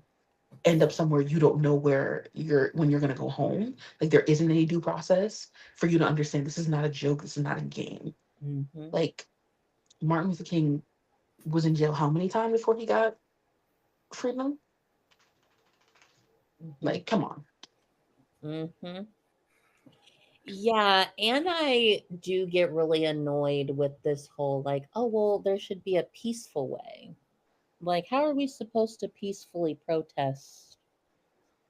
end up somewhere you don't know when you're going to go home. Like there isn't any due process for you to understand this is not a joke. This is not a game. Mhm. Like Martin Luther King was in jail how many times before he got freedom? Mhm. Like, come on. Mhm. Yeah, and I do get really annoyed with this whole like, oh well, there should be a peaceful way. Like, how are we supposed to peacefully protest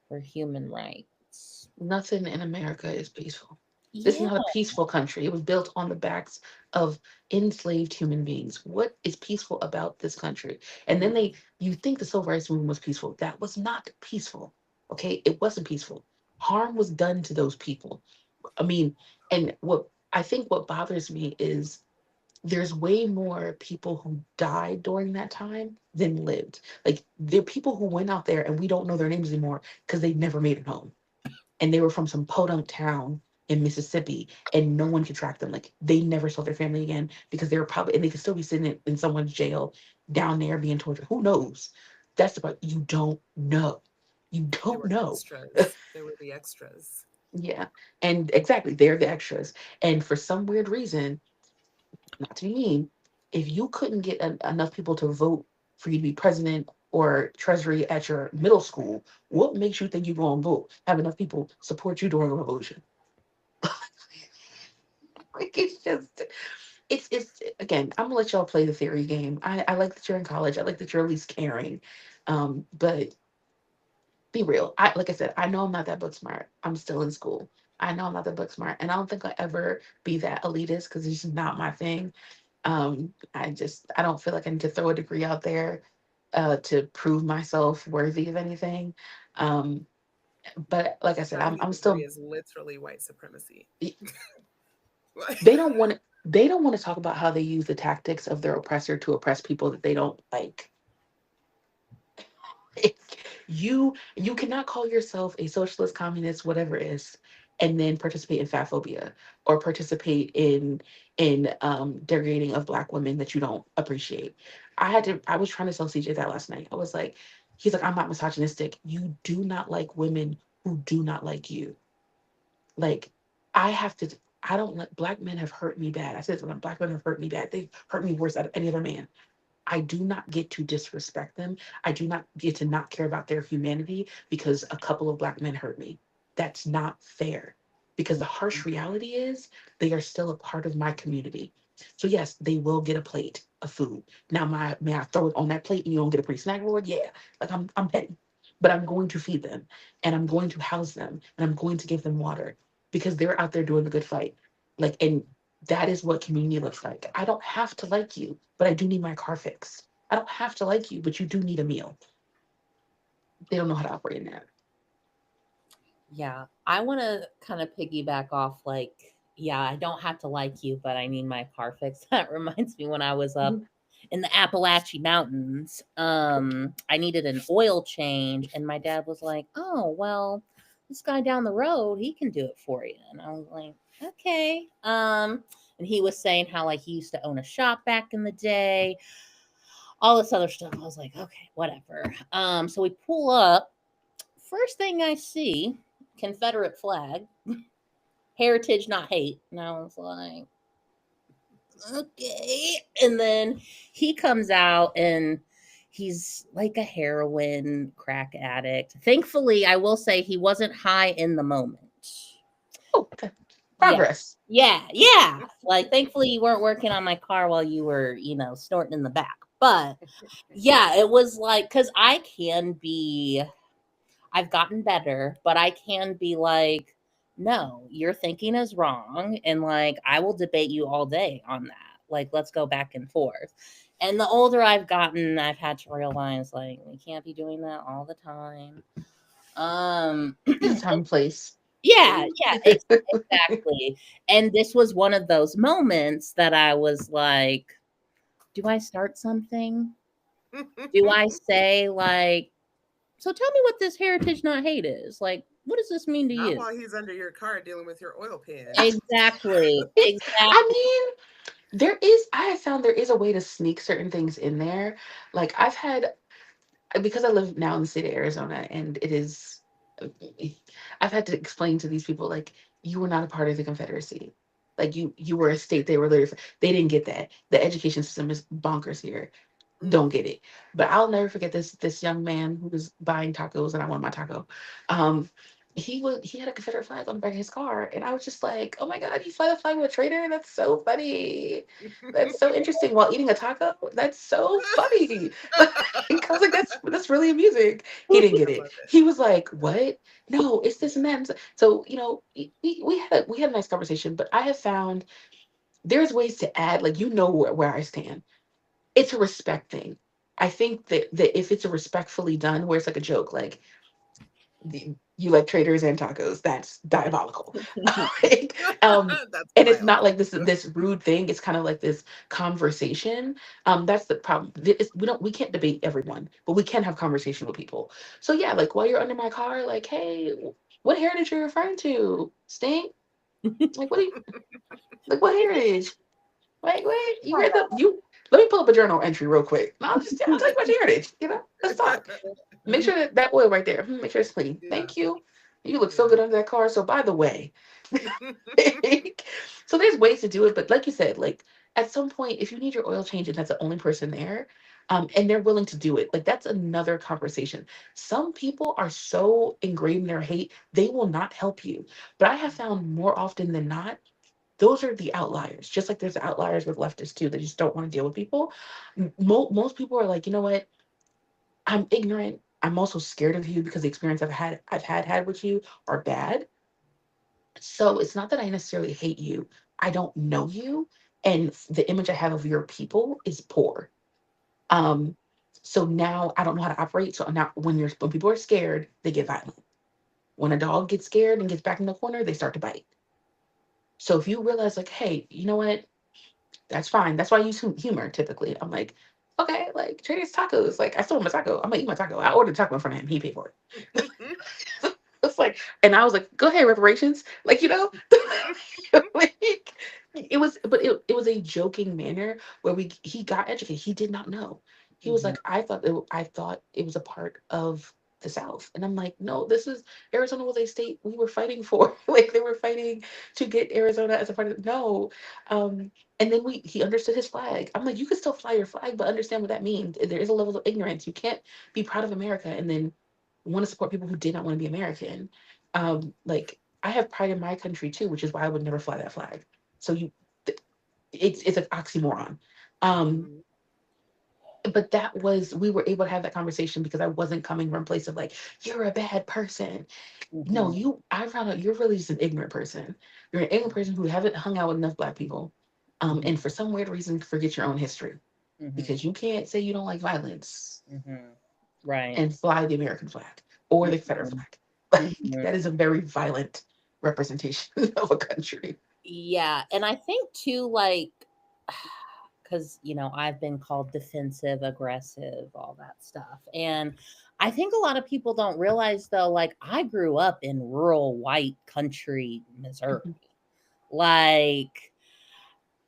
for human rights? Nothing in America is peaceful. This is Yeah. not a peaceful country. It was built on the backs of enslaved human beings. What is peaceful about this country? And then you think the civil rights movement was peaceful. That was not peaceful. Okay, it wasn't peaceful. Harm was done to those people. I mean, and what bothers me is there's way more people who died during that time than lived. Like there are people who went out there and we don't know their names anymore because they never made it home and they were from some podunk town in Mississippi, and no one could track them. Like they never saw their family again because they were probably, and they could still be sitting in someone's jail down there being tortured. Who knows? That's about you don't know. You They don't were know. extras. They were the extras. Yeah, and exactly, they're the extras. And for some weird reason, not to be mean, if you couldn't get enough people to vote for you to be president or treasury at your middle school, what makes you think you're going to vote? Have enough people support you during a revolution? Like it's again, I'm gonna let y'all play the theory game. I like that you're in college. I like that you're at least caring. But be real. Like I said, I know I'm not that book smart. I'm still in school. I know I'm not that book smart. And I don't think I'll ever be that elitist because it's just not my thing. I don't feel like I need to throw a degree out there to prove myself worthy of anything. Um, but like I said, Having a I'm degree still is literally white supremacy. Like, they don't want to talk about how they use the tactics of their oppressor to oppress people that they don't like. You cannot call yourself a socialist, communist, whatever it is, and then participate in fat phobia or participate in degrading of black women that you don't appreciate. I was trying to tell CJ that last night. I was like, he's like, I'm not misogynistic. You do not like women who do not like you. Like I have to I don't let black men have hurt me bad. I said something, black men have hurt me bad. They've hurt me worse than any other man. I do not get to disrespect them. I do not get to not care about their humanity because a couple of Black men hurt me. That's not fair. Because the harsh reality is they are still a part of my community. So yes, they will get a plate of food. Now, may I throw it on that plate and you don't get a free snack reward? Yeah, like I'm petty, but I'm going to feed them and I'm going to house them and I'm going to give them water because they're out there doing a good fight. Like, and that is what community looks like. I don't have to like you, but I do need my car fixed. I don't have to like you, but you do need a meal. They don't know how to operate in that. Yeah, I want to kind of piggyback off like, yeah, I don't have to like you, but I need my car fixed. That reminds me when I was up Mhm. in the Appalachian Mountains, I needed an oil change, and my dad was like, "Oh, well, this guy down the road, he can do it for you." And I was like, "Okay." And he was saying how like he used to own a shop back in the day, all this other stuff. I was like, "Okay, whatever." So we pull up. First thing I see, Confederate flag, heritage, not hate. And I was like, okay. And then he comes out and he's like a heroin crack addict. Thankfully, I will say he wasn't high in the moment. Oh, okay. Yeah. Progress. Yeah. Like, thankfully, you weren't working on my car while you were, snorting in the back. But yeah, it was like, because I've gotten better, but I can be like, no, your thinking is wrong. And like, I will debate you all day on that. Like, let's go back and forth. And the older I've gotten, I've had to realize like, we can't be doing that all the time. There's a time and place. Yeah, exactly. And this was one of those moments that I was like, do I start something? Do I say like, so tell me what this heritage not hate is? Like, what does this mean to Not you? while he's under your car dealing with your oil pan. Exactly. I mean, I have found there is a way to sneak certain things in there. Like because I live now in the state of Arizona and I've had to explain to these people, like, you were not a part of the Confederacy. Like you were a state, they were literally, they didn't get that. The education system is bonkers here. Don't get it. But I'll never forget this young man who was buying tacos and I wanted my taco. Um, he had a Confederate flag on the back of his car, and I was just like, oh my God, you fly the flag with a traitor? That's so funny. That's so interesting while eating a taco. That's so funny. I was like, that's really amusing. He didn't get I it. love it. He was like, what? No, it's this and that. So, we had a nice conversation, but I have found there's ways to add, like, where I stand. It's a respect thing. I think that if it's a respectfully done, where it's like a joke, like, you like traders and tacos, that's diabolical. Like, That's and it's wild. not like this rude thing. It's kind of like this conversation. That's the problem. We can't debate everyone, but we can have conversation with people. So yeah, like while you're under my car, like, hey, what heritage are you referring to? Stink? Like, what do you like? What heritage? Wait, you read you. Let me pull up a journal entry real quick. I'll tell you about your heritage. Let's talk. Make sure that oil right there. Make sure it's clean. Yeah. Thank you. You look so Yeah. good under that car. So by the way, so there's ways to do it, but like you said, like at some point, if you need your oil change and that's the only person there, and they're willing to do it, like that's another conversation. Some people are so ingrained in their hate, they will not help you. But I have found more often than not, those are the outliers. Just like there's outliers with leftists too, they just don't want to deal with people. Most people are like, you know what? I'm ignorant. I'm also scared of you because the experience I've had with you are bad. So it's not that I necessarily hate you. I don't know you, and the image I have of your people is poor. Um, so now I don't know how to operate. So now when people are scared, they get violent. When a dog gets scared and gets back in the corner, they start to bite. So if you realize, like, hey, you know what? That's fine. That's why I use humor typically. I'm like, okay, like Trader's tacos. Like I stole my taco. I'm gonna eat my taco. I ordered taco in front of him. He paid for it. It's like, and I was like, go ahead, reparations. Like, like it was a joking manner where he got educated. He did not know. He was like, I thought it was a part of the South. And I'm like, no, this is Arizona was a state we were fighting for. Like they were fighting to get Arizona as a part of no. And then he understood his flag. I'm like, you can still fly your flag, but understand what that means. There is a level of ignorance. You can't be proud of America and then want to support people who did not want to be American. Like I have pride in my country too, which is why I would never fly that flag. So it's an oxymoron. Um, Mhm. but we were able to have that conversation because I wasn't coming from a place of like, you're a bad person. No, Mhm. I found out you're really just an ignorant person. You're an ignorant person who haven't hung out with enough Black people. Mhm. And for some weird reason, forget your own history Mhm. because you can't say you don't like violence Mhm. Right. and fly the American flag or the Confederate Mhm. flag. Like, Mhm. that is a very violent representation of a country. Yeah, and I think too, like, because I've been called defensive, aggressive, all that stuff, and I think a lot of people don't realize though, like, I grew up in rural white country Missouri. Mhm. Like,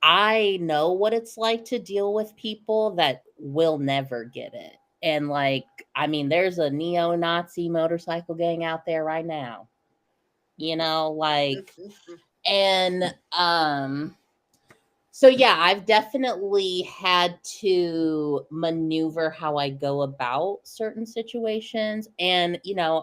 I know what it's like to deal with people that will never get it. And like, I mean, there's a neo-Nazi motorcycle gang out there right now. Like, and so yeah, I've definitely had to maneuver how I go about certain situations. And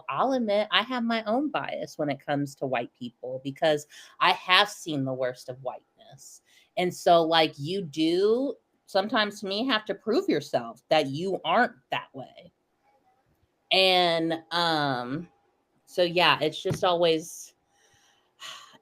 I'll admit I have my own bias when it comes to white people because I have seen the worst of whiteness. And so like you do sometimes to me have to prove yourself that you aren't that way. And so yeah, it's just always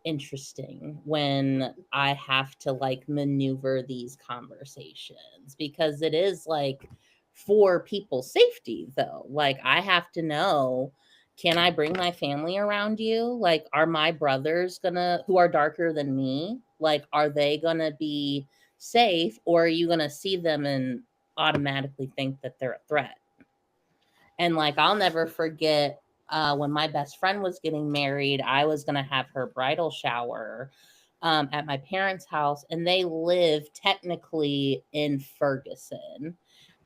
interesting when I have to like maneuver these conversations because it is like for people's safety though. Like I have to know, can I bring my family around you? Like are my brothers gonna who are darker than me, like are they gonna be safe or are you gonna see them and automatically think that they're a threat? And like I'll never forget when my best friend was getting married, I was going to have her bridal shower at my parents' house, and they live technically in Ferguson.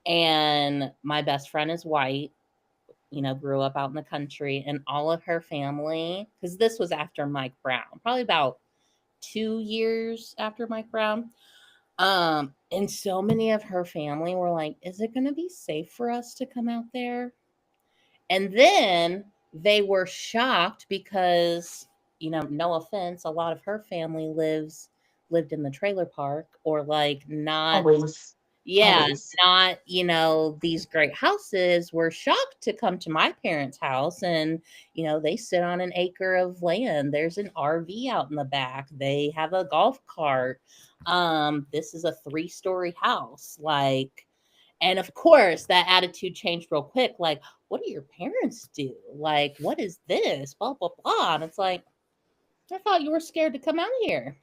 And my best friend is white, grew up out in the country, and all of her family, because this was after Mike Brown, probably about 2 years after Mike Brown. And so many of her family were like, is it going to be safe for us to come out there? And then they were shocked because, no offense, a lot of her family lived in the trailer park or like not, Always, yeah, always. not, these great houses were shocked to come to my parents' house and, they sit on an acre of land. There's an RV out in the back. They have a golf cart. This is a 3-story house. Like, and of course, that attitude changed real quick. Like, what do your parents do? Like, what is this? Blah, blah, blah. And it's like, I thought you were scared to come out here.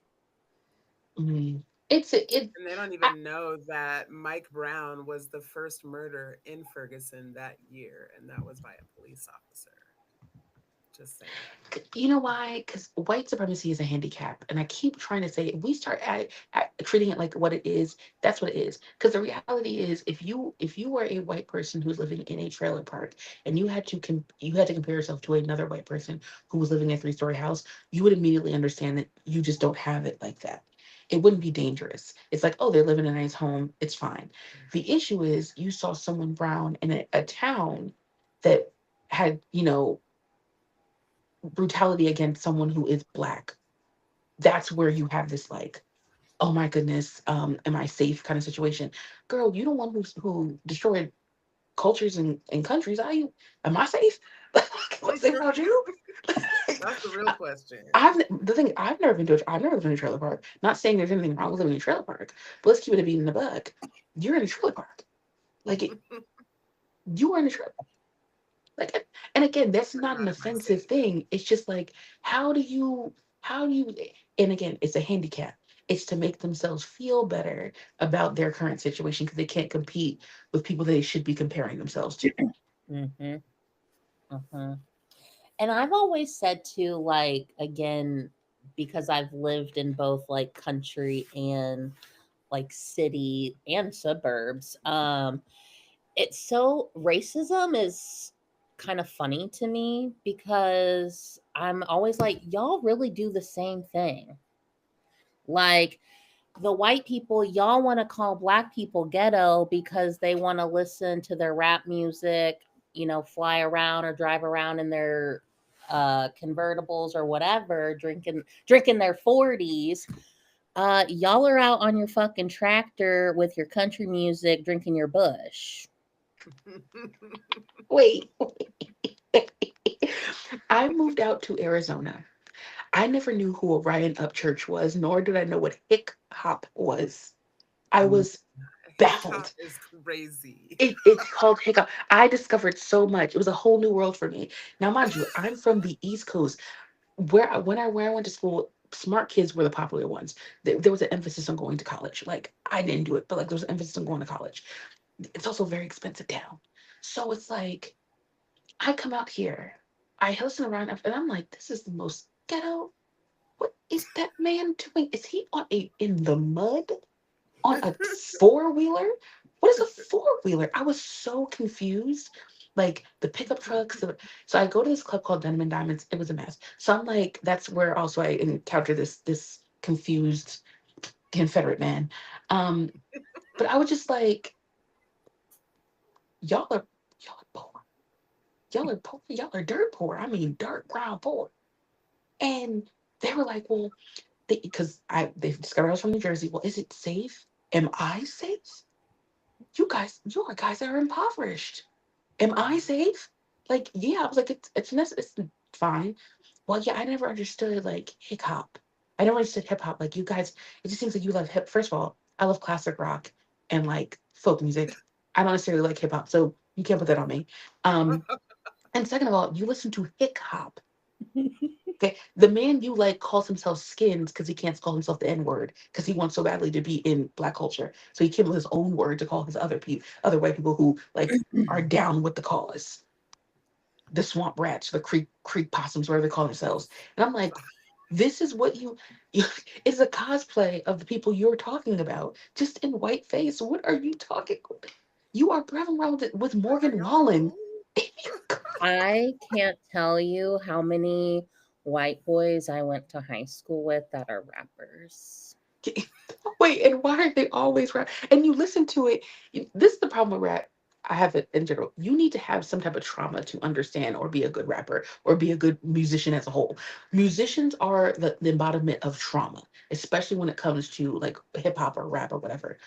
Mm. It. And they don't I, even know that Mike Brown was the first murder in Ferguson that year, and that was by a police officer. Just saying. you know why? Because white supremacy is a handicap, and I keep trying to say if we start treating it like what it is, that's what it is. Because the reality is, if you were a white person who's living in a trailer park and you had to compare yourself to another white person who was living in a 3-story house, you would immediately understand that you just don't have it like that. It wouldn't be dangerous. It's like, oh, they're living in a nice home. It's fine. The issue is you saw someone brown in a town that had, brutality against someone who is Black. That's where you have this like, oh my goodness, am I safe kind of situation. Girl, you the one who destroyed cultures and countries. Am I safe? What's safe about you? That's the real question. I've never lived in a trailer park. Not saying there's anything wrong with living in a trailer park, but let's keep it a beat in the bug. You're in a trailer park. Like you are in a trailer. Like, and again, that's But not an not am I offensive safe. thing. It's just like, how do you, and again, it's a handicap. It's to make themselves feel better about their current situation because they can't compete with people they should be comparing themselves to. Mm-hmm. Uh-huh. And I've always said too, like, again, because I've lived in both like country and like city and suburbs, it's so racism is kind of funny to me because I'm always like, y'all really do the same thing. Like, the white people, y'all want to call black people ghetto because they want to listen to their rap music, fly around or drive around in their convertibles or whatever, drinking their 40s. Y'all are out on your fucking tractor with your country music, drinking your bush. Wait. I moved out to Arizona. I never knew who Orion Upchurch was, nor did I know what hip hop was. I was baffled. Hip-hop is crazy. It's called hip hop. I discovered so much. It was a whole new world for me. Now, mind you, I'm from the East Coast, where I went to school. Smart kids were the popular ones. There was an emphasis on going to college. Like, I didn't do it, but like there was an emphasis on going to college. It's also very expensive down. So it's like I come out here, I listen around, and I'm like, this is the most ghetto. What is that man doing? Is he in the mud on a four-wheeler? What is a four-wheeler? I was so confused. Like the pickup trucks. So I go to this club called Denim and Diamonds. It was a mess. So I'm like, that's where also I encountered this confused Confederate man. But I was just like, y'all are poor. Y'all are poor. Y'all are dirt poor. I mean, dirt ground poor. And they were like, well, because they discovered I was from New Jersey. Well, is it safe? Am I safe? You are guys that are impoverished. Am I safe? Like, yeah, I was like, it's fine. Well, yeah, I never understood like hip hop. I never understood hip hop. Like you guys, it just seems like you love hip. First of all, I love classic rock and like folk music. I don't necessarily like hip hop, so you can't put that on me. And second of all, you listen to hip hop. Okay, the man you like calls himself Skins because he can't call himself the N word because he wants so badly to be in black culture. So he came up with his own word to call his other white people who like are down with the cause. The swamp rats, the creek possums, whatever they call themselves. And I'm like, this is what you it's a cosplay of the people you're talking about, just in white face. What are you talking? You are grabbing around with Morgan Wallen. I can't tell you how many white boys I went to high school with that are rappers. Wait, and why are they always rap? And you listen to it. This is the problem with rap. I have it in general. You need to have some type of trauma to understand or be a good rapper or be a good musician as a whole. Musicians are the embodiment of trauma, especially when it comes to like hip hop or rap or whatever.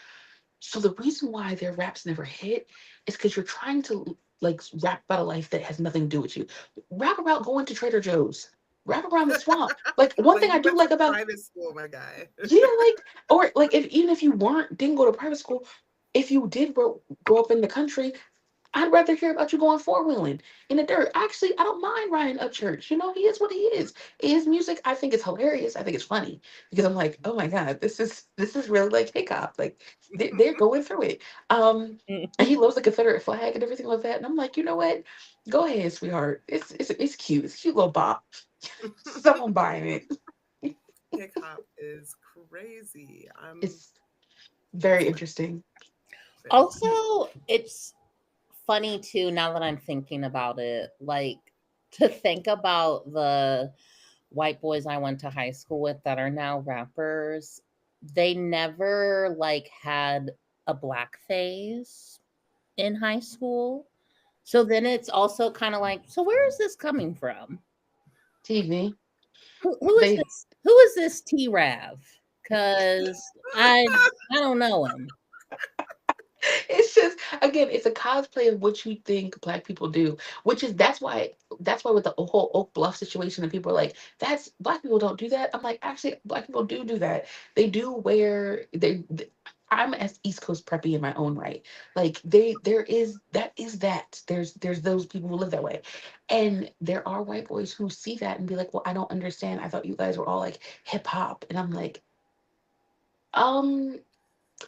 So the reason why their raps never hit is because you're trying to like rap about a life that has nothing to do with you. Rap about going to Trader Joe's. Rap around the swamp. Like one thing I do like about private school, my guy. yeah, like or like even if you didn't go to private school, if you did grow up in the country, I'd rather hear about you going four-wheeling in the dirt. Actually, I don't mind Ryan Upchurch. He is what he is. His music, I think, is hilarious. I think it's funny because I'm like, oh my god, this is really like hip hop. Like they're going through it. And he loves the Confederate flag and everything like that. And I'm like, you know what? Go ahead, sweetheart. It's cute. It's a cute little bop. Someone buying it. Hip hop is crazy. It's very interesting. Also, it's funny too, now that I'm thinking about it, like to think about the white boys I went to high school with that are now rappers. They never like had a black phase in high school. So then it's also kind of like, so where is this coming from? TV. Who is this? Who is this T-Rav? Because I don't know him. It's just again, it's a cosplay of what you think black people do, that's why with the whole Oak Bluff situation and people are like, that's black people don't do that. I'm like, actually, black people do that. They do wear I'm as East Coast preppy in my own right. Like there's those people who live that way. And there are white boys who see that and be like, well, I don't understand. I thought you guys were all like hip hop. And I'm like,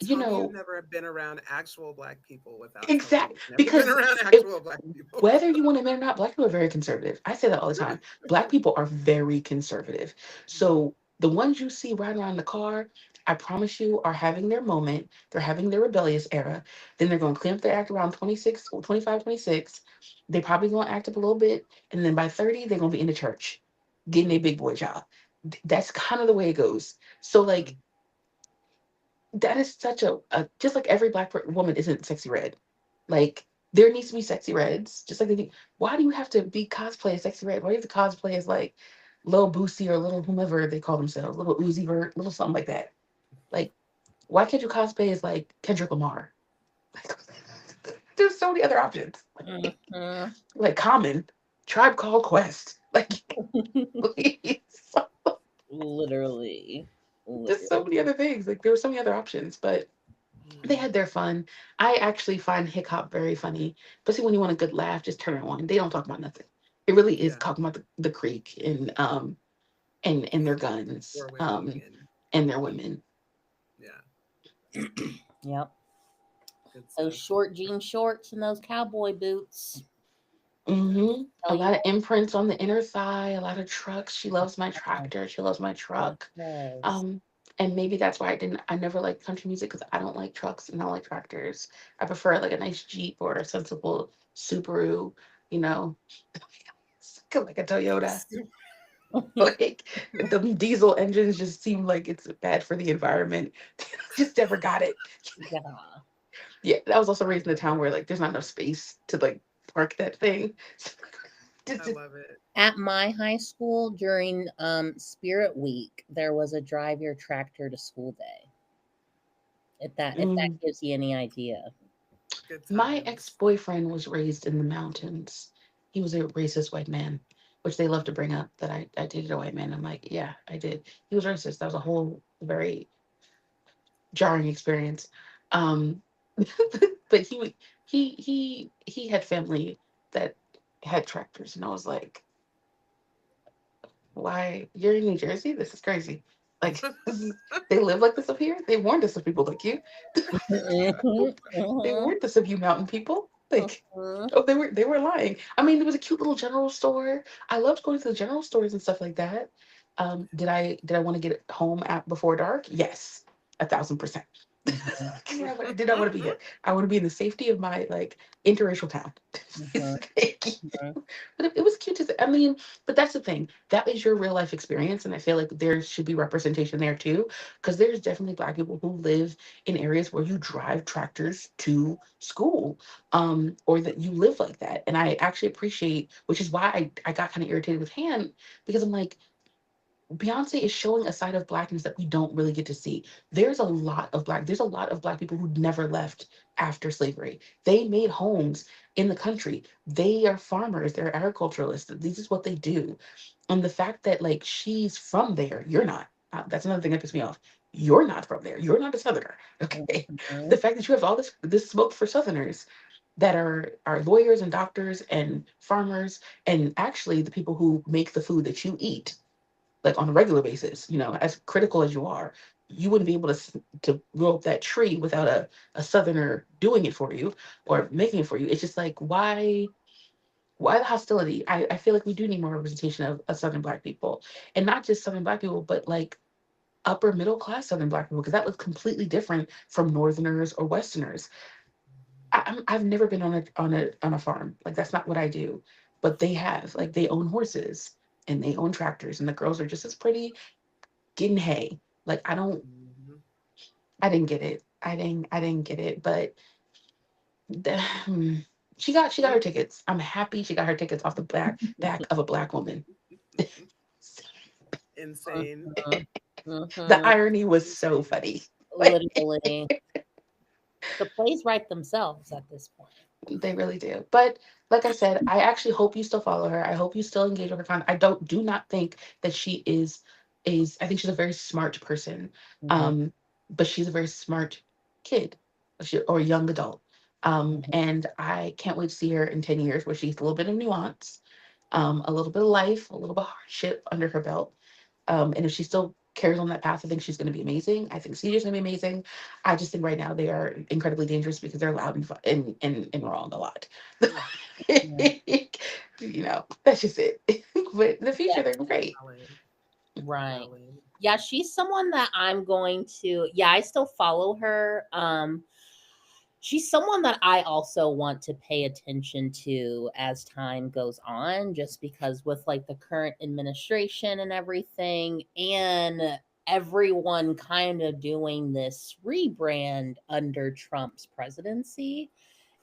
You've never been around actual black people without exactly because been around actual black people. Whether you want to admit or not, black people are very conservative. I say that all the time. Black people are very conservative. So The ones you see riding around in the car, I promise you, are having their moment. They're having their rebellious era. Then they're going to clean up their act around 26, 25, 26. They probably going to act up a little bit. And then by 30, they're going to be in the church getting a big boy job. That's kind of the way it goes. So, like, that is such just like every woman isn't sexy red. Like, there needs to be sexy reds. Just like why do you have to be cosplay as sexy red? Why do you have to cosplay as like little Boosie or little whomever they call themselves, little Uzi Vert, little something like that? Like, why can't you cosplay as like Kendrick Lamar? Like, there's so many other options. Mhm. Like Common, Tribe Called Quest. Like, please. Literally. There's so many other things. Like, there were so many other options, but they Yeah. had their fun. I actually find hip hop very funny, especially when you want a good laugh. Just turn it on. They don't talk about nothing. It really is Yeah. talking about the creek and their guns War winding and and their women. yeah, Yep. good Those stuff. short jean shorts and those cowboy boots. A Tell you lot of imprints on the inner thigh. A lot of trucks. She loves my what, tractor. She loves my yes, truck. yes. Um, and maybe that's why I never liked country music because I don't like trucks and I don't like tractors. I prefer like a nice Jeep or a sensible Subaru, you know, like a Toyota. Like the diesel engines just seem like it's bad for the environment. Just never got it. Yeah. Yeah, that was also raised in a Love town it. where like there's not enough space to like park that thing. I love it. At my high school during Spirit Week, there was a drive your tractor to school day. If that Mm. gives you any idea. Good My times. ex-boyfriend was raised in the mountains. He was a racist white man, which they love to bring up that I dated a white man. I'm like, yeah, I did. He was racist. That was a whole very jarring experience. Um, but he had family that had tractors, and I was like, why you're in New Jersey? This is crazy. Like they live like this up here. They warned us of people like you. Mhm, They mhm, warned us of you mountain people. Like, mhm. oh, they were lying. I mean, there was a cute little general store. I loved going to the general stores and stuff like that. Did I want to get home at before dark? Yes, 1,000%. Did I want to be here? I want to be in the safety of my like interracial town. Mhm, mhm. But it was cute to I mean, but that's the thing. That is your real life experience, and I feel like there should be representation there too, because there's definitely Black people who live in areas where you drive tractors to school, or that you live like that. And I actually appreciate, which is why I got kind of irritated with Han, because I'm like, Beyonce is showing a side of blackness that we don't really get to see. There's a lot of black people who never left after slavery. They made homes in the country. They are farmers, they're agriculturalists. This is what they do. And the fact that like she's from there, you're not. That's another thing that pisses me off. You're not from there. You're not a southerner. Okay. The Mhm. fact that you have all this smoke for southerners that are lawyers and doctors and farmers and actually the people who make the food that you eat like on a regular basis, as critical as you are, you wouldn't be able to grow up that tree without a southerner doing it for you or making it for you. It's just like, why the hostility? I feel like we do need more representation of southern black people, and not just southern black people, but like upper middle class southern black people, because that looks completely different from northerners or westerners. I've never been on a farm. Like, that's not what I do, but they have, like, they own horses and they own tractors, and the girls are just as pretty getting hay. Like, Mhm. I didn't get it. I didn't get it. But the, hmm, she got her tickets. I'm happy she got her tickets off the back of a black woman. Insane. The Mhm. irony was so Insane. funny. Like, Literally. The plays write themselves at this point. they really do. But like I said, I actually hope you still follow her. I hope you still engage with her content. Do not think that she is I think she's a very smart person. Mhm, Um, but she's a very smart kid or young adult. mhm, And I can't wait to see her in 10 years where she's a little bit of nuance, a little bit of life, a little bit of hardship under her belt. And if she still carries on that path, I think she's going to be amazing. I think CJ's going to be amazing. I just think right now they are incredibly dangerous because they're loud and wrong a lot. mhm. That's just it. But in the future, Yeah, they're great. Valid. right. Valid. Yeah, she's someone that I'm going to. Yeah, I still follow her. She's someone that I also want to pay attention to as time goes on, just because with like the current administration and everything, and everyone kind of doing this rebrand under Trump's presidency.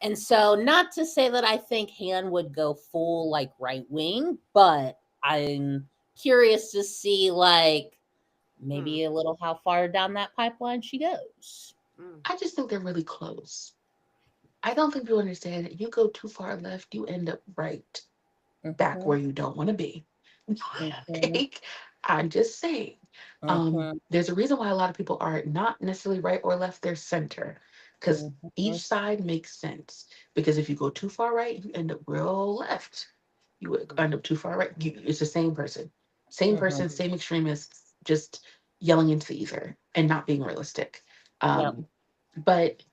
And so, not to say that I think Han would go full like right wing, but I'm curious to see like Mm, maybe a little how far down that pipeline she goes. mm, I just think they're really close. I don't think people understand that you go too far left, you end up right back Mhm, where you don't want to be. mhm, Like, I'm just saying. mhm, There's a reason why a lot of people are not necessarily right or left, they're center. Because each mhm, side makes sense. Because if you go too far right, you end up real left. You would mm, end up too far right. It's the same person. Same mhm. person, same extremists, just yelling into the ether and not being realistic. Yep. But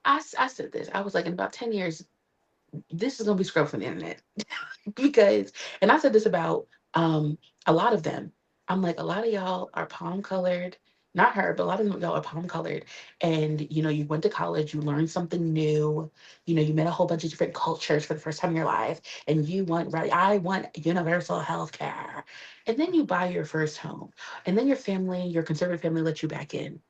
I said this. I was like, in about 10 years, this is gonna be scrubbed from the internet. Because, and I said this about a lot of them. I'm like, a lot of y'all are palm colored. Not her, but a lot of y'all are palm colored. And you went to college, you learned something new, you met a whole bunch of different cultures for the first time in your life, and you want, right, I want universal health care. And then you buy your first home. And then your family, your conservative family lets you back in.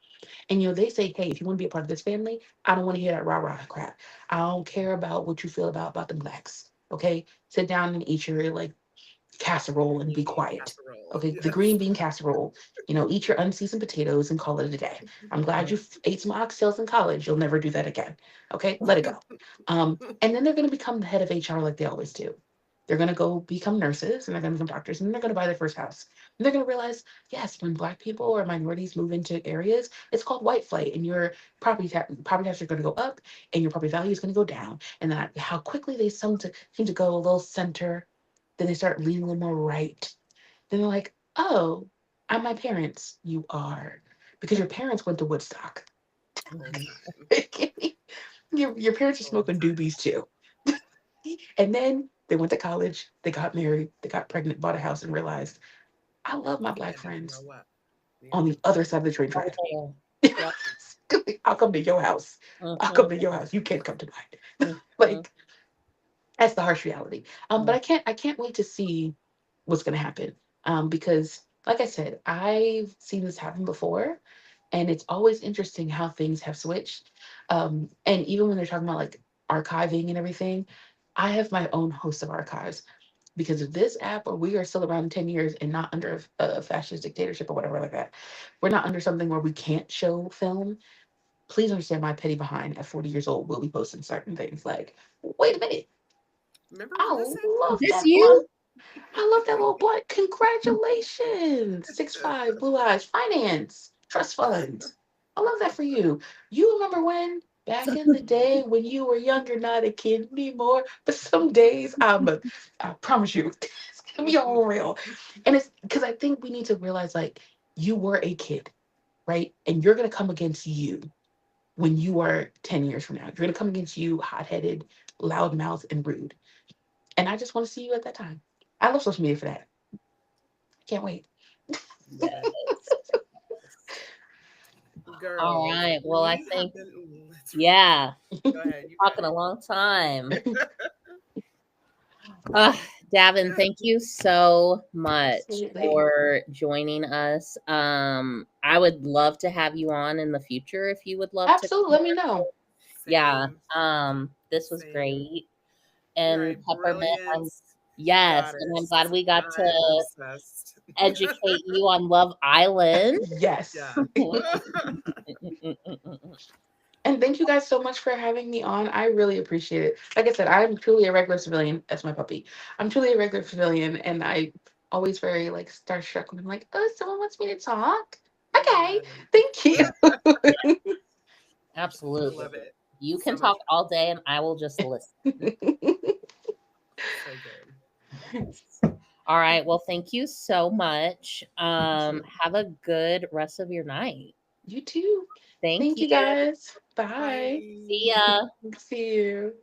And they say, hey, if you want to be a part of this family, I don't want to hear that rah-rah crap. I don't care about what you feel about the blacks. Okay. Sit down and eat your like casserole and green be bean quiet. casserole. Okay, the Yes. green bean casserole. Eat your unseasoned potatoes and call it a day. I'm glad Mhm. you ate some oxtails in college. You'll never do that again. Okay, let it go. And then they're going to become the head of HR like they always do. They're going to go become nurses and they're going to become doctors and then they're going to buy their first house. And they're going to realize, yes, when Black people or minorities move into areas, it's called white flight, and your property taxes are going to go up and your property value is going to go down. And then how quickly they seem to go a little center, then they start leaning a little more right. Then they're like, oh, I'm my parents. You are. Because your parents went to Woodstock. Whole Mhm. time. your parents are Whole smoking time. doobies too. And then they went to college, they got married, they got pregnant, bought a house, and realized, I love my Black It didn't friends grow up. Yeah. on the other side of the train Right track. there. Yep. I'll come to your house. I'll come Mhm, to your house. You can't come to mine. mhm, Like, that's the harsh reality. But mhm. I can't wait to see what's gonna happen. Because like I said, I've seen this happen before, and it's always interesting how things have switched. And even when they're talking about like archiving and everything, I have my own host of archives because of this app, or we are still around in 10 years and not under a fascist dictatorship or whatever like that. We're not under something where we can't show film. Please understand my petty behind at 40 years old will be posting certain things like, wait a minute, Remember I when this love This that blunt. you? I love that little blunt. Congratulations. 6'5", blue eyes, finance, trust funds. I love that for you. You remember when? Back in the day when you were younger, not a kid anymore. But some days, I promise you, it's gonna be all real. And it's because I think we need to realize like you were a kid, right? And you're gonna come against you when you are 10 years from now. You're gonna come against you hot-headed, loudmouth, and rude. And I just want to see you at that time. I love social media for that. Can't wait. Yes. All Girl, right. Well, I we have think, been. Let's yeah, go ahead. You talking a go long time. Uh, Davin, thank you so much Absolutely. for joining us. I would love to have you on in the future if you would love to Absolutely. come Let me on. know. Yeah. Same. This was Same. great. And Right. Peppermint, Brilliant. yes, and I'm glad Goddess. we got to I'm obsessed. educate you on Love Island. Yes. Yeah. And thank you guys so much for having me on. I really appreciate it. Like I said, I'm truly a regular civilian. That's my puppy. I'm truly a regular civilian, and I always very like starstruck when I'm like, oh, someone wants me to talk. Okay, Amen. thank you. I Absolutely. love it. You can So much talk all day and I will just listen. so good. All right. Well, thank you so much. You Have a good rest of your night. too. Thank Thank you. you guys. Bye. See Bye. ya. See you.